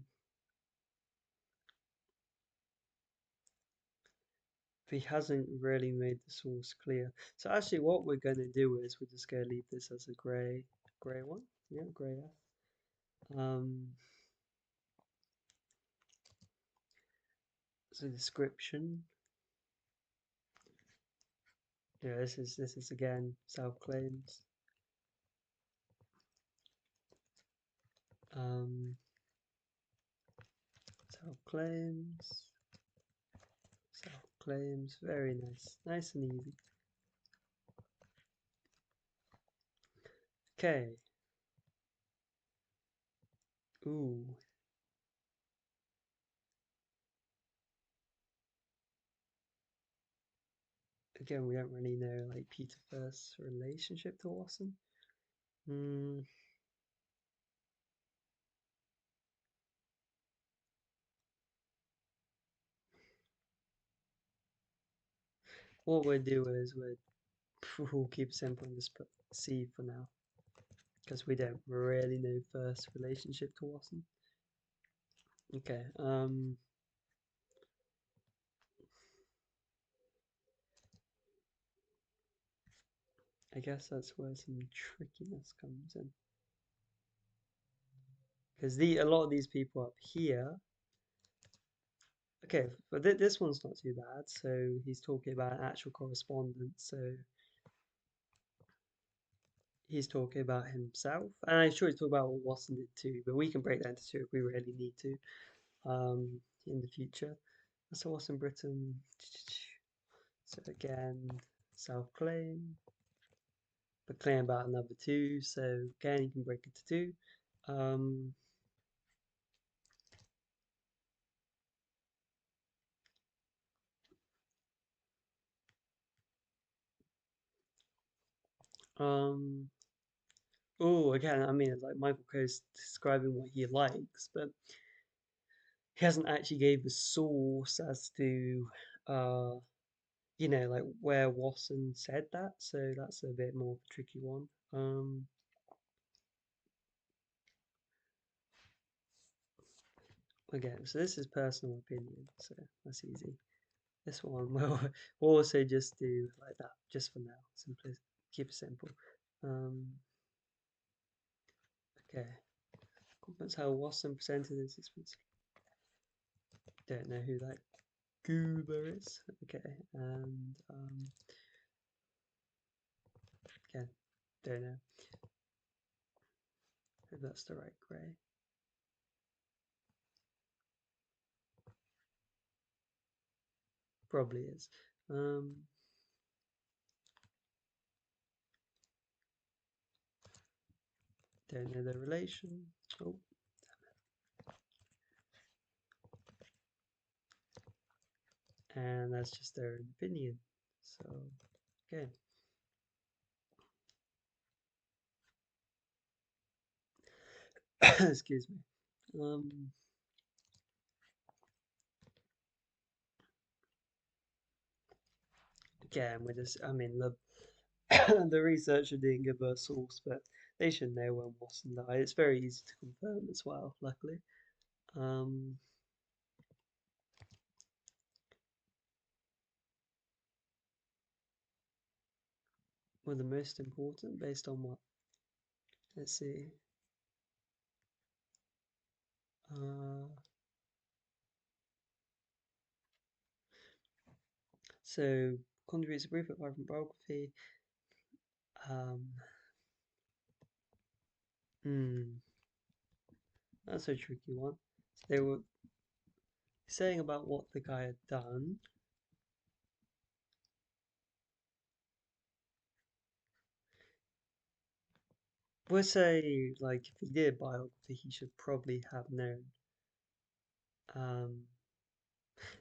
He hasn't really made the source clear. So actually, what we're going to do is we're just going to leave this as a grey one. Yeah, grey F. So description. Yeah, this is again self claims. Um, self claims. Self claims. Very nice, nice and easy. Okay. Ooh. Again, we don't really know like Peter First's relationship to Wasson. Hmm. What we'll do is we'll keep it simple and just put C for now, because we don't really know First's relationship to Wasson. Okay. I guess that's where some trickiness comes in, because a lot of these people up here. Okay, but this one's not too bad. So he's talking about actual correspondence. So he's talking about himself, and I'm sure he's talking about what Watson did too. But we can break that into two if we really need to, in the future. So Watson Britain. So again, self-claim, but claim about another two. So again, you can break it to two. Um, um, oh, again, I mean, it's like Michael Coe's describing what he likes, but he hasn't actually gave a source as to, uh, like where Wasson said that. So that's a bit more of a tricky one. Again, so this is personal opinion, so that's easy. This one we'll also just do like that, just for now. Simply keep it simple. Um, That's how Wasson presented his experience. Don't know who that goober is. Okay, and again, don't know if that's the right grey. Probably is. Don't know the relation. Oh, and that's just their opinion. So, okay. Excuse me. Again, with this, I mean, the the researcher didn't give a source, but they should know when Watson died. It's very easy to confirm as well, luckily. Um, were the most important based on what? Let's see. Uh, so contributes a brief but vibrant biography. Um, hmm, that's a tricky one. So they were saying about what the guy had done. We'll say, like, if he did a biography, he should probably have known. Um,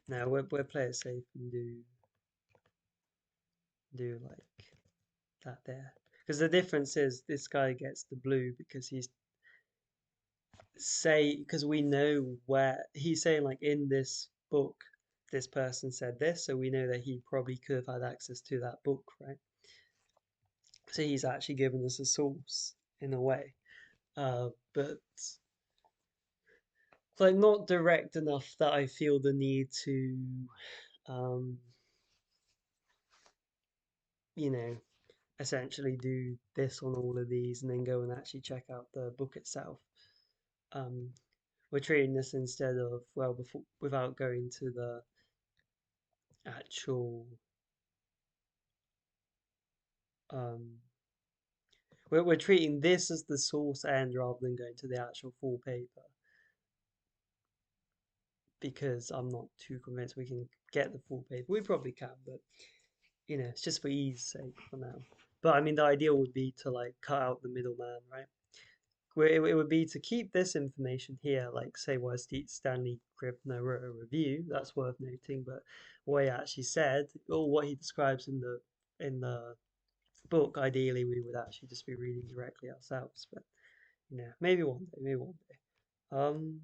no, we'll play it safe and do like that there. Because the difference is this guy gets the blue because because we know where he's saying, like, in this book this person said this, so we know that he probably could have had access to that book, right? So he's actually given us a source in a way, but like not direct enough that I feel the need to um you know essentially do this on all of these and then go and actually check out the book itself. um we're treating this instead of, well, before, without going to the actual um we're treating this as the source end rather than going to the actual full paper, because I'm not too convinced we can get the full paper. We probably can, but it's just for ease sake for now. But I mean, the ideal would be to like cut out the middleman, right? Where it would be to keep this information here, like say why Stanley Scribner wrote a review. That's worth noting. But what he actually said, or what he describes in the book, ideally we would actually just be reading directly ourselves. But maybe one day, maybe one day. Um,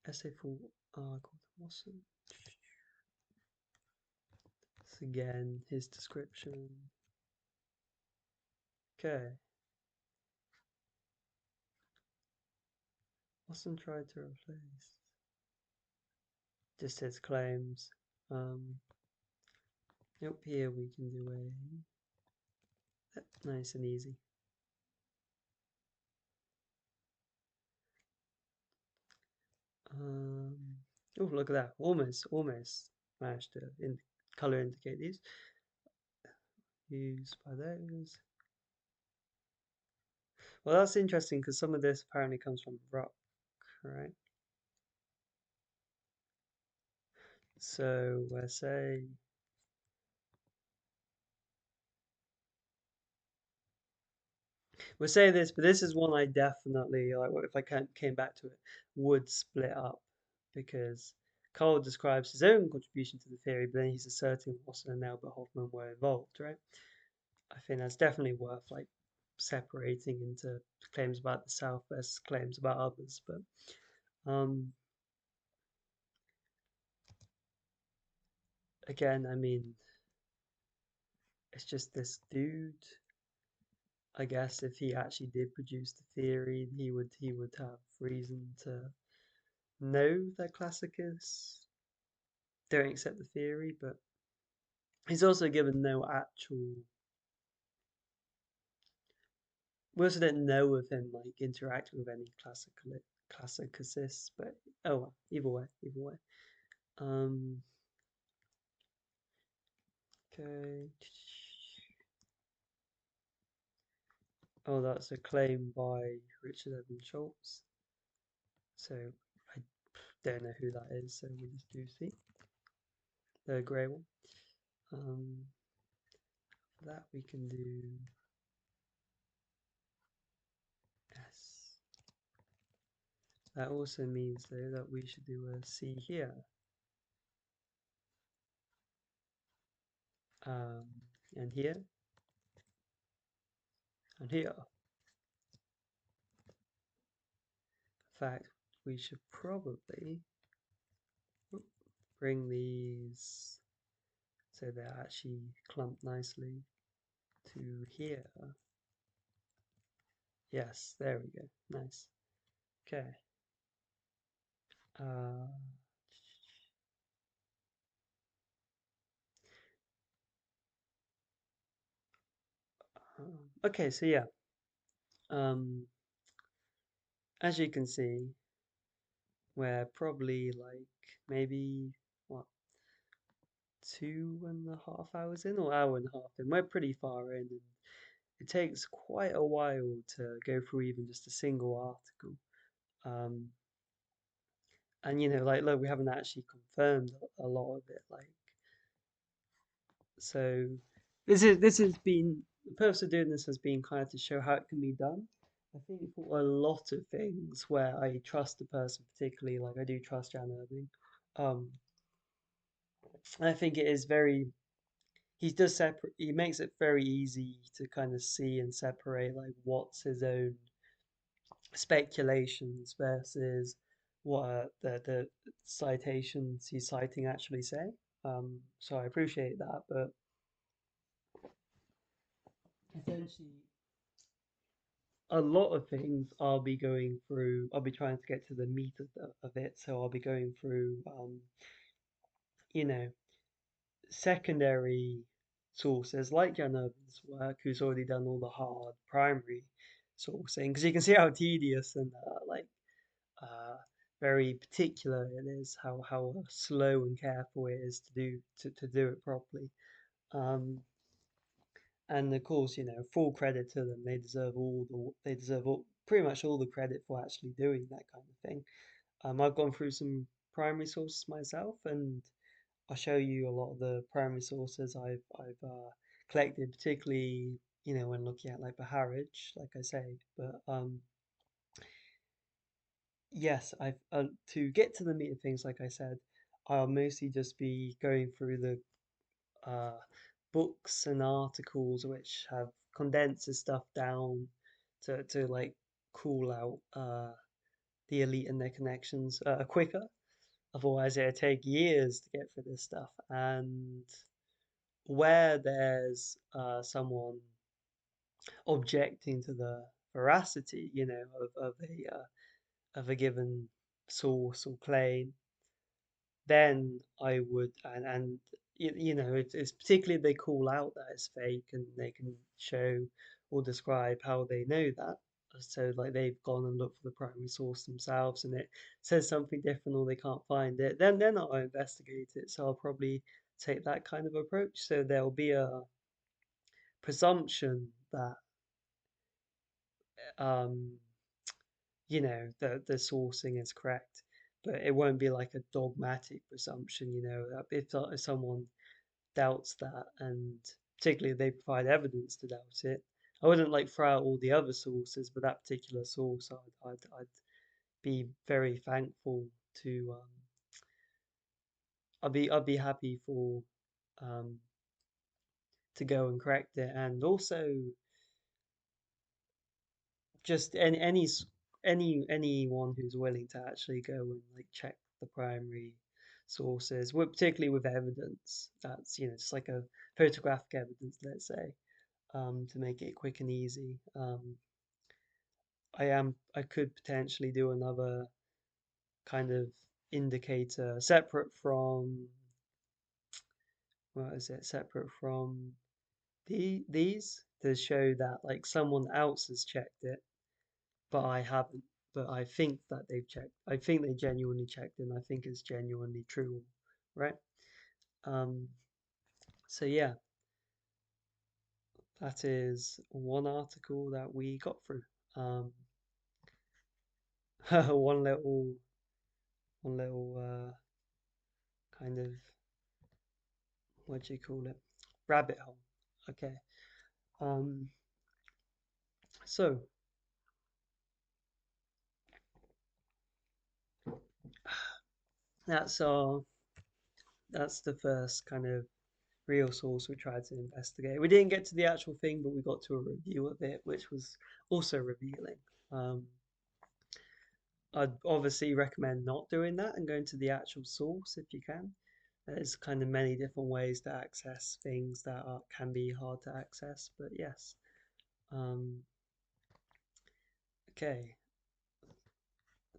essay for called Wasson. This again, his description. Okay. Wasson tried to replace just his claims. Nope, here we can do nice and easy. Um, oh, look at that. Almost managed to color indicate these. Used by those. Well, that's interesting because some of this apparently comes from rock, right? So we'll say this, but this is one I definitely, like, if I came back to it, would split up, because Cole describes his own contribution to the theory, but then he's asserting Watson and Albert Hoffman were involved, right? I think that's definitely worth like separating into claims about the South versus claims about others. But um, again, I mean, it's just this dude. I guess if he actually did produce the theory, he would have reason to know that classicists don't accept the theory, but he's also given no actual we also don't know of him like interacting with any classicists, but oh well, either way, either way. Um, okay. Oh, that's a claim by Richard Evan Schultz. So I don't know who that is, so we just do see the grey one. Um, for that we can do S. That also means though that we should do a C here. Um, and here and here. In fact, we should probably bring these so they're actually clumped nicely to here. Yes, there we go. Nice. Okay. Uh, okay, so yeah. Um, as you can see, we're probably like maybe what 2.5 hours in or hour and a half in. We're pretty far in, and it takes quite a while to go through even just a single article. Um, and like look, we haven't actually confirmed a lot of it. Like, so this has been the purpose of doing this has been kind of to show how it can be done. I think for a lot of things where I trust the person, particularly like I do trust Jan Irving, um, I think it is very he makes it very easy to kind of see and separate like what's his own speculations versus what the citations he's citing actually say. So I appreciate that, but essentially a lot of things I'll be going through. I'll be trying to get to the meat of it, so I'll be going through you know secondary sources like Jan Irvin's work, who's already done all the hard primary sourcing, because you can see how tedious and uh, very particular it is, how slow and careful it is to do it properly. Um, and of course, full credit to them. They deserve pretty much all the credit for actually doing that kind of thing. I've gone through some primary sources myself, and I'll show you a lot of the primary sources I've collected, particularly when looking at like Baharaj, like I say. But yes, I've to get to the meat of things, like I said, I'll mostly just be going through the uh, books and articles which have condensed this stuff down to like call out the elite and their connections quicker. Otherwise, it'd take years to get through this stuff. And where there's someone objecting to the veracity, of a given source or claim, then I would, and it's particularly if they call out that it's fake and they can show or describe how they know that. So like they've gone and looked for the primary source themselves and it says something different or they can't find it, then I'll investigate it. So I'll probably take that kind of approach. So there'll be a presumption that um the sourcing is correct, but it won't be like a dogmatic presumption. If someone doubts that, and particularly if they provide evidence to doubt it, I wouldn't like throw out all the other sources, but that particular source, I'd be very thankful to. I'd be happy for um, to go and correct it, and also just anyone who's willing to actually go and like check the primary sources, particularly with evidence that's just like a photographic evidence, let's say, to make it quick and easy. I could potentially do another kind of indicator separate from what is it? Separate from these. to show that like someone else has checked it, but I haven't. But I think that they've checked. I think they genuinely checked, and I think it's genuinely true, right? Um, so yeah, that is one article that we got through. Um, one little, one little kind of what do you call it? Rabbit hole. Okay. Um, so that's our that's the first kind of real source we tried to investigate. We didn't get to the actual thing, but we got to a review of it, which was also revealing. Um, I'd obviously recommend not doing that and going to the actual source if you can. There's kind of many different ways to access things that can be hard to access, but yes. Um, okay,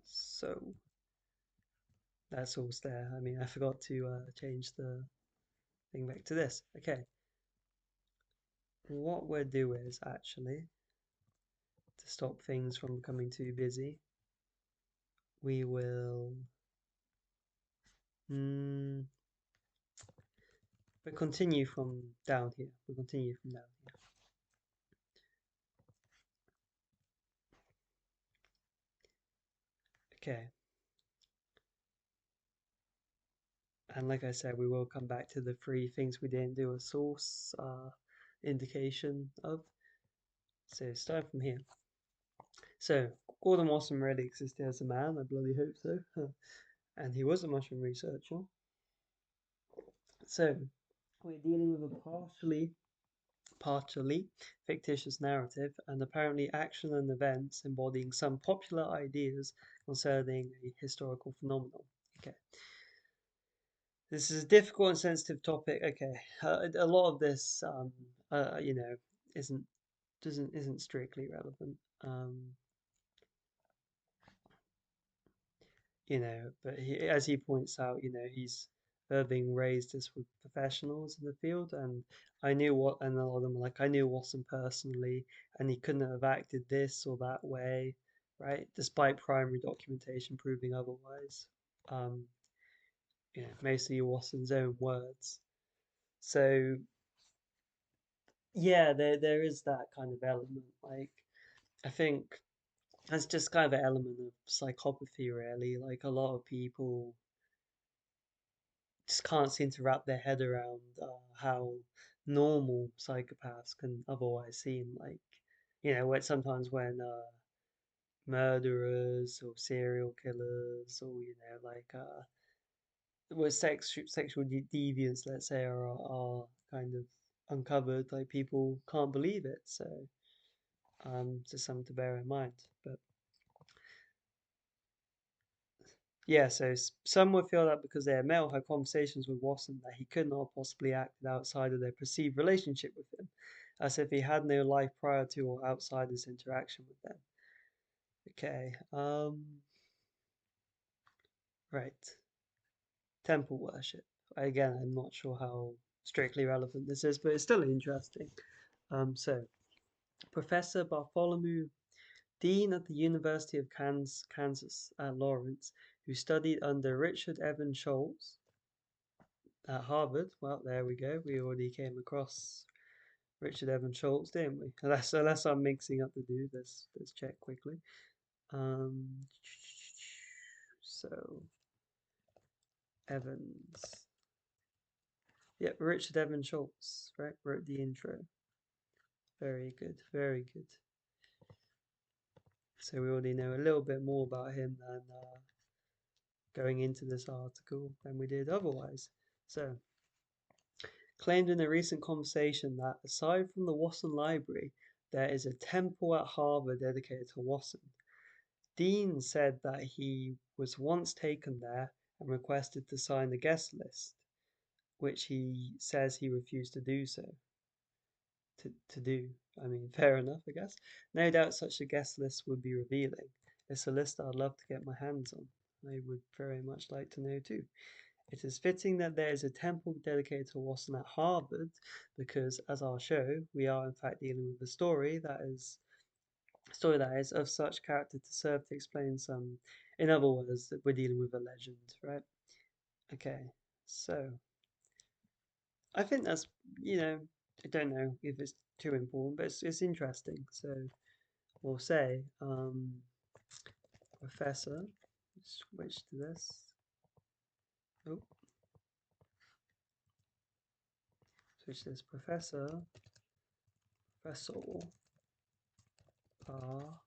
so that's all there. I mean, I forgot to change the thing back to this. Okay, what we'll do is actually to stop things from becoming too busy, we will mm, we'll continue from down here. We'll continue from down here. Okay, and like I said, we will come back to the three things we didn't do a source indication of. So start from here. So Gordon Wasson really existed as a man. I bloody hope so. And he was a mushroom researcher. So we're dealing with a partially fictitious narrative and apparently action and events embodying some popular ideas concerning a historical phenomenon. Okay, this is a difficult and sensitive topic. Okay, a lot of this, you know, isn't isn't strictly relevant. You know, but as he points out, you know, he's Irving raised us with professionals in the field, and I knew what, and a lot of them were like, I knew Watson personally, and he couldn't have acted this or that way, right? Despite primary documentation proving otherwise. Um, you know, mostly Watson's own words. So yeah, there is that kind of element. Like I think that's just kind of an element of psychopathy, really. Like a lot of people just can't seem to wrap their head around how normal psychopaths can otherwise seem. Like, you know, when sometimes when murderers or serial killers or you know, like where sexual deviants, let's say, are kind of uncovered, like people can't believe it. So, just something to bear in mind. But yeah, so some would feel that because their male had conversations with Wasson that he could not have possibly acted outside of their perceived relationship with him, as if he had no life prior to or outside this interaction with them. Okay, right. Temple worship. Again, I'm not sure how strictly relevant this is, but it's still interesting. So Professor Bartholomew Dean at the University of Kansas at Lawrence, who studied under Richard Evan Schultz at Harvard. Well, there we go. We already came across Richard Evan Schultz, didn't we? Unless I'm mixing up the dude. Let's check quickly. Um, so Evans. Yep, Richard Evan Schultz, right? Wrote the intro. Very good, very good. So we already know a little bit more about him than going into this article than we did otherwise. So claimed in a recent conversation that aside from the Wasson Library, there is a temple at Harvard dedicated to Wasson. Dean said that he was once taken there and requested to sign the guest list, which he says he refused to do so. To do. I mean, fair enough, I guess. No doubt such a guest list would be revealing. It's a list I'd love to get my hands on. I would very much like to know too. It is fitting that there is a temple dedicated to Wasson at Harvard, because, as I'll show, we are in fact dealing with a story that is of such character to serve to explain some. In other words, that we're dealing with a legend, right? Okay, so I think that's you know I don't know if it's too important, but it's interesting. So we'll say Professor. Switch to this. Oh, switch to this. Professor Bar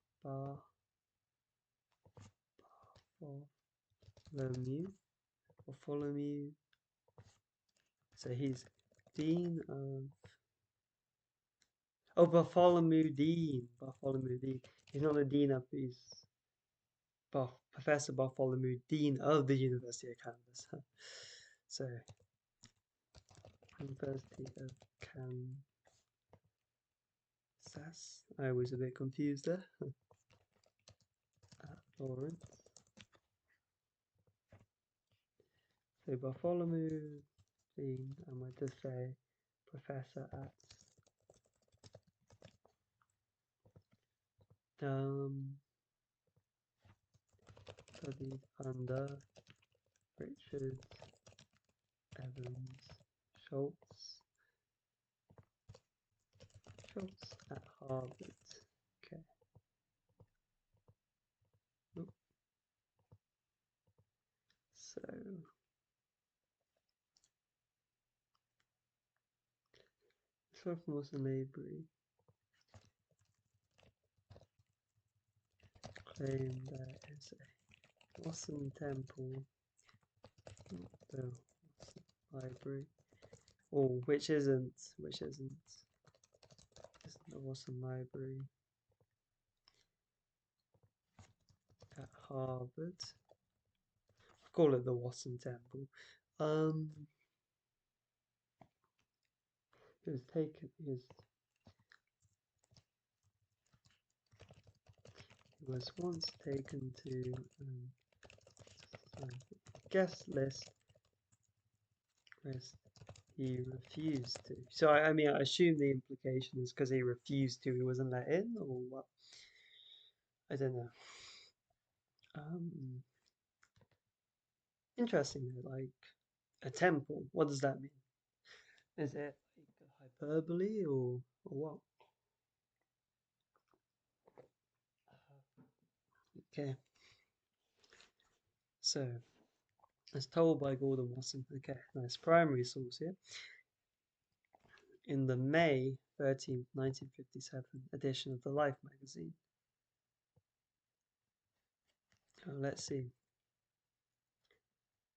Bartholomew Bartholomew. So he's Dean of Bartholomew Dean. He's not the Dean of he's Professor Bartholomew Dean of the University of Kansas. So University of Kansas. I was a bit confused there. Lawrence. So Bartholomew Dean, and we'll just say Professor at studied under Richard Evans Schultz at Harvard. Okay. Oop. So sophomores and Maybury claim there is a Wasson Temple, the Wasson Library, or isn't the Wasson Library at Harvard. I call it the Wasson Temple. It was taken. It was once taken to guest list. He refused to. So I mean, I assume the implication is because he refused to, he wasn't let in, or what? I don't know. Um, Interesting though, like a temple. What does that mean? Is it like a hyperbole or what? Okay, so as told by Gordon Wasson. Okay, nice primary source here. In the May 13th, 1957 edition of the Life magazine. Let's see.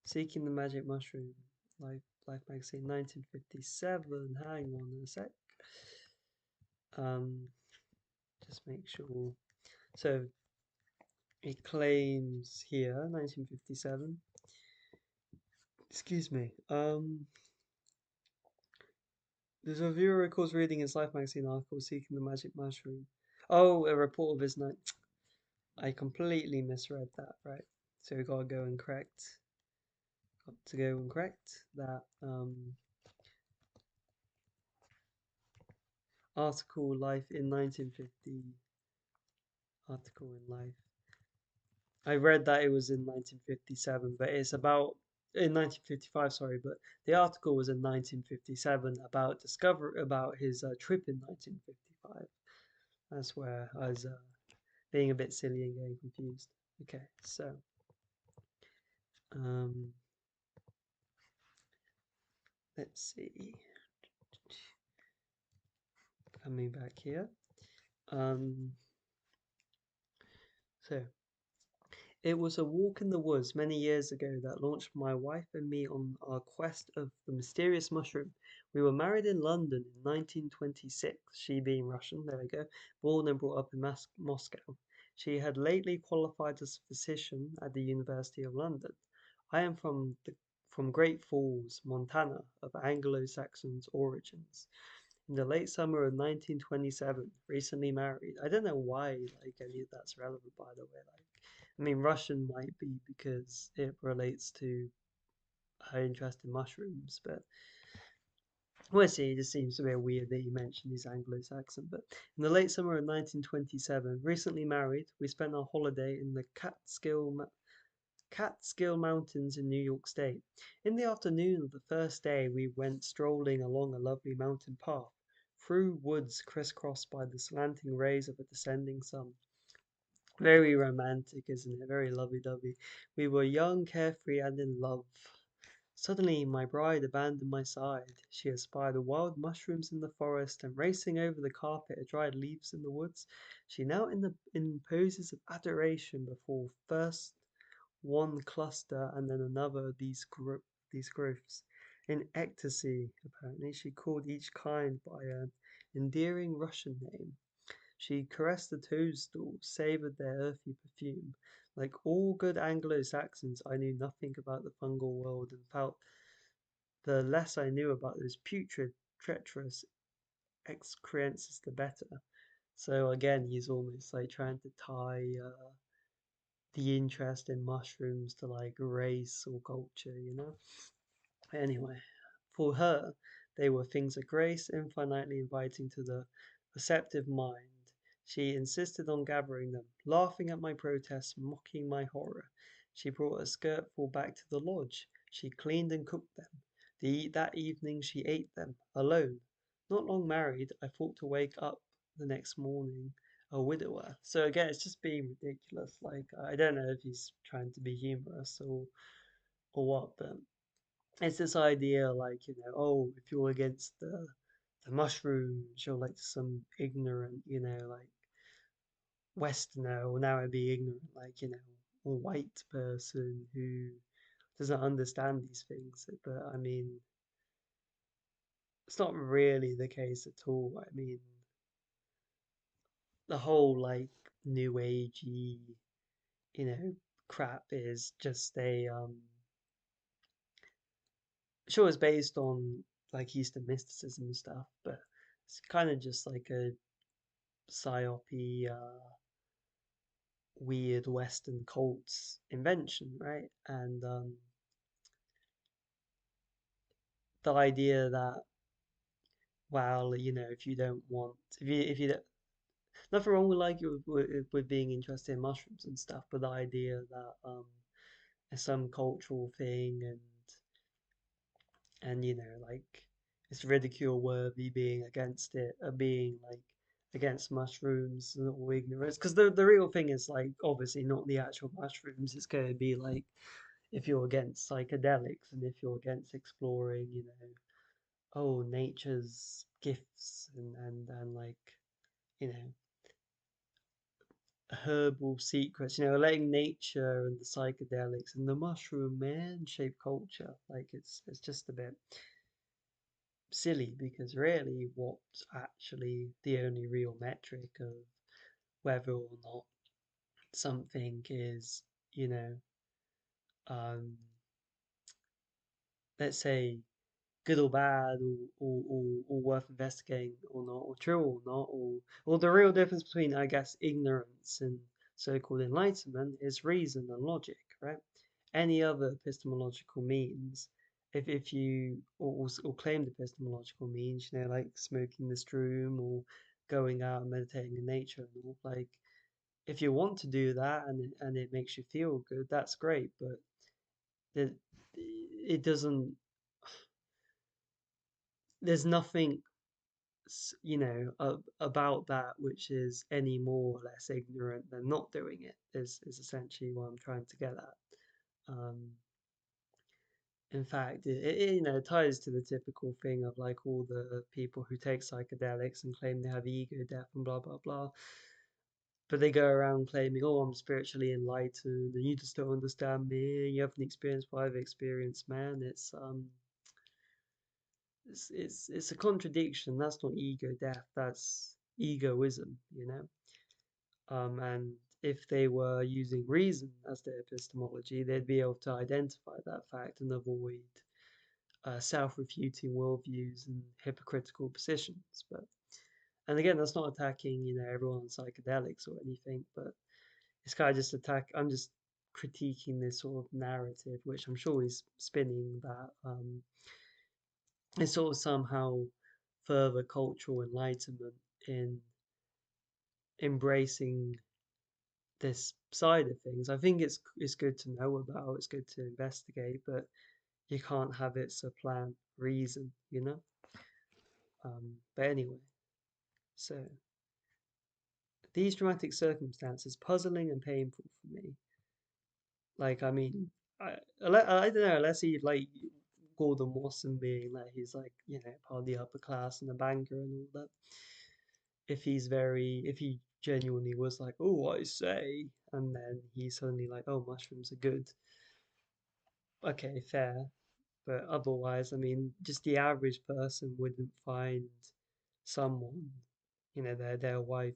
Seeking the Magic Mushroom, Life magazine, 1957. Hang on a sec. Just make sure. So it claims here, 1957. Excuse me. There's a viewer recalls reading his Life magazine article seeking the magic mushroom. Oh, a report of his night. I completely misread that, right? So we gotta go and correct. Got to go and correct that article Life in 1950. Article in Life. I read that it was in 1957, but it's about in 1955. Sorry, but the article was in 1957 about his trip in 1955. That's where I was being a bit silly and getting confused. Okay, so um, let's see. Coming back here. Um, so it was a walk in the woods many years ago that launched my wife and me on our quest of the mysterious mushroom. We were married in London in 1926, she being Russian, there we go, born and brought up in Moscow. She had lately qualified as a physician at the University of London. I am from Great Falls, Montana, of Anglo-Saxon origins. In the late summer of 1927, recently married. I don't know why, like, any of that's relevant, by the way. Like, I mean, Russian might be because it relates to her interest in mushrooms. But we'll see. It just seems a bit weird that you mentioned his Anglo-Saxon. But in the late summer of 1927, recently married, we spent our holiday in the Catskill Mountains in New York State. In the afternoon of the first day, we went strolling along a lovely mountain path, through woods crisscrossed by the slanting rays of a descending sun. Very romantic, isn't it? Very lovey-dovey. We were young, carefree, and in love. Suddenly, my bride abandoned my side. She espied the wild mushrooms in the forest, and racing over the carpet of dried leaves in the woods, she now in poses of adoration before first one cluster and then another of these growths. In ecstasy, apparently, she called each kind by an endearing Russian name. She caressed the toadstools, savoured their earthy perfume. Like all good Anglo-Saxons, I knew nothing about the fungal world and felt the less I knew about those putrid, treacherous excrescences, the better. So again, he's almost like trying to tie the interest in mushrooms to like race or culture, you know? Anyway, for her, they were things of grace, infinitely inviting to the receptive mind. She insisted on gathering them, laughing at my protests, mocking my horror. She brought a skirtful back to the lodge. She cleaned and cooked them. That evening she ate them, alone. Not long married, I thought to wake up the next morning a widower. So again, it's just being ridiculous. Like I don't know if he's trying to be humorous or what, but it's this idea like, oh, if you're against the mushrooms, you're like some ignorant, like Westerner, or now I'd be ignorant, like, a white person who doesn't understand these things. But I mean, it's not really the case at all. I mean, the whole like new agey, you know, crap is just sure it's based on like Eastern mysticism and stuff, but it's kind of just like a psyopy, weird Western cults invention, right? And the idea that, well, if you don't want, if you don't, nothing wrong with like with being interested in mushrooms and stuff, but the idea that it's some cultural thing and like it's ridicule worthy being against it, being like against mushrooms or ignorance, because the real thing is like obviously not the actual mushrooms. It's going to be like if you're against psychedelics and if you're against exploring, oh, nature's gifts and like, you know, herbal secrets, letting nature and the psychedelics and the mushroom man shape culture. Like it's just a bit silly because really what's actually the only real metric of whether or not something is, you know, um, let's say good or bad or worth investigating or not or true or not or the real difference between I guess ignorance and so-called enlightenment is reason and logic, right? Any other epistemological means, if you or claimed epistemological means, like smoking the shroom or going out and meditating in nature and all, like if you want to do that and it makes you feel good, that's great, but it, it doesn't there's nothing about that which is any more or less ignorant than not doing it is essentially what I'm trying to get at. Um, in fact, it ties to the typical thing of like all the people who take psychedelics and claim they have ego death and blah blah blah, but they go around claiming, "Oh, I'm spiritually enlightened, and you just don't understand me. You haven't experienced what I've experienced, man." It's a contradiction. That's not ego death. That's egoism, and if they were using reason as their epistemology, they'd be able to identify that fact and avoid self-refuting worldviews and hypocritical positions. But and again, that's not attacking everyone on psychedelics or anything, but it's kind of just attack. I'm just critiquing this sort of narrative, which I'm sure he's spinning, that it's sort of somehow further cultural enlightenment in embracing this side of things. I think it's good to know about, it's good to investigate, but you can't have it supplant reason, you know? But anyway, so these dramatic circumstances, puzzling and painful for me. Like, I mean, I don't know, unless he like Gordon Wasson being like he's like, you know, part of the upper class and a banker and all that. If he genuinely was like, oh, I say, and then he's suddenly like, oh, mushrooms are good. Okay, fair. But otherwise, I mean, just the average person wouldn't find someone, you know, their wife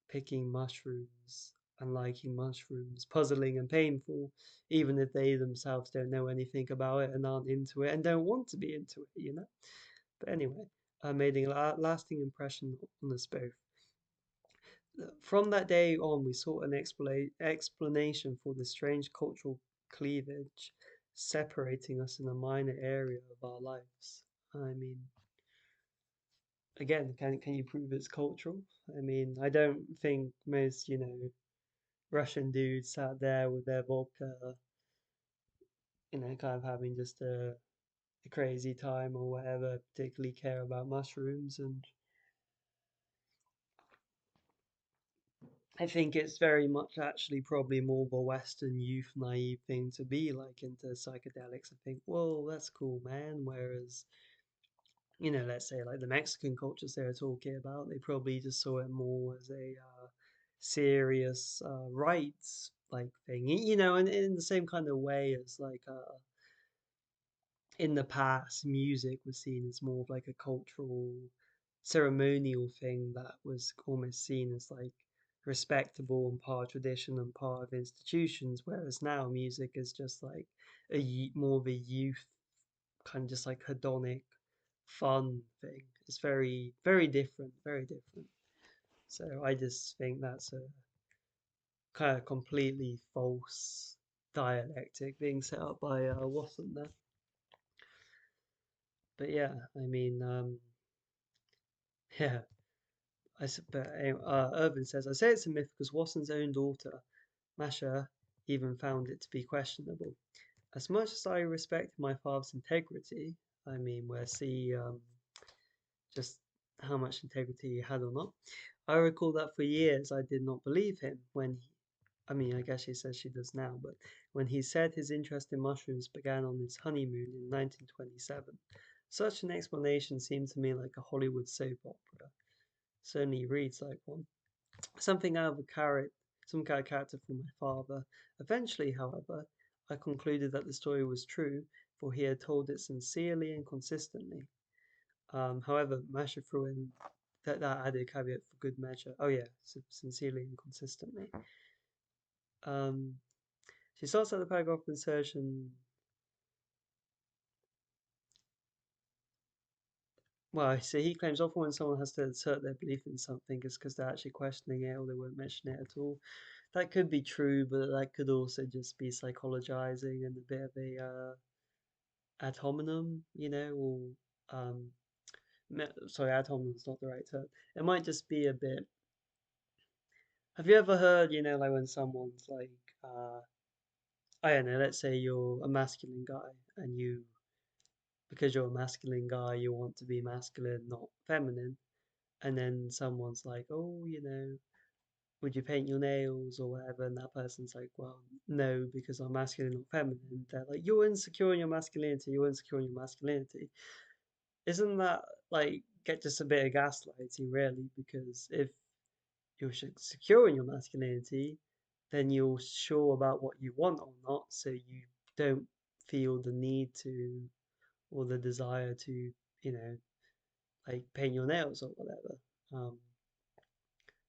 picking mushrooms and liking mushrooms puzzling and painful, even if they themselves don't know anything about it and aren't into it and don't want to be into it, you know? But anyway, made a lasting impression on us both. From that day on, we sought an explanation for the strange cultural cleavage separating us in a minor area of our lives. I mean, again, can you prove it's cultural? I mean, I don't think most, you know, Russian dudes sat there with their vodka, you know, kind of having just a crazy time or whatever, particularly care about mushrooms. And I think it's very much actually probably more of a Western youth naive thing to be like into psychedelics. I think, whoa, that's cool, man. Whereas, you know, let's say like the Mexican cultures they were talking about, they probably just saw it more as a serious rites like thing, you know, and in the same kind of way as like in the past, music was seen as more of like a cultural, ceremonial thing that was almost seen as like respectable and part of tradition and part of institutions, whereas now music is just like more of a youth kind of just like hedonic fun thing. It's very, very different, very different. So I just think that's a kind of completely false dialectic being set up by Wasson there. But yeah, I mean, yeah, but Irving says, I say it's a myth because Watson's own daughter, Masha, even found it to be questionable. As much as I respected my father's integrity, I mean, we'll see just how much integrity he had or not. I recall that for years I did not believe him when I mean, I guess she says she does now, but when he said his interest in mushrooms began on his honeymoon in 1927. Such an explanation seemed to me like a Hollywood soap opera. Certainly reads like one. Something out of a some kind of character from my father. Eventually, however, I concluded that the story was true, for he had told it sincerely and consistently. However, Masha threw in that added caveat for good measure. Oh yeah, sincerely and consistently. Um, she starts at the paragraph of insertion. Well, so he claims often when someone has to assert their belief in something, it's because they're actually questioning it or they won't mention it at all. That could be true, but that could also just be psychologizing and a bit of a ad hominem, you know, or um, sorry, ad hominem's not the right term. It might just be a bit. Have you ever heard, you know, like when someone's like, I don't know, let's say you're a masculine guy and because you're a masculine guy, you want to be masculine, not feminine. And then someone's like, oh, you know, would you paint your nails or whatever? And that person's like, well, no, because I'm masculine, not feminine. They're like, you're insecure in your masculinity, you're insecure in your masculinity. Isn't that like get just a bit of gaslighting, really? Because if you're secure in your masculinity, then you're sure about what you want or not, so you don't feel the need to or the desire to, you know, like paint your nails or whatever. Um,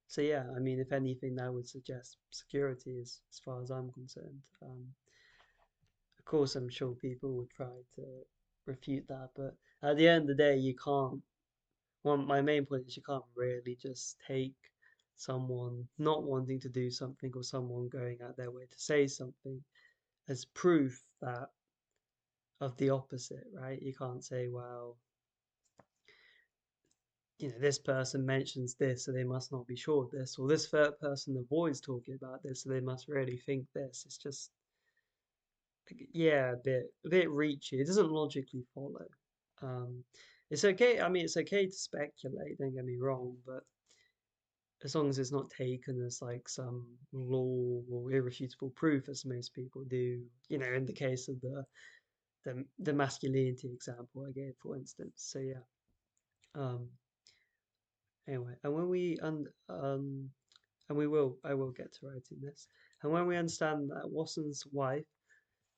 so yeah, I mean, if anything, that would suggest security as far as I'm concerned. Of course, I'm sure people would try to refute that, but at the end of the day, you can't. One, my main point is you can't really just take someone not wanting to do something or someone going out their way to say something as proof that of the opposite, right? You can't say, well, this person mentions this, so they must not be sure of this, or this third person avoids talking about this, so they must really think this. It's just, yeah, a bit reachy. It doesn't logically follow. Um, it's okay. I mean, it's okay to speculate. Don't get me wrong, but as long as it's not taken as like some law or irrefutable proof, as most people do, in the case of the masculinity example I gave, for instance. So yeah. Um, anyway, and when we and I will get to writing this. And when we understand that Wasson's wife,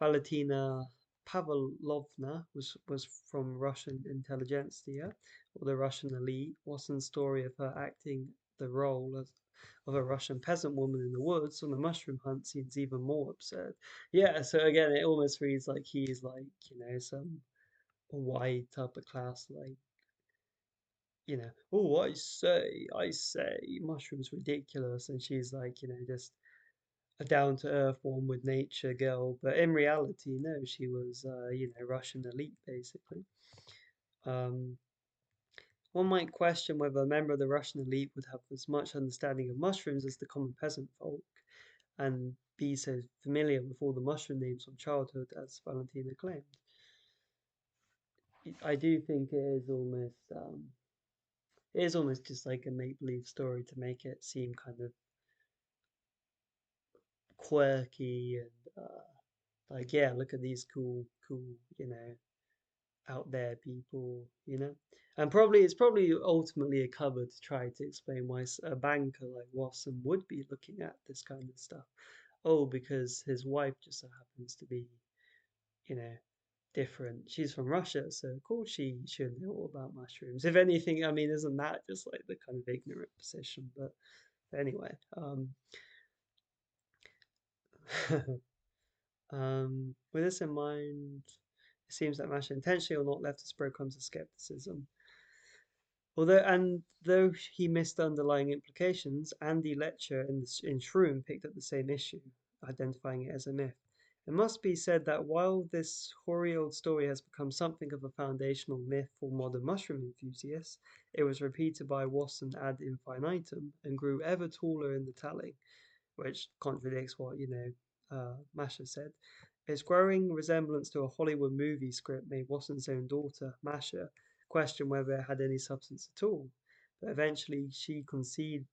Valentina Pavlovna, was from Russian intelligentsia, or the Russian elite, Wasson's story of her acting the role of a Russian peasant woman in the woods on a mushroom hunt seems even more absurd. Yeah, so again, it almost reads like he's like, some white upper class, like, oh, I say, mushrooms ridiculous. And she's like, just a down to earth one with nature girl. But in reality, no, she was, Russian elite, basically. Um, One might question whether a member of the Russian elite would have as much understanding of mushrooms as the common peasant folk and be so familiar with all the mushroom names from childhood as Valentina claimed. I do think it is almost just like a make-believe story to make it seem kind of quirky and like, yeah, look at these cool, out there people. And probably it's probably ultimately a cover to try to explain why a banker like Wasson would be looking at this kind of stuff. Oh, because his wife just so happens to be, you know, different. She's from Russia, so of course she should know all about mushrooms. If anything, I mean, isn't that just like the kind of ignorant position? But anyway, with this in mind, it seems that Masha intentionally or not left us breadcrumbs of skepticism. Though he missed the underlying implications, Andy Letcher in Shroom picked up the same issue, identifying it as a myth. It must be said that while this hoary old story has become something of a foundational myth for modern mushroom enthusiasts, it was repeated by Wasson ad infinitum and grew ever taller in the telling, which contradicts what, Masha said. Its growing resemblance to a Hollywood movie script made Watson's own daughter, Masha, question whether it had any substance at all. But eventually she conceded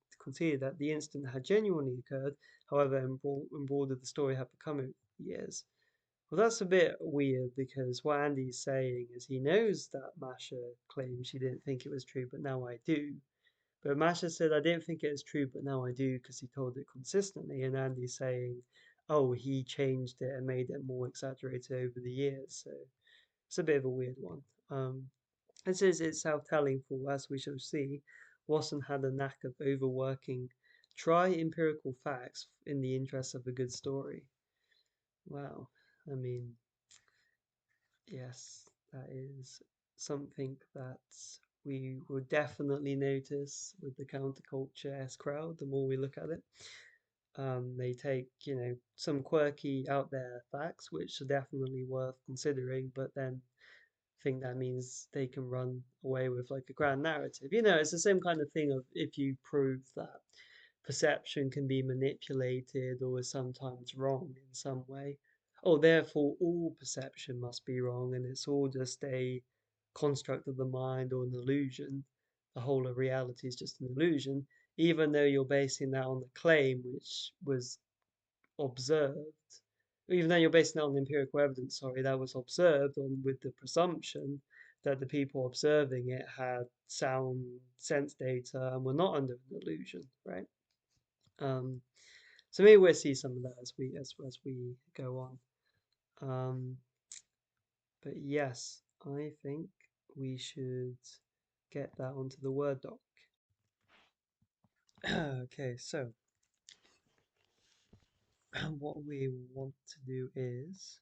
that the incident had genuinely occurred, however embroidered the story had become over the years. Well, that's a bit weird because what Andy's saying is he knows that Masha claimed she didn't think it was true, but now I do. But Masha said, I didn't think it was true, but now I do because he told it consistently. And Andy's saying, oh, he changed it and made it more exaggerated over the years. So it's a bit of a weird one. This is itself telling for, as we shall see, Wasson had a knack of overworking try empirical facts in the interest of a good story. Wow. I mean, yes, that is something that we will definitely notice with the counterculture S crowd the more we look at it. They take, some quirky out there facts, which are definitely worth considering, but then think that means they can run away with like a grand narrative. It's the same kind of thing of if you prove that perception can be manipulated or is sometimes wrong in some way. Oh, therefore all perception must be wrong and it's all just a construct of the mind or an illusion. The whole of reality is just an illusion, even though you're basing that on the claim which was observed, even though you're basing that on empirical evidence, sorry, that was observed on with the presumption that the people observing it had sound sense data and were not under an illusion, right? Um, so maybe we'll see some of that as we go on. But yes, I think we should get that onto the Word doc. Okay, so what we want to do is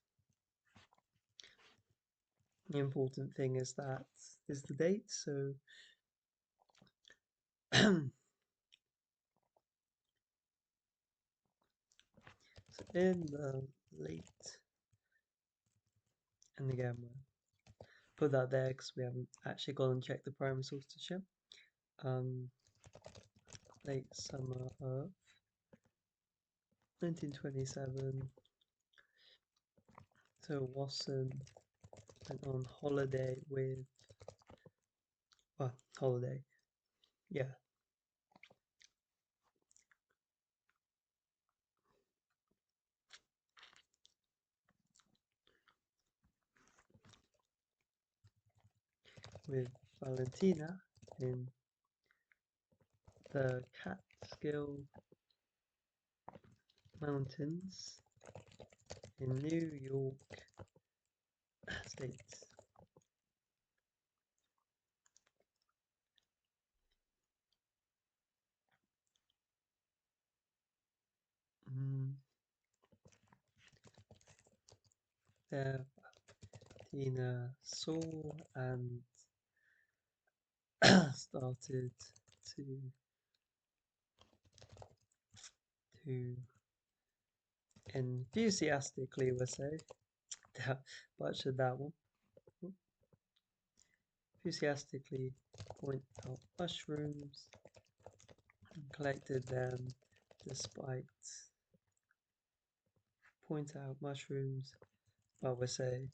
the important thing is the date. So So in the late, and again we'll put that there because we haven't actually gone and checked the primary source to ship. Um, Late summer of 1927. So Wasson went on holiday with, well, holiday, yeah, with Valentina in the Catskill Mountains in New York State. Mm, there, Tina saw and started to to enthusiastically, we'll say, butchered that one. Enthusiastically point out mushrooms and collected them despite point out mushrooms, well, we'll say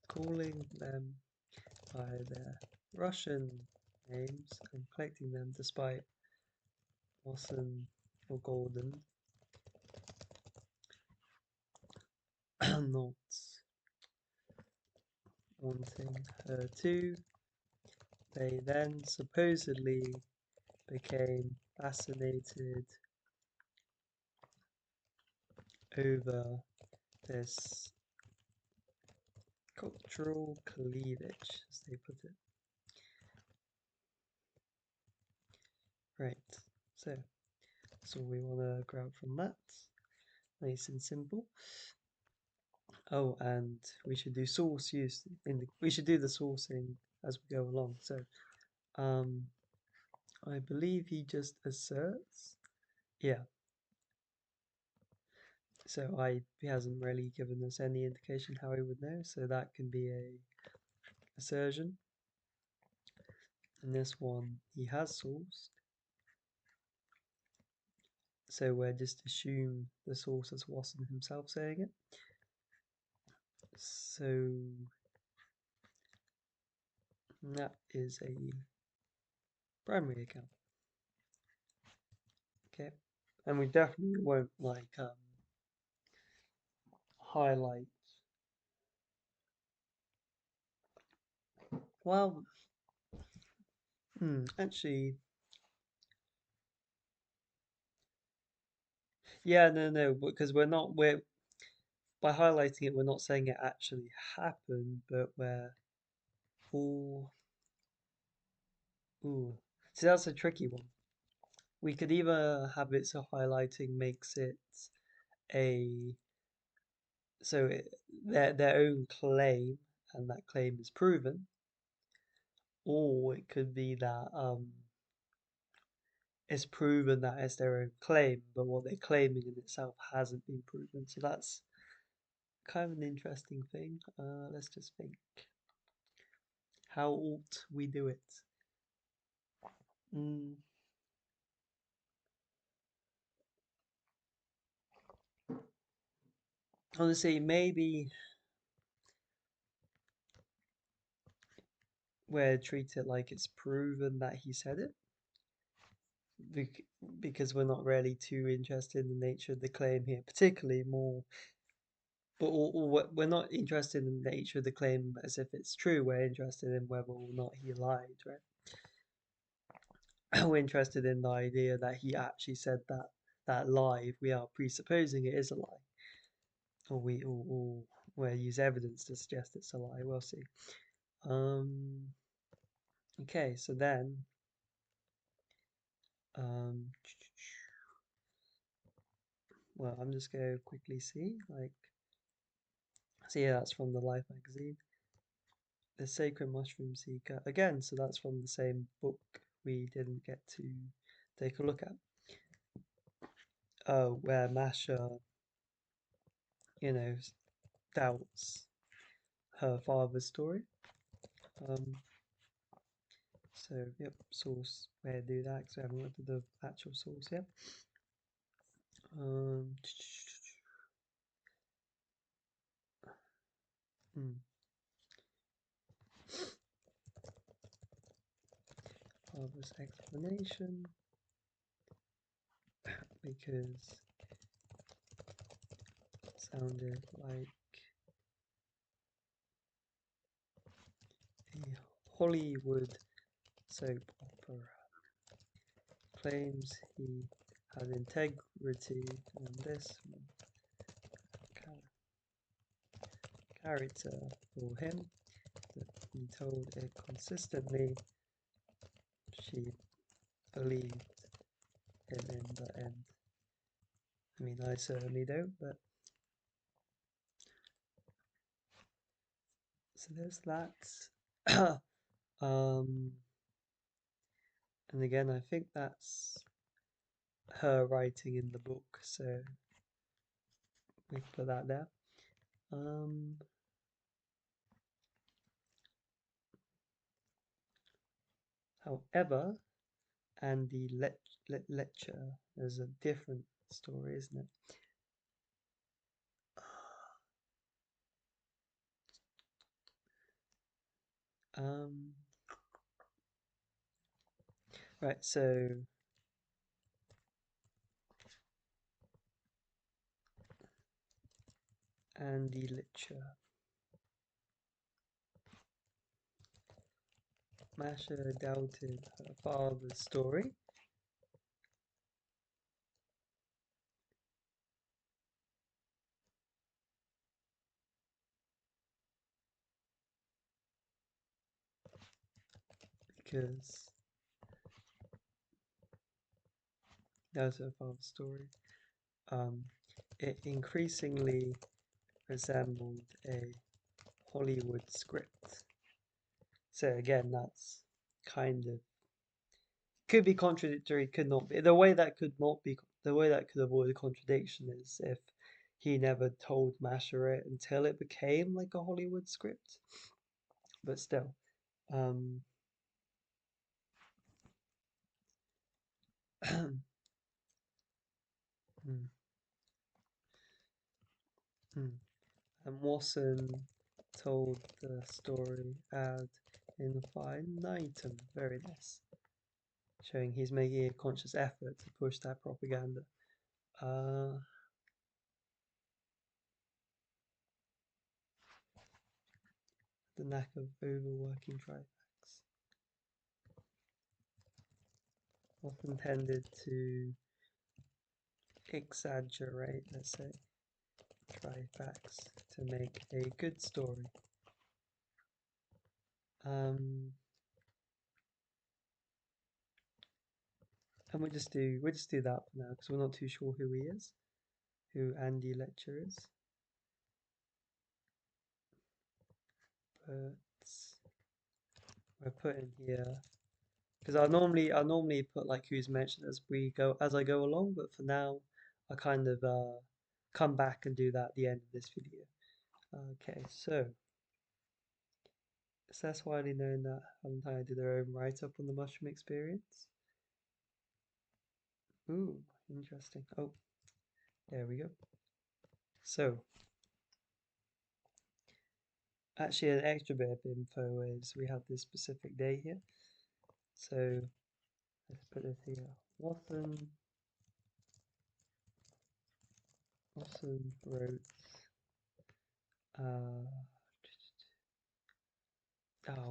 calling them by their Russian names and collecting them despite Wasson or Golden not wanting her to. They then supposedly became fascinated over this cultural cleavage, as they put it. Right, so that's all we want to grab from that. Nice and simple. Oh, and we should do source use we should do the sourcing as we go along. So, um, I believe he just asserts, yeah. So he hasn't really given us any indication how he would know. So that can be a assertion. And this one he has sourced. So we're just assume the source is Wasson himself saying it. So that is a primary account. Okay. And we definitely won't like highlight. Well, actually, yeah, no, because we're by highlighting it, we're not saying it actually happened, but we're all, ooh. See, that's a tricky one. We could either have it so highlighting makes it a, so their own claim, and that claim is proven, or it could be that it's proven that it's their own claim, but what they're claiming in itself hasn't been proven. So that's kind of an interesting thing. Let's just think. How ought we do it? Mm, Honestly, maybe we're treat it like it's proven that he said it, bec- because we're not really too interested in the nature of the claim here, particularly more, but we're not interested in the nature of the claim as if it's true. We're interested in whether or not he lied, right? We're interested in the idea that he actually said that lie. If we are presupposing it is a lie, or we'll use evidence to suggest it's a lie. We'll see. Um, okay, so then, um, well, I'm just going to quickly see, like, so yeah, that's from the Life magazine. The Sacred Mushroom Seeker. Again, so that's from the same book we didn't get to take a look at. Oh, where Masha you know, doubts her father's story. Um, so, yep, source, where to do that, because we haven't looked at the actual source yet. Um, hmm, father's explanation, because it sounded like a Hollywood soap opera. Claims he had integrity and this character for him, that he told it consistently. She believed him in the end. I mean, I certainly don't, but so there's that. um, and again, I think that's her writing in the book, so we can put that there. Um, However, and the lecture is a different story, isn't it? Um, right, so Andy Litcher. Masha doubted her father's story because that was her father's story. Um, it increasingly resembled a Hollywood script. So again, that's kind of could be contradictory, could not be. The way that could not be, the way that could avoid a contradiction is if he never told Masha it until it became like a Hollywood script. But still, um, hmm, hmm. And Wasson told the story ad infinitum. Very nice. Showing he's making a conscious effort to push that propaganda. Uh, the knack of overworking trifacts. Often tended to exaggerate, let's say, trifacts to make a good story. Um, and we just do that for now because we're not too sure who he is, who Andy Letcher is. But we're putting here because I normally put like who's mentioned as I go along, but for now I kind of come back and do that at the end of this video. Okay, so it's less widely known that Valentine did their own write-up on the mushroom experience. Ooh, interesting. Oh, there we go. So, actually, an extra bit of info is we have this specific day here. So, let's put this here. Wasson wrote, uh,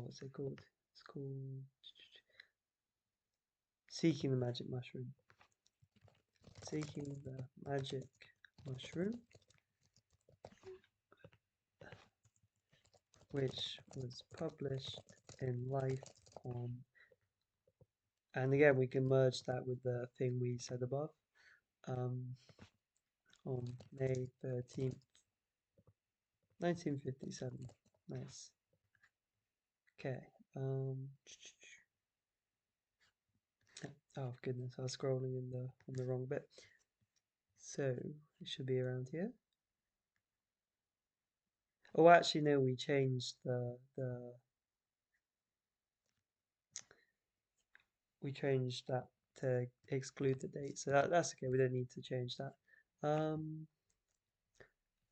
what's it called? It's called Seeking the Magic Mushroom. Seeking the Magic Mushroom, which was published in Life on, and again, we can merge that with the thing we said above, um, on May 13th, 1957. Nice. Okay. Um, oh goodness, I was scrolling in the on the wrong bit. So it should be around here. Oh, actually, no, we changed the we changed that to exclude the date, so that's okay. We don't need to change that. Um,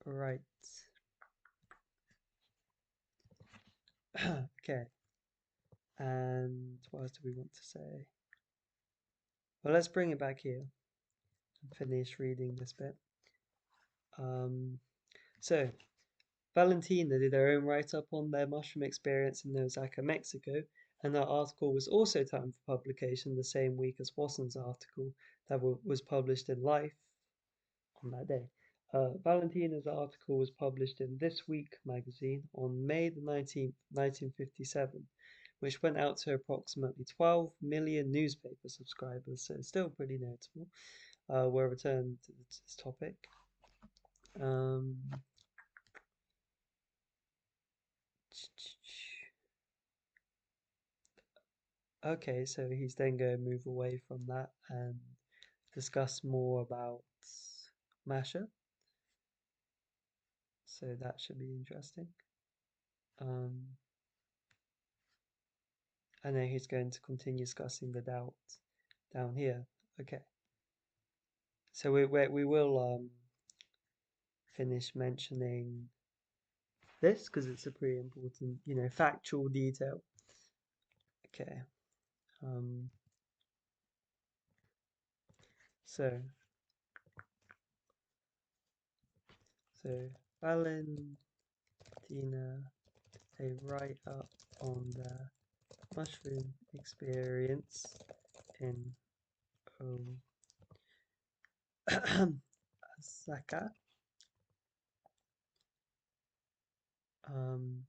right. Okay. And what else do we want to say? Well, let's bring it back here and finish reading this bit. Um, so Valentina did her own write-up on their mushroom experience in Osaka, Mexico, and that article was also timed for publication the same week as Wasson's article that was published in Life on that day. Valentina's article was published in This Week magazine on May the 19th, 1957, which went out to approximately 12 million newspaper subscribers, so it's still pretty notable. We'll return to this topic. Um, okay, so he's then going to move away from that and discuss more about Masha, so that should be interesting. Um, and then he's going to continue discussing the doubt down here. Okay, so we will finish mentioning this because it's a pretty important, factual detail. Okay, um, so so Valentina, a write up on the mushroom experience in Osaka, um,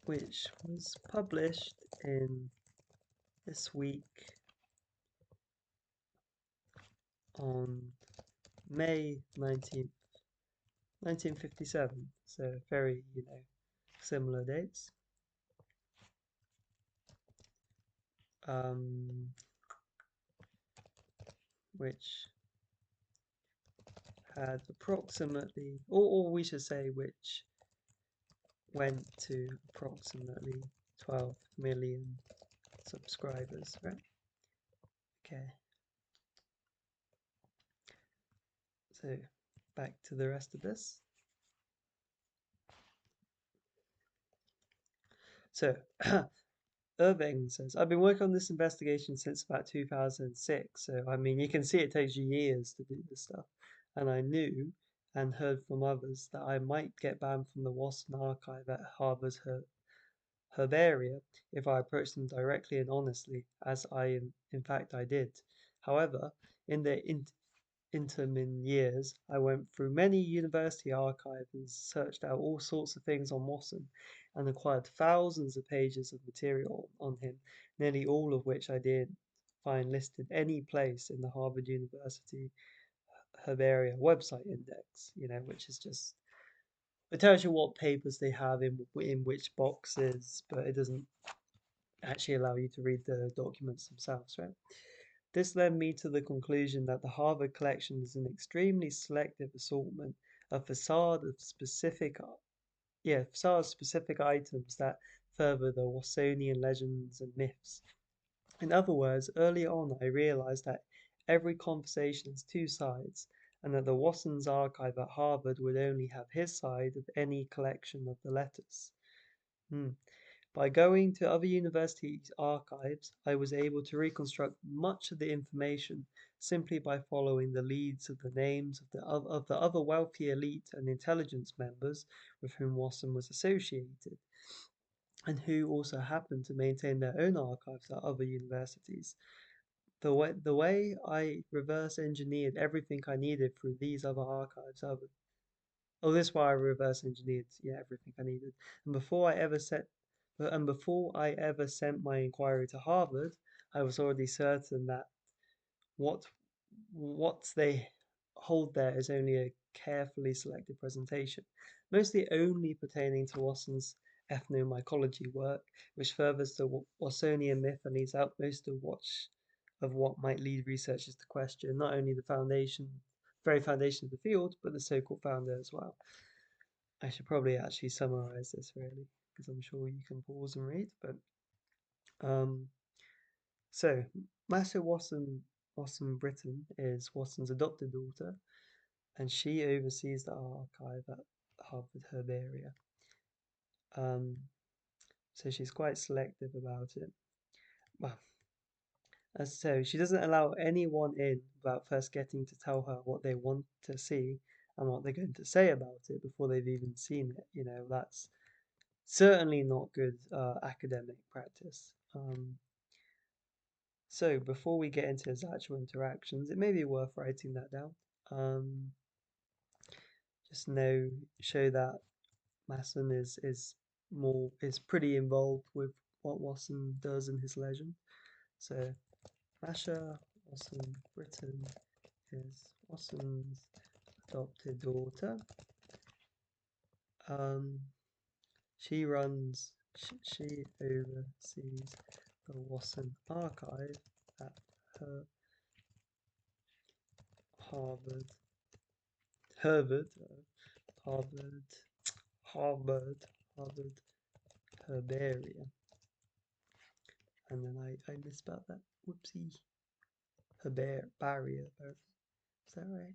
which was published in This Week on May 19th, 1957. So very, similar dates. Um, which had approximately, or we should say, which went to approximately 12 million subscribers, right? Okay, so back to the rest of this. So, Irving says, I've been working on this investigation since about 2006. So, I mean, you can see it takes you years to do this stuff. And I knew and heard from others that I might get banned from the Wasson archive at Harvard's herbaria if I approached them directly and honestly, as in fact, I did. However, in the interim years, I went through many university archives and searched out all sorts of things on Wasson and acquired thousands of pages of material on him, nearly all of which I did find listed any place in the Harvard University Herbaria website index, which is just it tells you what papers they have in which boxes, but it doesn't actually allow you to read the documents themselves, right? This led me to the conclusion that the Harvard collection is an extremely selective assortment of facade-specific items that further the Wassonian legends and myths. In other words, early on I realized that every conversation has two sides, and that the Wasson's archive at Harvard would only have his side of any collection of the letters. Hmm. By going to other universities' archives, I was able to reconstruct much of the information simply by following the leads of the names of the other wealthy elite and intelligence members with whom Wasson was associated, and who also happened to maintain their own archives at other universities. The way I reverse engineered everything I needed through these other archives, this is why I reverse engineered, everything I needed. And before I ever sent my inquiry to Harvard, I was already certain that what what they hold there is only a carefully selected presentation, mostly only pertaining to Wasson's ethnomycology work, which furthers the Wassonian myth and leads out most of what might lead researchers to question not only the very foundation of the field, but the so-called founder as well. I should probably actually summarize this really, because I'm sure you can pause and read. But um, so Masha Wasson Britton is Wasson's adopted daughter, and she oversees the archive at Harvard Herbaria. Um, so she's quite selective about it. Well, so she doesn't allow anyone in without first getting to tell her what they want to see and what they're going to say about it before they've even seen it. That's certainly not good academic practice. So before we get into his actual interactions, it may be worth writing that down. Um, just show that Masson is pretty involved with what Wasson does in his legend. So Masha Wasson Britton is Wasson's adopted daughter. Um, she oversees the Wasson archive at her Harvard, Harvard, Harvard, Harvard Herbaria. And then I misspelled that. Whoopsie. Barrier. Is that right?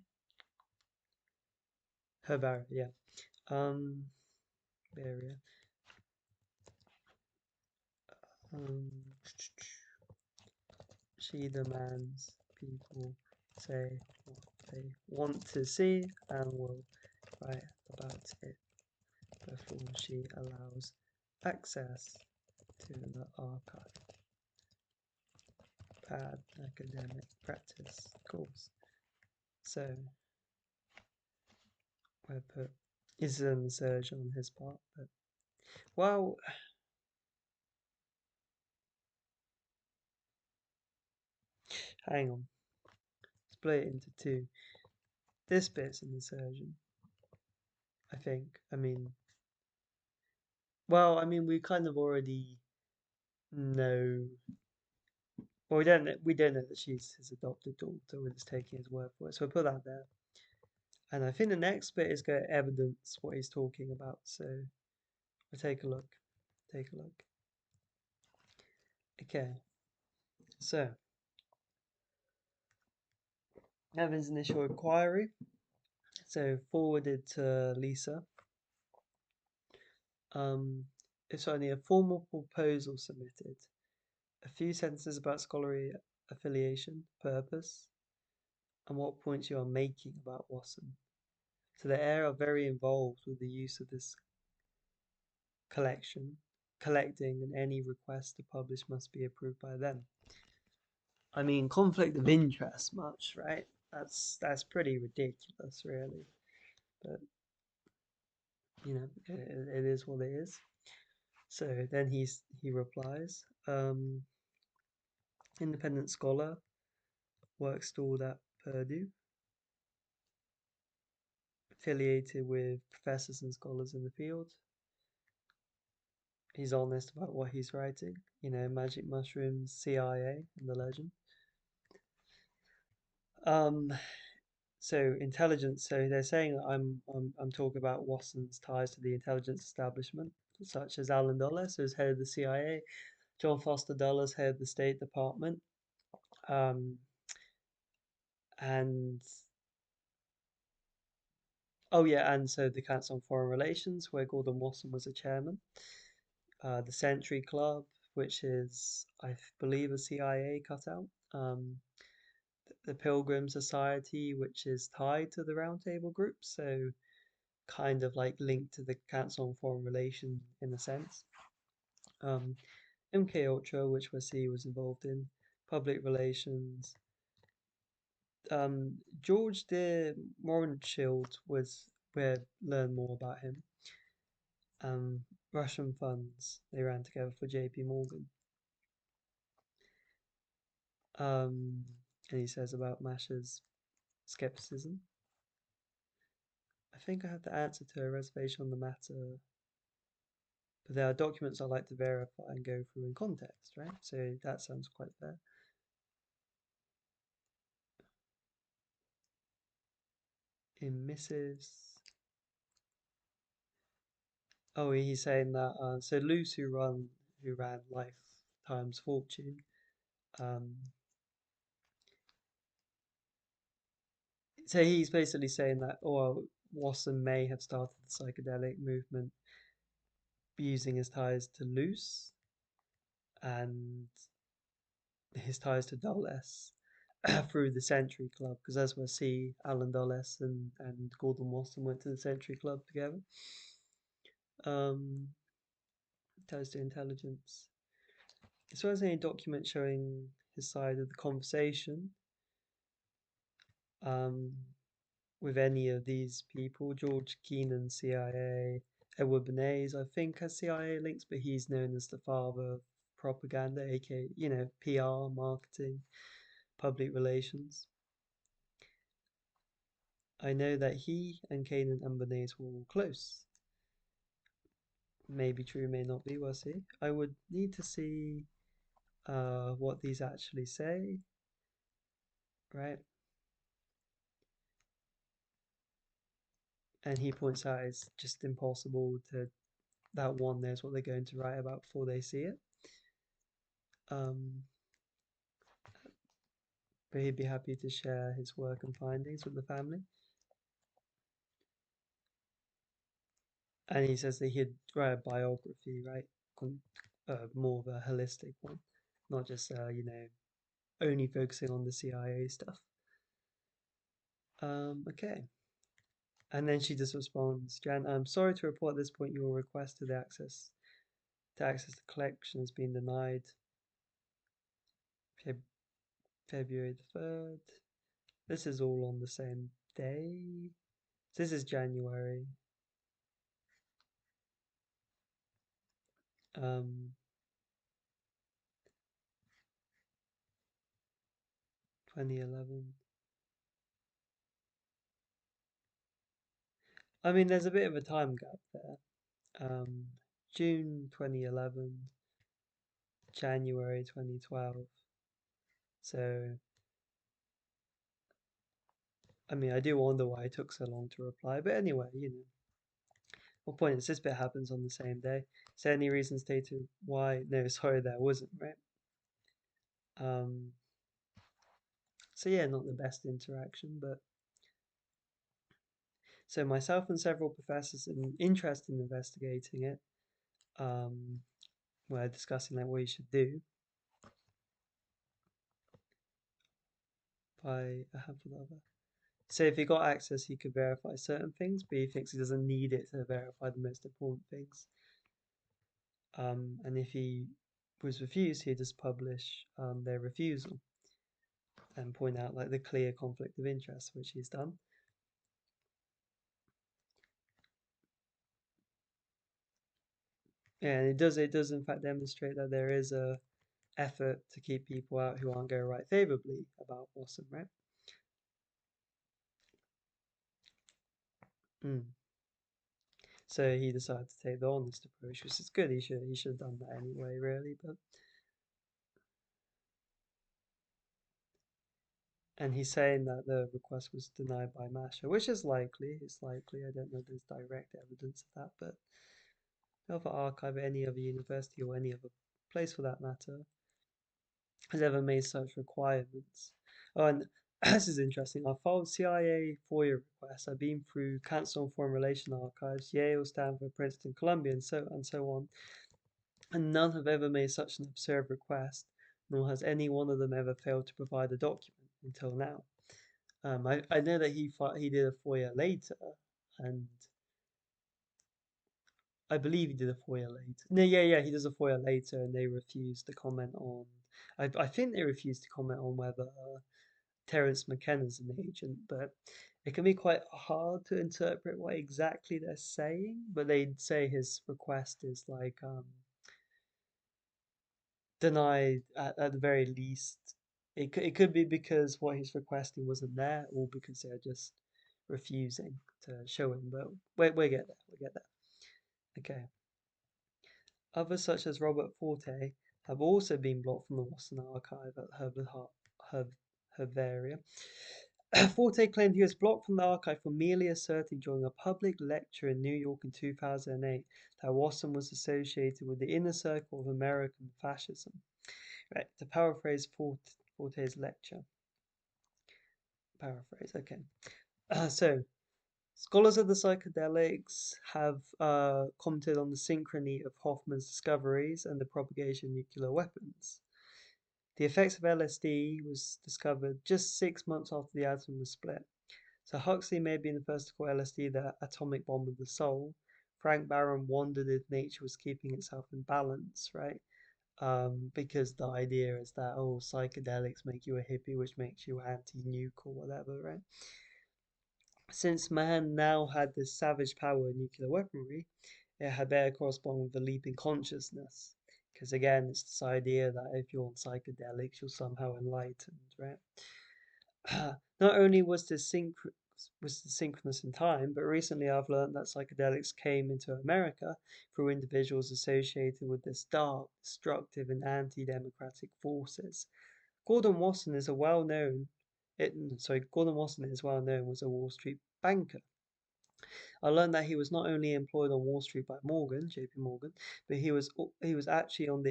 Herbaria, yeah. Barrier. Um, she demands people say what they want to see and will write about it before she allows access to the archive. Bad academic practice, of course. So I put is an surge on his part, but well, hang on, split it into two. This bit's an insertion, I think. We kind of already know. Well, we don't know that she's his adopted daughter. We're just taking his word for it. So we'll put that there. And I think the next bit is going to evidence what he's talking about. So we'll take a look. Take a look. Okay. So Evan's initial inquiry. So forwarded to Lisa. It's only a formal proposal submitted. A few sentences about scholarly affiliation, purpose, and what points you are making about Wasson. So the air are very involved with the use of this collecting, and any request to publish must be approved by them. Conflict of interest much, right? That's pretty ridiculous, really. But it is what it is. So then he replies, independent scholar, work stalled at Purdue, affiliated with professors and scholars in the field. He's honest about what he's writing. Magic mushrooms, CIA, and the legend. Um, so intelligence. So they're saying that I'm talking about Wasson's ties to the intelligence establishment, such as Alan Dulles, who's head of the CIA, John Foster Dulles, head of the State Department, um, and oh yeah, and so the Council on Foreign Relations, where Gordon Wasson was a chairman, the Century Club, which is I believe a CIA cutout, the Pilgrim Society, which is tied to the Round Table Group, so kind of like linked to the Council on Foreign Relations in a sense. MK Ultra, which Wesley was involved in, public relations. George de Mohrenschildt was where learn more about him. Russian funds they ran together for J.P. Morgan. And he says about Masha's skepticism. I think I have the answer to a reservation on the matter, but there are documents I like to verify and go through in context, right? So that sounds quite fair. In missives, Oh, he's saying that so Luce who ran Life Times Fortune, um, so he's basically saying that Wasson may have started the psychedelic movement using his ties to Luce and his ties to Dulles through the Century Club, because as we'll see, Alan Dulles and Gordon Wasson went to the Century Club together. Um, ties to intelligence. As well as any document showing his side of the conversation um, with any of these people, George Keenan, CIA, Edward Bernays, I think has CIA links, but he's known as the father of propaganda, aka, PR, marketing, public relations. I know that he and Kanan and Bernays were all close. May be true, may not be, we'll see. I would need to see what these actually say, right? And he points out it's just impossible to that one knows what they're going to write about before they see it. Um, but he'd be happy to share his work and findings with the family. And he says that he'd write a biography, right? More of a holistic one, not just only focusing on the CIA stuff. Okay. And then she just responds, Jan, I'm sorry to report at this point your request to access the collection has been denied. February the 3rd. This is all on the same day. This is January. 2011. I mean, there's a bit of a time gap there. Um, June 2011, January 2012. So, I mean, I do wonder why it took so long to reply. But anyway, what point is this bit happens on the same day? Is there any reason stated why? No, sorry, there wasn't, right? Um, so yeah, not the best interaction, but so myself and several professors interested in investigating it, um, were discussing like what you should do by a handful of other. So if he got access, he could verify certain things, but he thinks he doesn't need it to verify the most important things. And if he was refused, he'd just publish their refusal and point out like the clear conflict of interest, which he's done. Yeah, and it does in fact demonstrate that there is a effort to keep people out who aren't going to write favorably about Wasson, right? Mm. So he decided to take the honest approach, which is good. He should have done that anyway, really. But and he's saying that the request was denied by Masha, which is likely. It's likely. I don't know if there's direct evidence of that, but no other archive at any other university or any other place for that matter has ever made such requirements. Oh, and this is interesting. I've followed CIA FOIA requests. I've been through Council on Foreign Relations archives, Yale, Stanford, Princeton, Columbia, and so on, and none have ever made such an absurd request, nor has any one of them ever failed to provide a document until now. I know that he did a FOIA later, and I believe he did a FOIA later. No, yeah, he does a FOIA later, and they refused to comment on. I think they refused to comment on whether Terence McKenna's an agent, but it can be quite hard to interpret what exactly they're saying. But they say his request is like denied at the very least. It could be because what he's requesting wasn't there, or because they're just refusing to show him. But we get there. We get there. Okay. Others, such as Robert Forte, have also been blocked from the Wasson archive at Herbaria. Forte claimed he was blocked from the archive for merely asserting during a public lecture in New York in 2008 that Wasson was associated with the inner circle of American fascism. Right, to paraphrase Forte's lecture. Paraphrase, okay. So, scholars of the psychedelics have commented on the synchrony of Hoffman's discoveries and the propagation of nuclear weapons. The effects of LSD was discovered just 6 months after the atom was split. So Huxley may have been the first to call LSD the atomic bomb of the soul. Frank Barron wondered if nature was keeping itself in balance, right? Because the idea is that, oh, psychedelics make you a hippie, which makes you anti-nuke or whatever, right? Since man now had this savage power of nuclear weaponry, it had better correspond with a leap in consciousness. Because again, it's this idea that if you're on psychedelics, you're somehow enlightened, right? Not only was this synchronous in time, but recently I've learned that psychedelics came into America through individuals associated with this dark, destructive, and anti-democratic forces. Gordon Wasson is a well-known, Gordon Wasson is well known as a Wall Street banker. I learned that he was not only employed on Wall Street by Morgan, J.P. Morgan, but he was actually on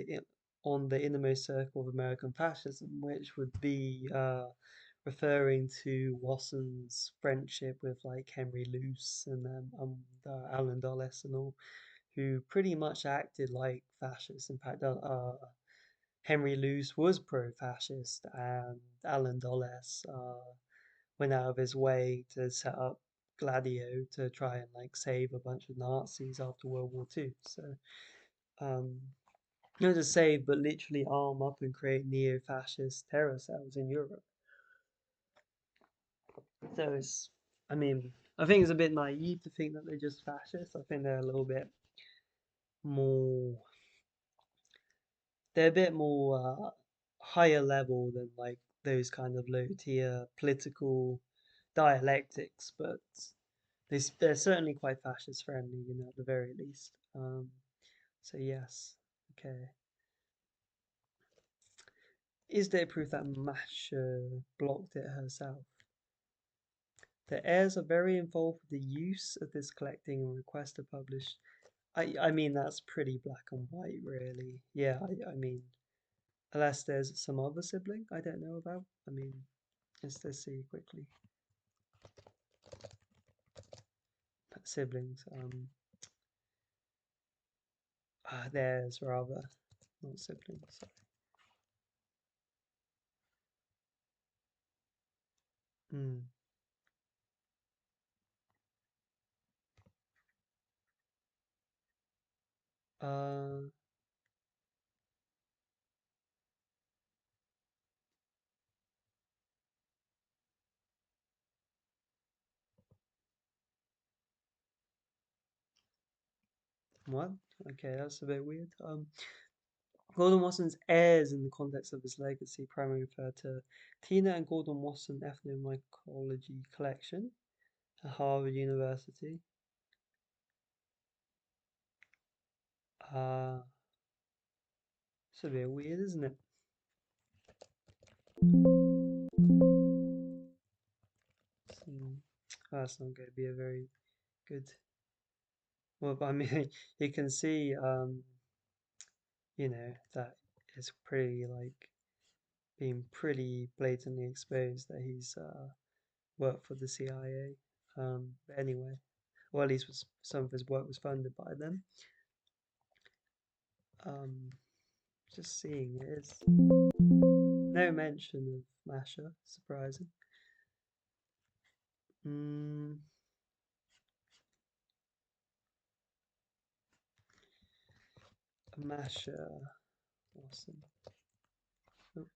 the innermost circle of American fascism, which would be referring to Wasson's friendship with like Henry Luce and Alan Dulles and all, who pretty much acted like fascists. In fact, Henry Luce was pro-fascist, and Alan Dulles went out of his way to set up Gladio to try and like save a bunch of Nazis after World War II. So, um, not to save, but literally arm up and create neo-fascist terror cells in Europe. So it's, I mean, I think it's a bit naive to think that they're just fascists. I think they're a little bit more, they're a bit more higher level than like those kind of low tier political dialectics, but they're certainly quite fascist friendly, at the very least. So yes, okay. Is there proof that Masha blocked it herself? The heirs are very involved with the use of this collecting and request to publish. I mean, that's pretty black and white, really. Yeah, I mean, unless there's some other sibling I don't know about. I mean, let's see quickly. Siblings. Theirs rather, not siblings. Hmm. Uh, what? Okay, that's a bit weird. Gordon Wasson's heirs in the context of his legacy primarily refer to Tina and Gordon Wasson Ethnomycology collection at Harvard University. Uh, it's a bit weird, isn't it? So, that's not going to be a very good. Well, but I mean, you can see, that it's pretty like being pretty blatantly exposed that he's worked for the CIA. But anyway, or at least some of his work was funded by them. Um, just seeing it is no mention of Masha, surprising. Mm, Masha Wasson. Oh,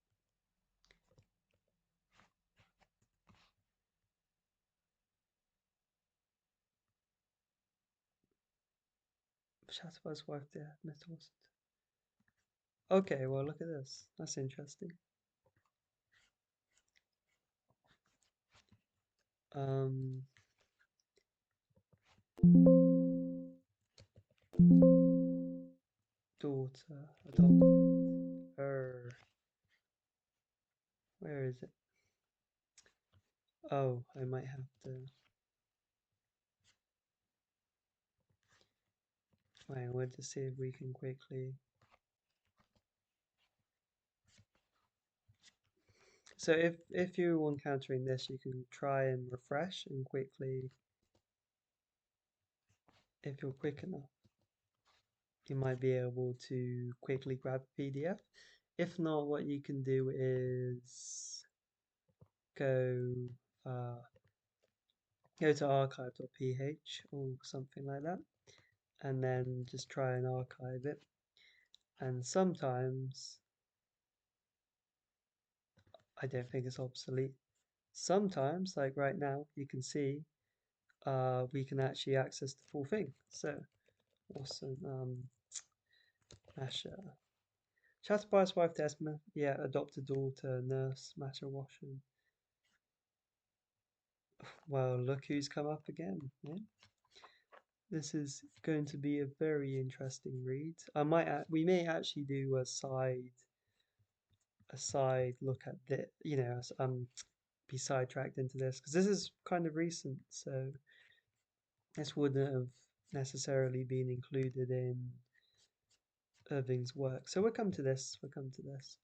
Shatter's wife there, Mr. Wasson. Okay, well look at this. That's interesting. Um, daughter adopted her. Where is it? Oh, I might have to. Wait, we'll just see if we can quickly. So if you're encountering this, you can try and refresh and quickly, if you're quick enough, you might be able to quickly grab a PDF. If not, what you can do is go uh, go to archive.ph or something like that, and then just try and archive it. And sometimes I don't think it's obsolete. Sometimes, like right now, you can see we can actually access the full thing. So Wasson, Masha. Chatter's wife Desma, yeah, adopted daughter, nurse, Masha Wasson. Well, look who's come up again. Yeah? This is going to be a very interesting read. We may actually do a side look at the, be sidetracked into this because this is kind of recent, so this wouldn't have necessarily been included in Irving's work. So we'll come to this. We'll come to this.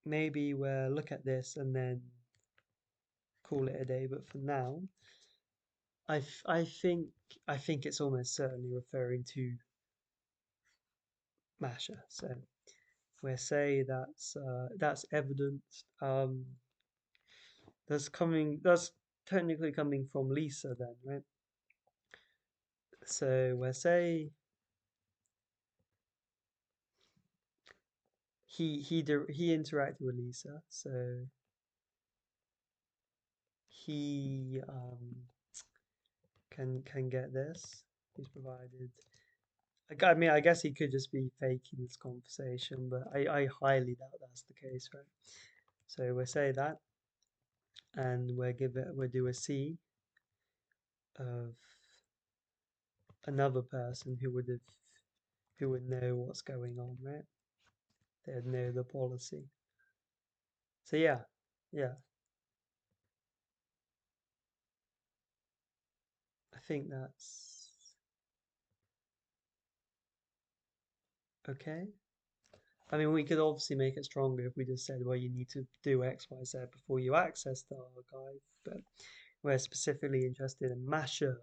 Maybe we'll look at this and then call it a day. But for now, I, f- I think I think it's almost certainly referring to Masha. So we'll say that's evidence. That's technically coming from Lisa then, right? So we'll say he interacted with Lisa, so he can get this. He's provided. I mean, I guess he could just be faking this conversation, but I highly doubt that's the case, right? So we'll say that, and we'll do a C of another person who would know what's going on, right? They'd know the policy. So yeah, yeah, I think that's okay. I mean, we could obviously make it stronger if we just said, well, you need to do X, Y, Z before you access the archive, but we're specifically interested in Masha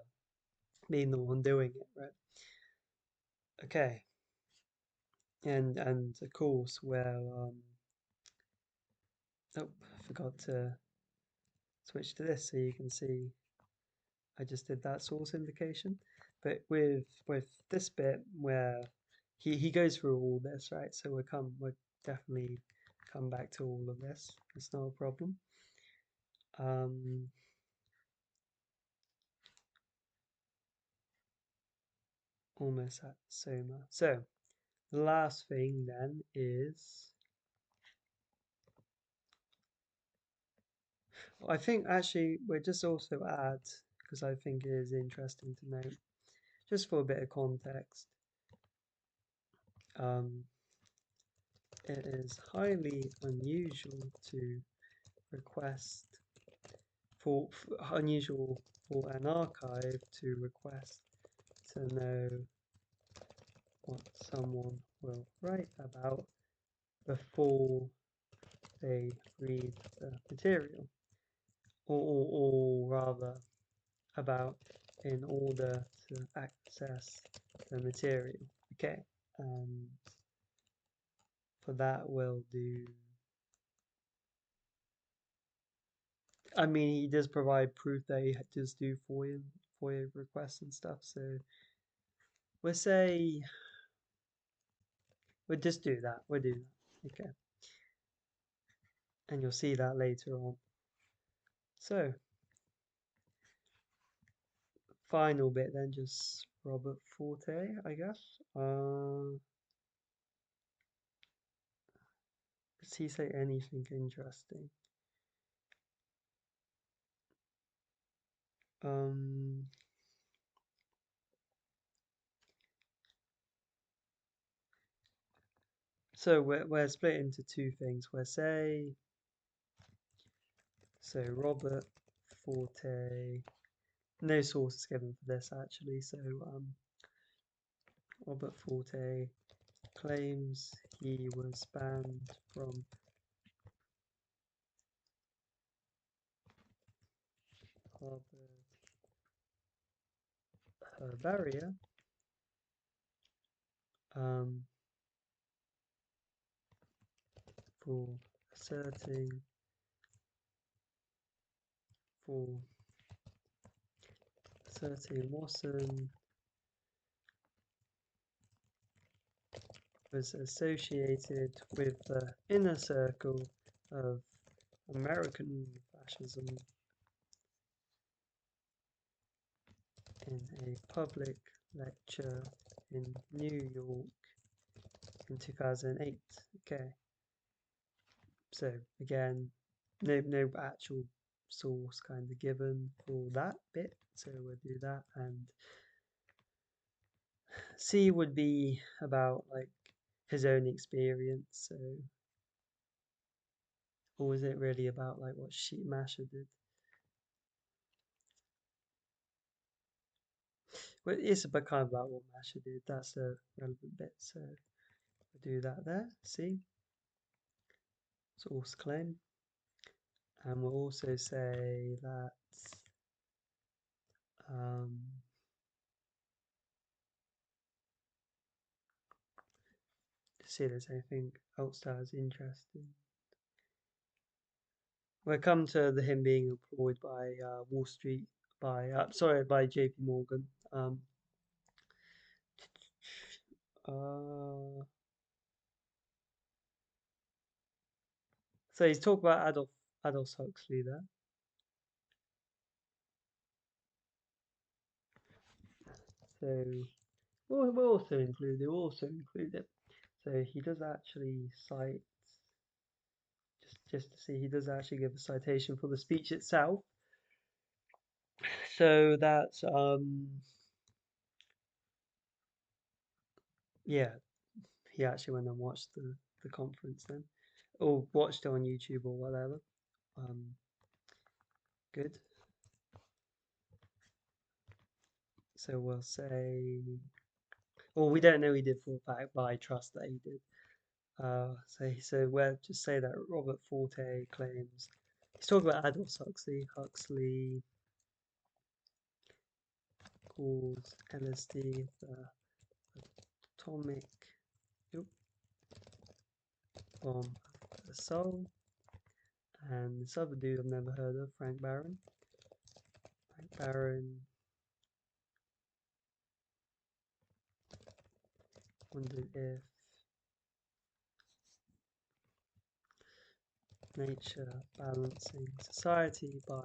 being the one doing it, right? Okay, and of course, oh, I forgot to switch to this so you can see I just did that source indication. But with this bit where he goes through all this, right? So we'll definitely come back to all of this. It's not a problem. Um, almost at Soma. So the last thing then is I think actually we'll just also add because I think it is interesting to note just for a bit of context. Um, it is highly unusual to request unusual for an archive to request to know what someone will write about before they read the material, or rather about in order to access the material. Okay, and for that we'll do. I mean, he does provide proof that he does do FOIA requests and stuff. So we'll say we'll just do that. We'll do that. Okay, and you'll see that later on. So final bit then, just Robert Forte, I guess. Does he say anything interesting? Um, so we're split into two things. We're say So Robert Forte, no source is given for this actually. So Robert Forte claims he was banned from Harvard Herbaria um, for asserting for Wasson was associated with the inner circle of American fascism in a public lecture in New York in 2008. Okay, so again, no actual source kind of given for that bit, so we'll do that. And C would be about like his own experience, so or was it really about like what Masha did? Well, it's about kind of about what Masha did. That's a relevant bit, so we'll do that there. C source claim, and we'll also say that um, to see if there's anything else that is interesting. We'll come to him being employed by Wall Street, by JP Morgan. Uh, so he's talking about Adolf Huxley there. So we'll also include it. We'll also include it. So he does actually cite just to see he does actually give a citation for the speech itself. So that's yeah, he actually went and watched the conference then, or watched it on YouTube or whatever. Um, good. So we'll say, well, we don't know he did for a fact, but I trust that he did. So we'll just say that Robert Forte claims he's talking about Aldous Huxley. Huxley calls LSD the atomic bomb of the soul. And this other dude I've never heard of, Frank Barron. Frank Barron wondered if nature balancing society by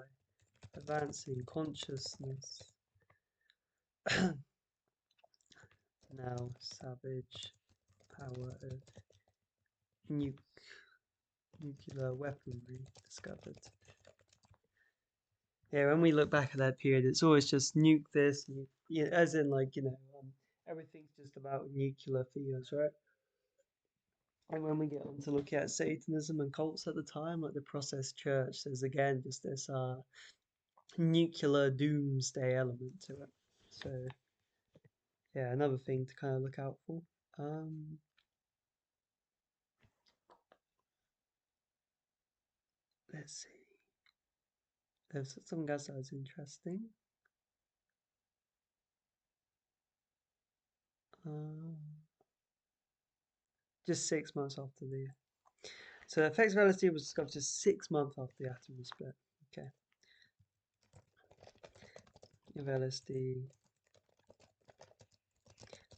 advancing consciousness now savage power of nuclear weaponry discovered. Yeah, when we look back at that period, it's always just nuke this, as in like everything's just about nuclear fears, right? And when we get on to look at Satanism and cults at the time, like the Process Church, there's again just this nuclear doomsday element to it. So yeah, another thing to kind of look out for. Um, let's see. There's something else that was interesting. Um, just 6 months after the. So effects of LSD was discovered just 6 months after the atom was split. Okay. Of LSD.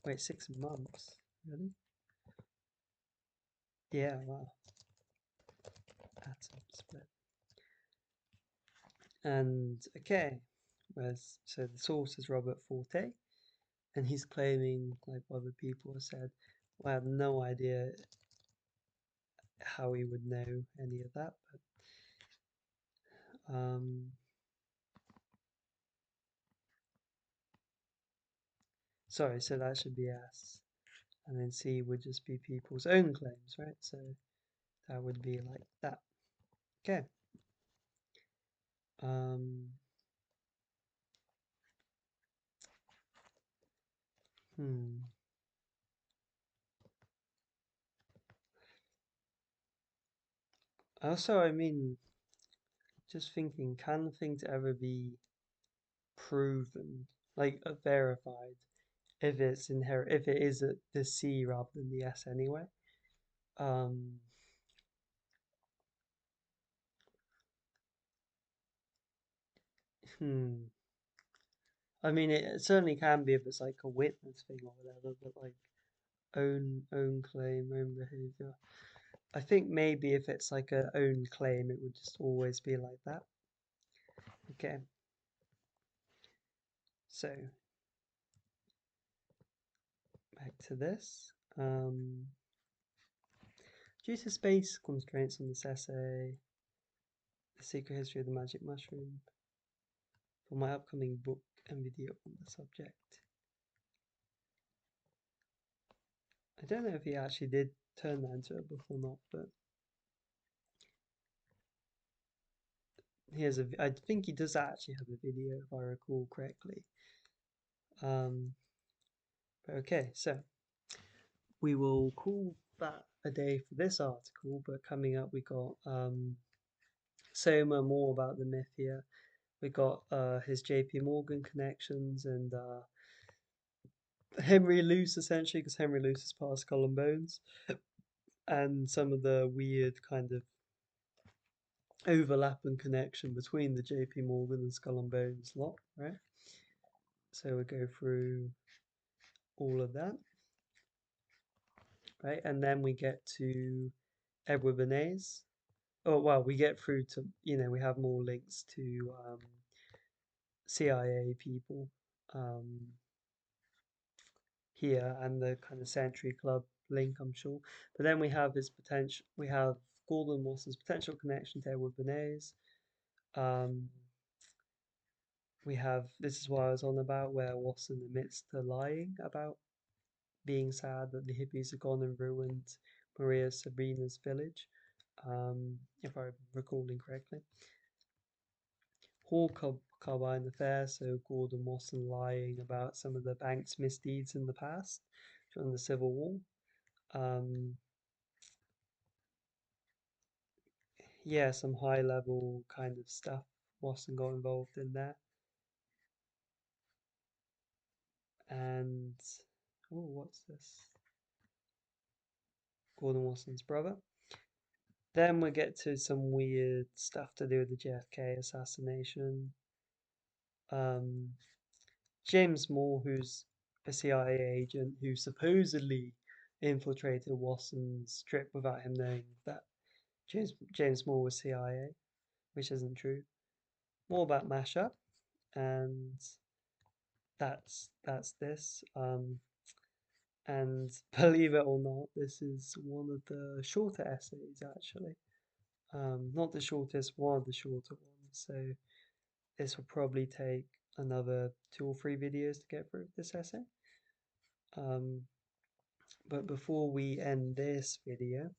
Wait, 6 months? Really? Yeah, wow. Atom split. And okay. So the source is Robert Forte, and he's claiming, like other people have said, well, I have no idea how he would know any of that, but sorry, so that should be S, and then C would just be people's own claims, right? So that would be like that. Okay. Um, hmm. Also, I mean, just thinking, can things ever be proven, like verified, if it's inherent, if it is the C rather than the S anyway? Um, hmm. I mean, it certainly can be if it's like a witness thing or whatever, but like own claim, own behavior. I think maybe if it's like a own claim, it would just always be like that. Okay, so back to this. Due to space constraints on this essay, The Secret History of the Magic Mushroom, for my upcoming book and video on the subject. I don't know if he actually did turn that into a book or not, but I think he does actually have a video if I recall correctly. Um, but okay, so we will call that a day for this article, but coming up we got Soma more about the myth here. We got his JP Morgan connections and Henry Luce essentially, because Henry Luce is part of Skull and Bones, and some of the weird kind of overlap and connection between the JP Morgan and Skull and Bones lot, right? So we go through all of that, right? And then we get to Edward Bernays. Oh, well, we get through to, we have more links to CIA people um, here and the kind of Century Club link, I'm sure. But then we have Gordon Wasson's potential connection to Edward Bernays. Um, we have, this is what I was on about, where Wasson admits to lying about being sad that the hippies have gone and ruined Maria Sabrina's village, if I'm recalling correctly. Hall Carbine affair, so Gordon Wasson lying about some of the bank's misdeeds in the past during the Civil War. Um, yeah, some high level kind of stuff Wasson got involved in there. And, oh, what's this? Gordon Wasson's brother. Then we get to some weird stuff to do with the JFK assassination. Um, James Moore, who's a CIA agent who supposedly infiltrated Watson's trip without him knowing that James Moore was CIA, which isn't true. More about mashup, and that's this. And believe it or not, this is one of the shorter essays actually. Not the shortest, one of the shorter ones. So this will probably take another 2 or 3 videos to get through this essay. Um, but before we end this video,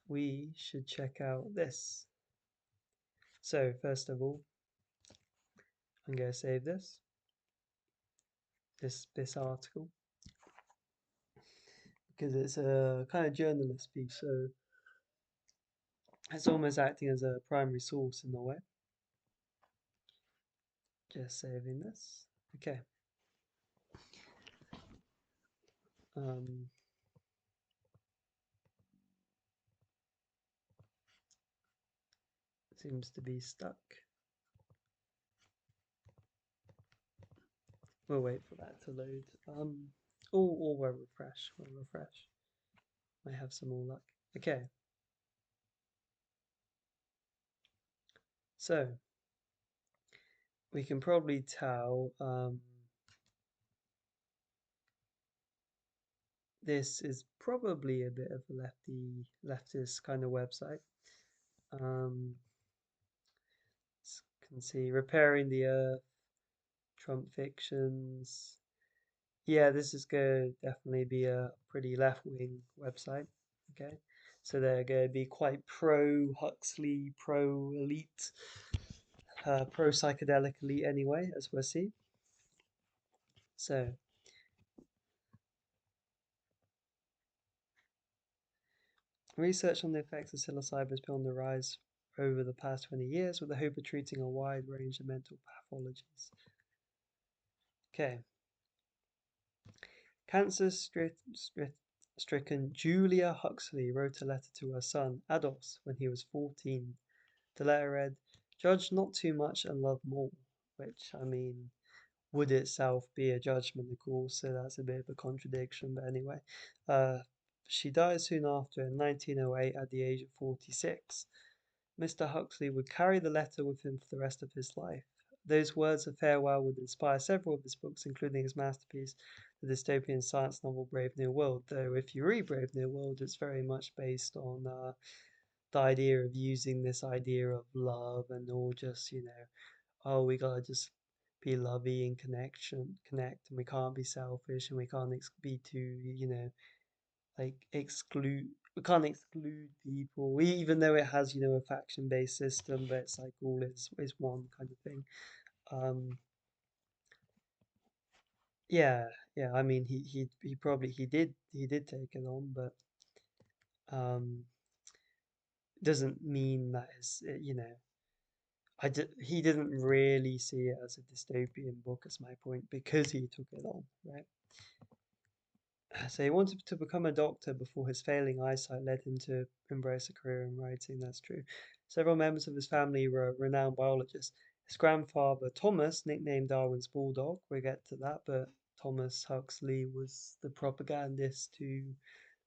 we should check out this. So first of all, I'm going to save this article, because it's a kind of journalist piece, so it's almost acting as a primary source in a way. Just saving this. Okay. Um, Seems to be stuck. We'll wait for that to load. Or we'll refresh. We'll refresh. Might have some more luck. Okay. So we can probably tell this is probably a bit of a leftist kind of website. Um, can see repairing the earth, Trump fictions. Yeah, this is going to definitely be a pretty left-wing website. Okay, So they're going to be quite pro Huxley, pro elite, pro psychedelic elite anyway, as we'll see. So research on the effects of psilocybin has been on the rise over the past 20 years with the hope of treating a wide range of mental pathologies. Okay. Cancer-stricken Julia Huxley wrote a letter to her son, Ados, when he was 14. The letter read, "Judge not too much and love more," which, I mean, would itself be a judgment, of course, so that's a bit of a contradiction, but anyway. Uh, she died soon after in 1908 at the age of 46. Mr. Huxley would carry the letter with him for the rest of his life. Those words of farewell would inspire several of his books, including his masterpiece, the dystopian science novel Brave New World. Though, if you read Brave New World, it's very much based on the idea of using this idea of love and all just, oh, we gotta just be lovey and connect, and we can't be selfish and we can't be too, like exclude we can't exclude people even though it has a faction based system, but it's like all is one kind of thing. um yeah, yeah, I mean he probably he did take it on, but um doesn't mean that is he didn't really see it as a dystopian book, is my point, because he took it on, right? So he wanted to become a doctor before his failing eyesight led him to embrace a career in writing. That's true. Several members of his family were renowned biologists. His grandfather, Thomas, nicknamed Darwin's Bulldog, we'll get to that, but Thomas Huxley was the propagandist who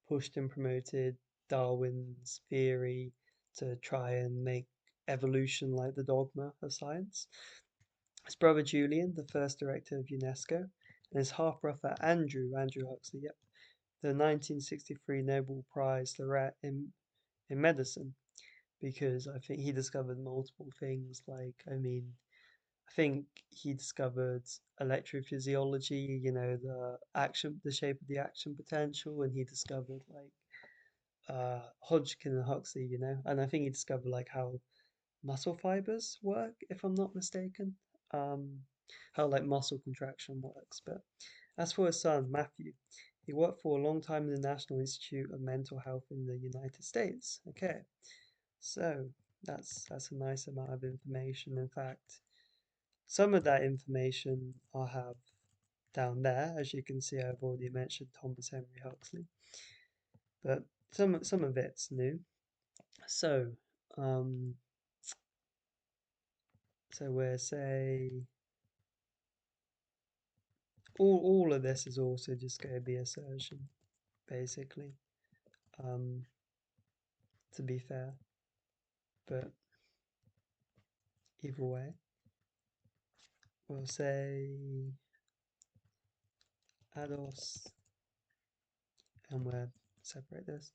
pushed and promoted Darwin's theory to try and make evolution like the dogma of science. His brother Julian, the first director of UNESCO, and his half-brother Andrew Huxley, yep, the 1963 Nobel Prize laureate in medicine, because I think he discovered multiple things. Like, I mean, I think he discovered electrophysiology, the shape of the action potential, and he discovered like Hodgkin and Huxley, and I think he discovered like how muscle fibers work, if I'm not mistaken. Um, how like muscle contraction works. But as for his son, Matthew, he worked for a long time in the National Institute of Mental Health in the United States. Okay, so that's a nice amount of information. In fact, some of that information I have down there. As you can see, I've already mentioned Thomas Henry Huxley, but some of it's new. So, um, so we're say all of this is also just going to be assertion, basically. Um, to be fair, but either way, we'll say Ados, and we'll separate this.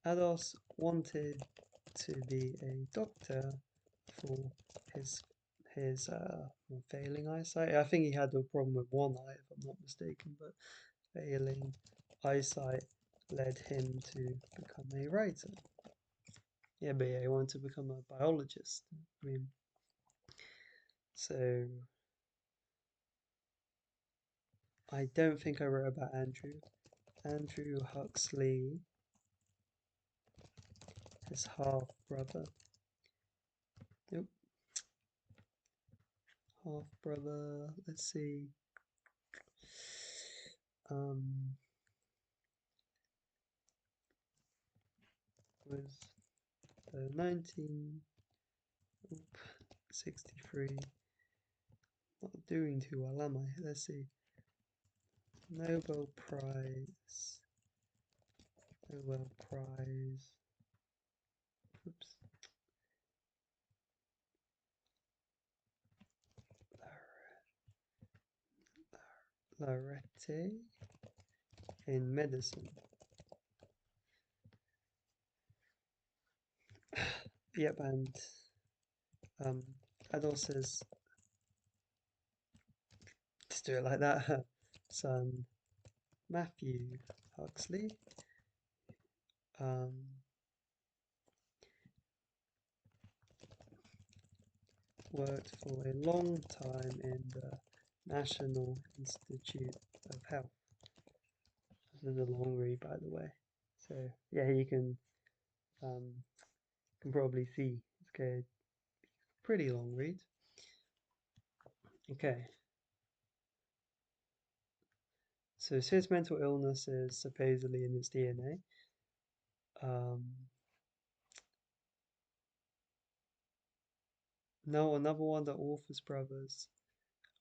Ados wanted to be a doctor for his his failing eyesight. I think he had a problem with one eye, if I'm not mistaken, but failing eyesight led him to become a writer. Yeah, but yeah, he wanted to become a biologist. I mean, so I don't think I wrote about Andrew. Andrew Huxley, his half brother. Nope, half brother. Let's see. Um, was 1963. Not doing too well, am I? Let's see. Nobel Prize. Nobel Prize. Oops. Laureate in medicine. Yep, and um, Adol says, just do it like that. Son Matthew Huxley. Um, worked for a long time in the National Institute of Health. This is a long read, by the way. So yeah, you can probably see it's a pretty long read. Okay, so since mental illness is supposedly in its DNA, no, another one, the author's brothers.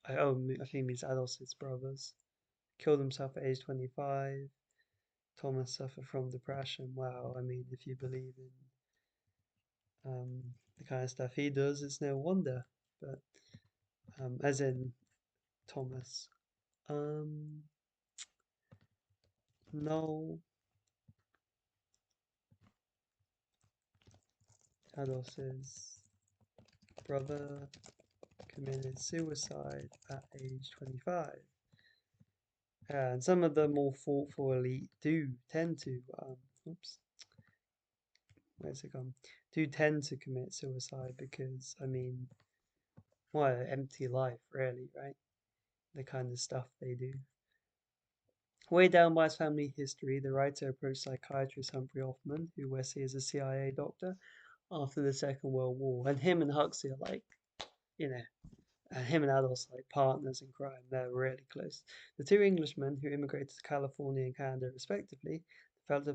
I think it means Adolph's brothers killed himself at age 25. Thomas suffered from depression. Wow, I mean, if you believe in the kind of stuff he does, it's no wonder. But as in Thomas, um, no, Adolph's brother committed suicide at age 25. And some of the more thoughtful elite do tend to, oops, where's it gone? Do tend to commit suicide because, I mean, what an empty life, really, right? The kind of stuff they do. Way down by his family history, the writer approached psychiatrist Humphrey Hoffman, who we see as a CIA doctor, after the Second World War. And him and Huxley are like, you know, him and Adolf's like partners in crime. They're really close. The two Englishmen who immigrated to California and Canada, respectively, developed a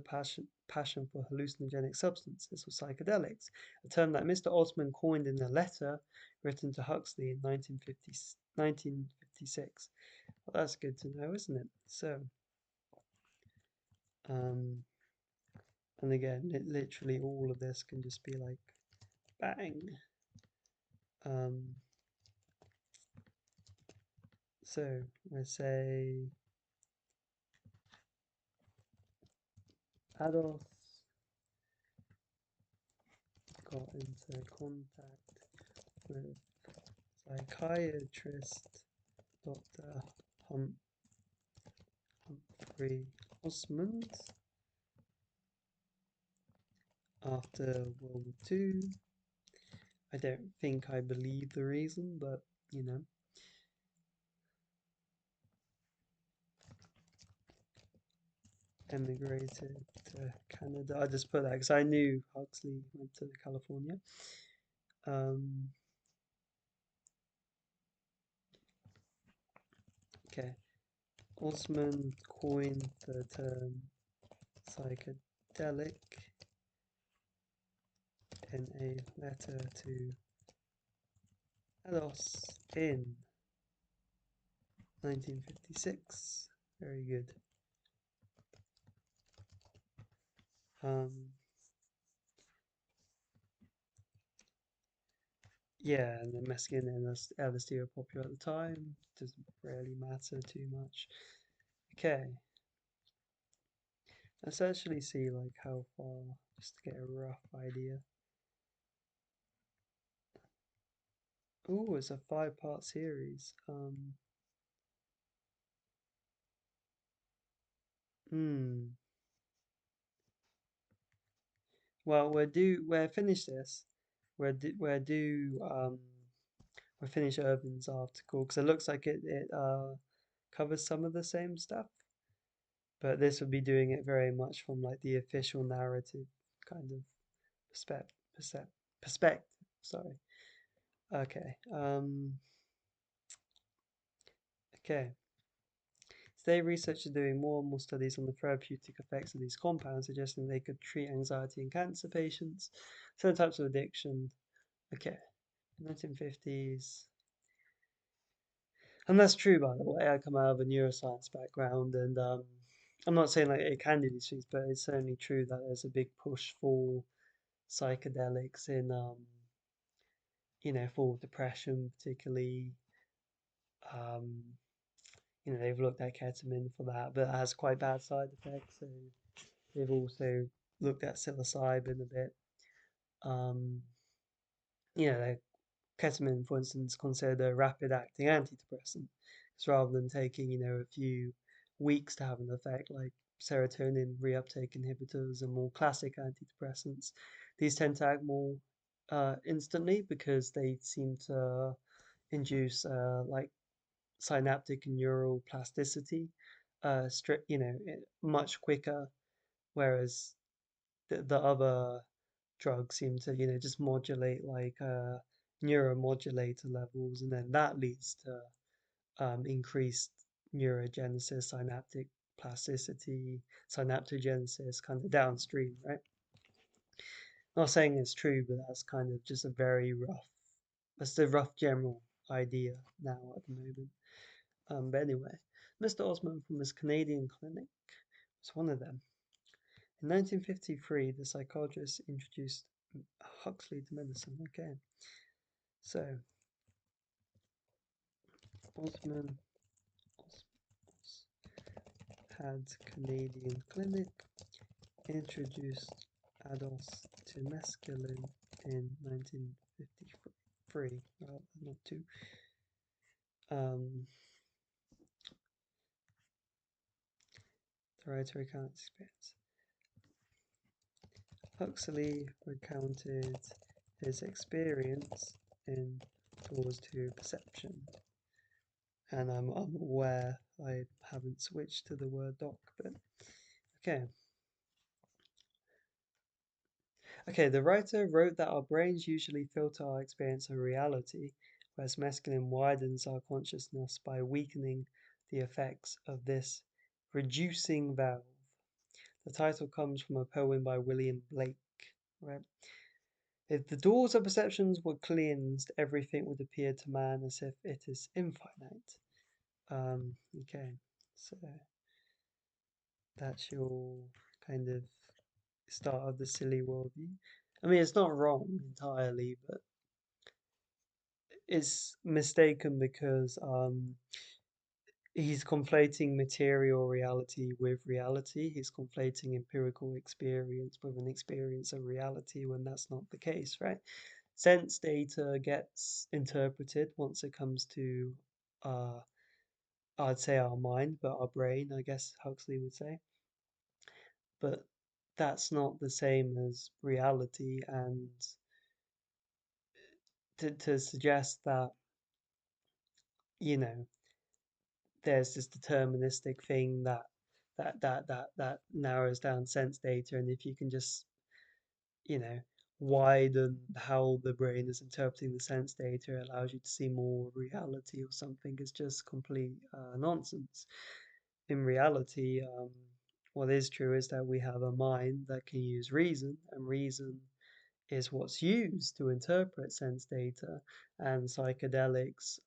passion for hallucinogenic substances or psychedelics, a term that Mr. Osman coined in a letter written to Huxley in 1956. Well, that's good to know, isn't it? So, um, and again, literally all of this can just be like bang. Um, so I say Adolf got into contact with psychiatrist Dr. Humphrey Osmond after World War II. I don't think I believe the reason, but you know. Emigrated to Canada. I just put that because I knew Huxley went to California. Um, okay. Osman coined the term psychedelic in a letter to Ados in 1956. Very good. Um, yeah, and the mescaline and LSD were popular at the time. Doesn't really matter too much. Okay, let's actually see like how far, just to get a rough idea. Oh, it's a 5-part series. Hmm. Well, we'll finish this. We'll finish Irvin's article because it looks like it covers some of the same stuff, but this would be doing it very much from like the official narrative kind of perspective. Perspective. Sorry. Okay. Okay. Today, researchers are doing more and more studies on the therapeutic effects of these compounds, suggesting they could treat anxiety in cancer patients, certain types of addiction. Okay, 1950s. And that's true, by the way. I come out of a neuroscience background, and I'm not saying like it can do these things, but it's certainly true that there's a big push for psychedelics in, for depression, particularly. Um, they've looked at ketamine for that, but it has quite bad side effects. So they've also looked at psilocybin a bit. Um, like ketamine, for instance, considered a rapid-acting antidepressant. Because rather than taking, a few weeks to have an effect, like serotonin reuptake inhibitors and more classic antidepressants, these tend to act more instantly because they seem to induce like synaptic and neural plasticity, much quicker, whereas the other drugs seem to, just modulate like neuromodulator levels, and then that leads to increased neurogenesis, synaptic plasticity, synaptogenesis, kind of downstream, right? Not saying it's true, but that's kind of just that's the rough general idea now at the moment. But anyway, Mr. Osman from his Canadian clinic was one of them. In 1953, the psychologist introduced Huxley to medicine. Okay, so Osman had Canadian clinic introduced adults to mescaline in 1953. Well, not two. Um, the writer recounts experience. Huxley recounted his experience in Doors to Perception, and I'm aware I haven't switched to the word doc, but okay. Okay, the writer wrote that our brains usually filter our experience of reality, whereas mescaline widens our consciousness by weakening the effects of this reducing valve. The title comes from a poem by William Blake, right? If the doors of perceptions were cleansed, everything would appear to man as if it is infinite. Okay, so that's your kind of start of the silly worldview. I mean, it's not wrong entirely, but it's mistaken because he's conflating material reality with reality. He's conflating empirical experience with an experience of reality when that's not the case, right? Sense data gets interpreted once it comes to, uh, I'd say our mind, but our brain, I guess Huxley would say. But that's not the same as reality, and to suggest that, you know, there's this deterministic thing that narrows down sense data, and if you can just, you know, widen how the brain is interpreting the sense data, it allows you to see more reality or something, is just complete nonsense. In reality, what is true is that we have a mind that can use reason, and reason is what's used to interpret sense data, and psychedelics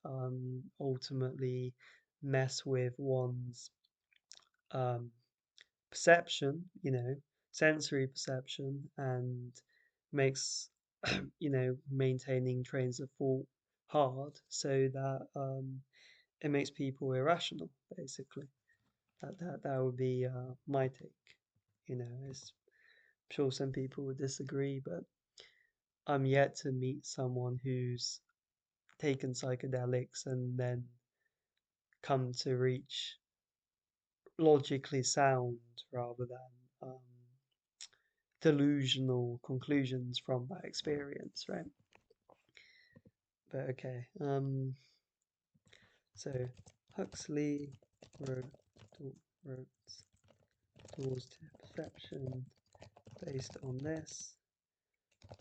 ultimately mess with one's um, perception, sensory perception, and makes, maintaining trains of thought hard, so that it makes people irrational, basically. That would be my take. I'm sure some people would disagree, but I'm yet to meet someone who's taken psychedelics and then come to reach logically sound rather than delusional conclusions from that experience, right? But okay, so Huxley wrote, wrote Doors to Perception based on this,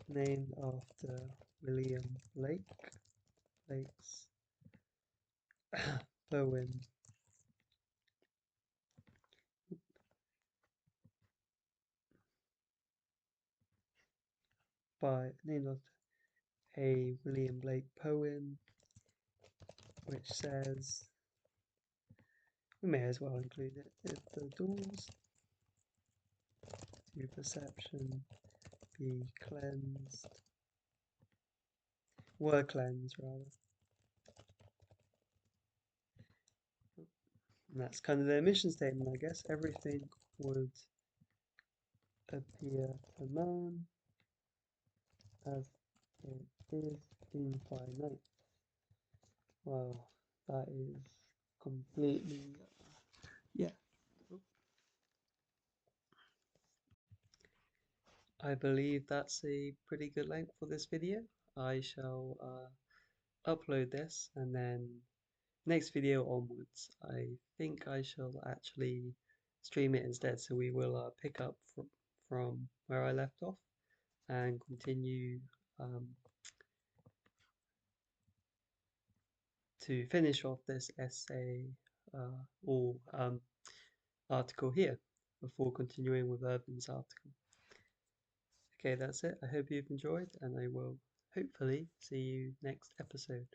named after William Blake's poem named after a William Blake poem, which says, we may as well include it, if the doors to perception be cleansed, were cleansed rather. And that's kind of their mission statement, I guess. Everything would appear to man as it is infinite. Well, that is completely, yeah. I believe that's a pretty good length for this video. I shall upload this and then next video onwards, I think I shall actually stream it instead. So we will pick up from where I left off and continue um, to finish off this essay or article here before continuing with Urban's article. Okay, that's it. I hope you've enjoyed, and I will hopefully see you next episode.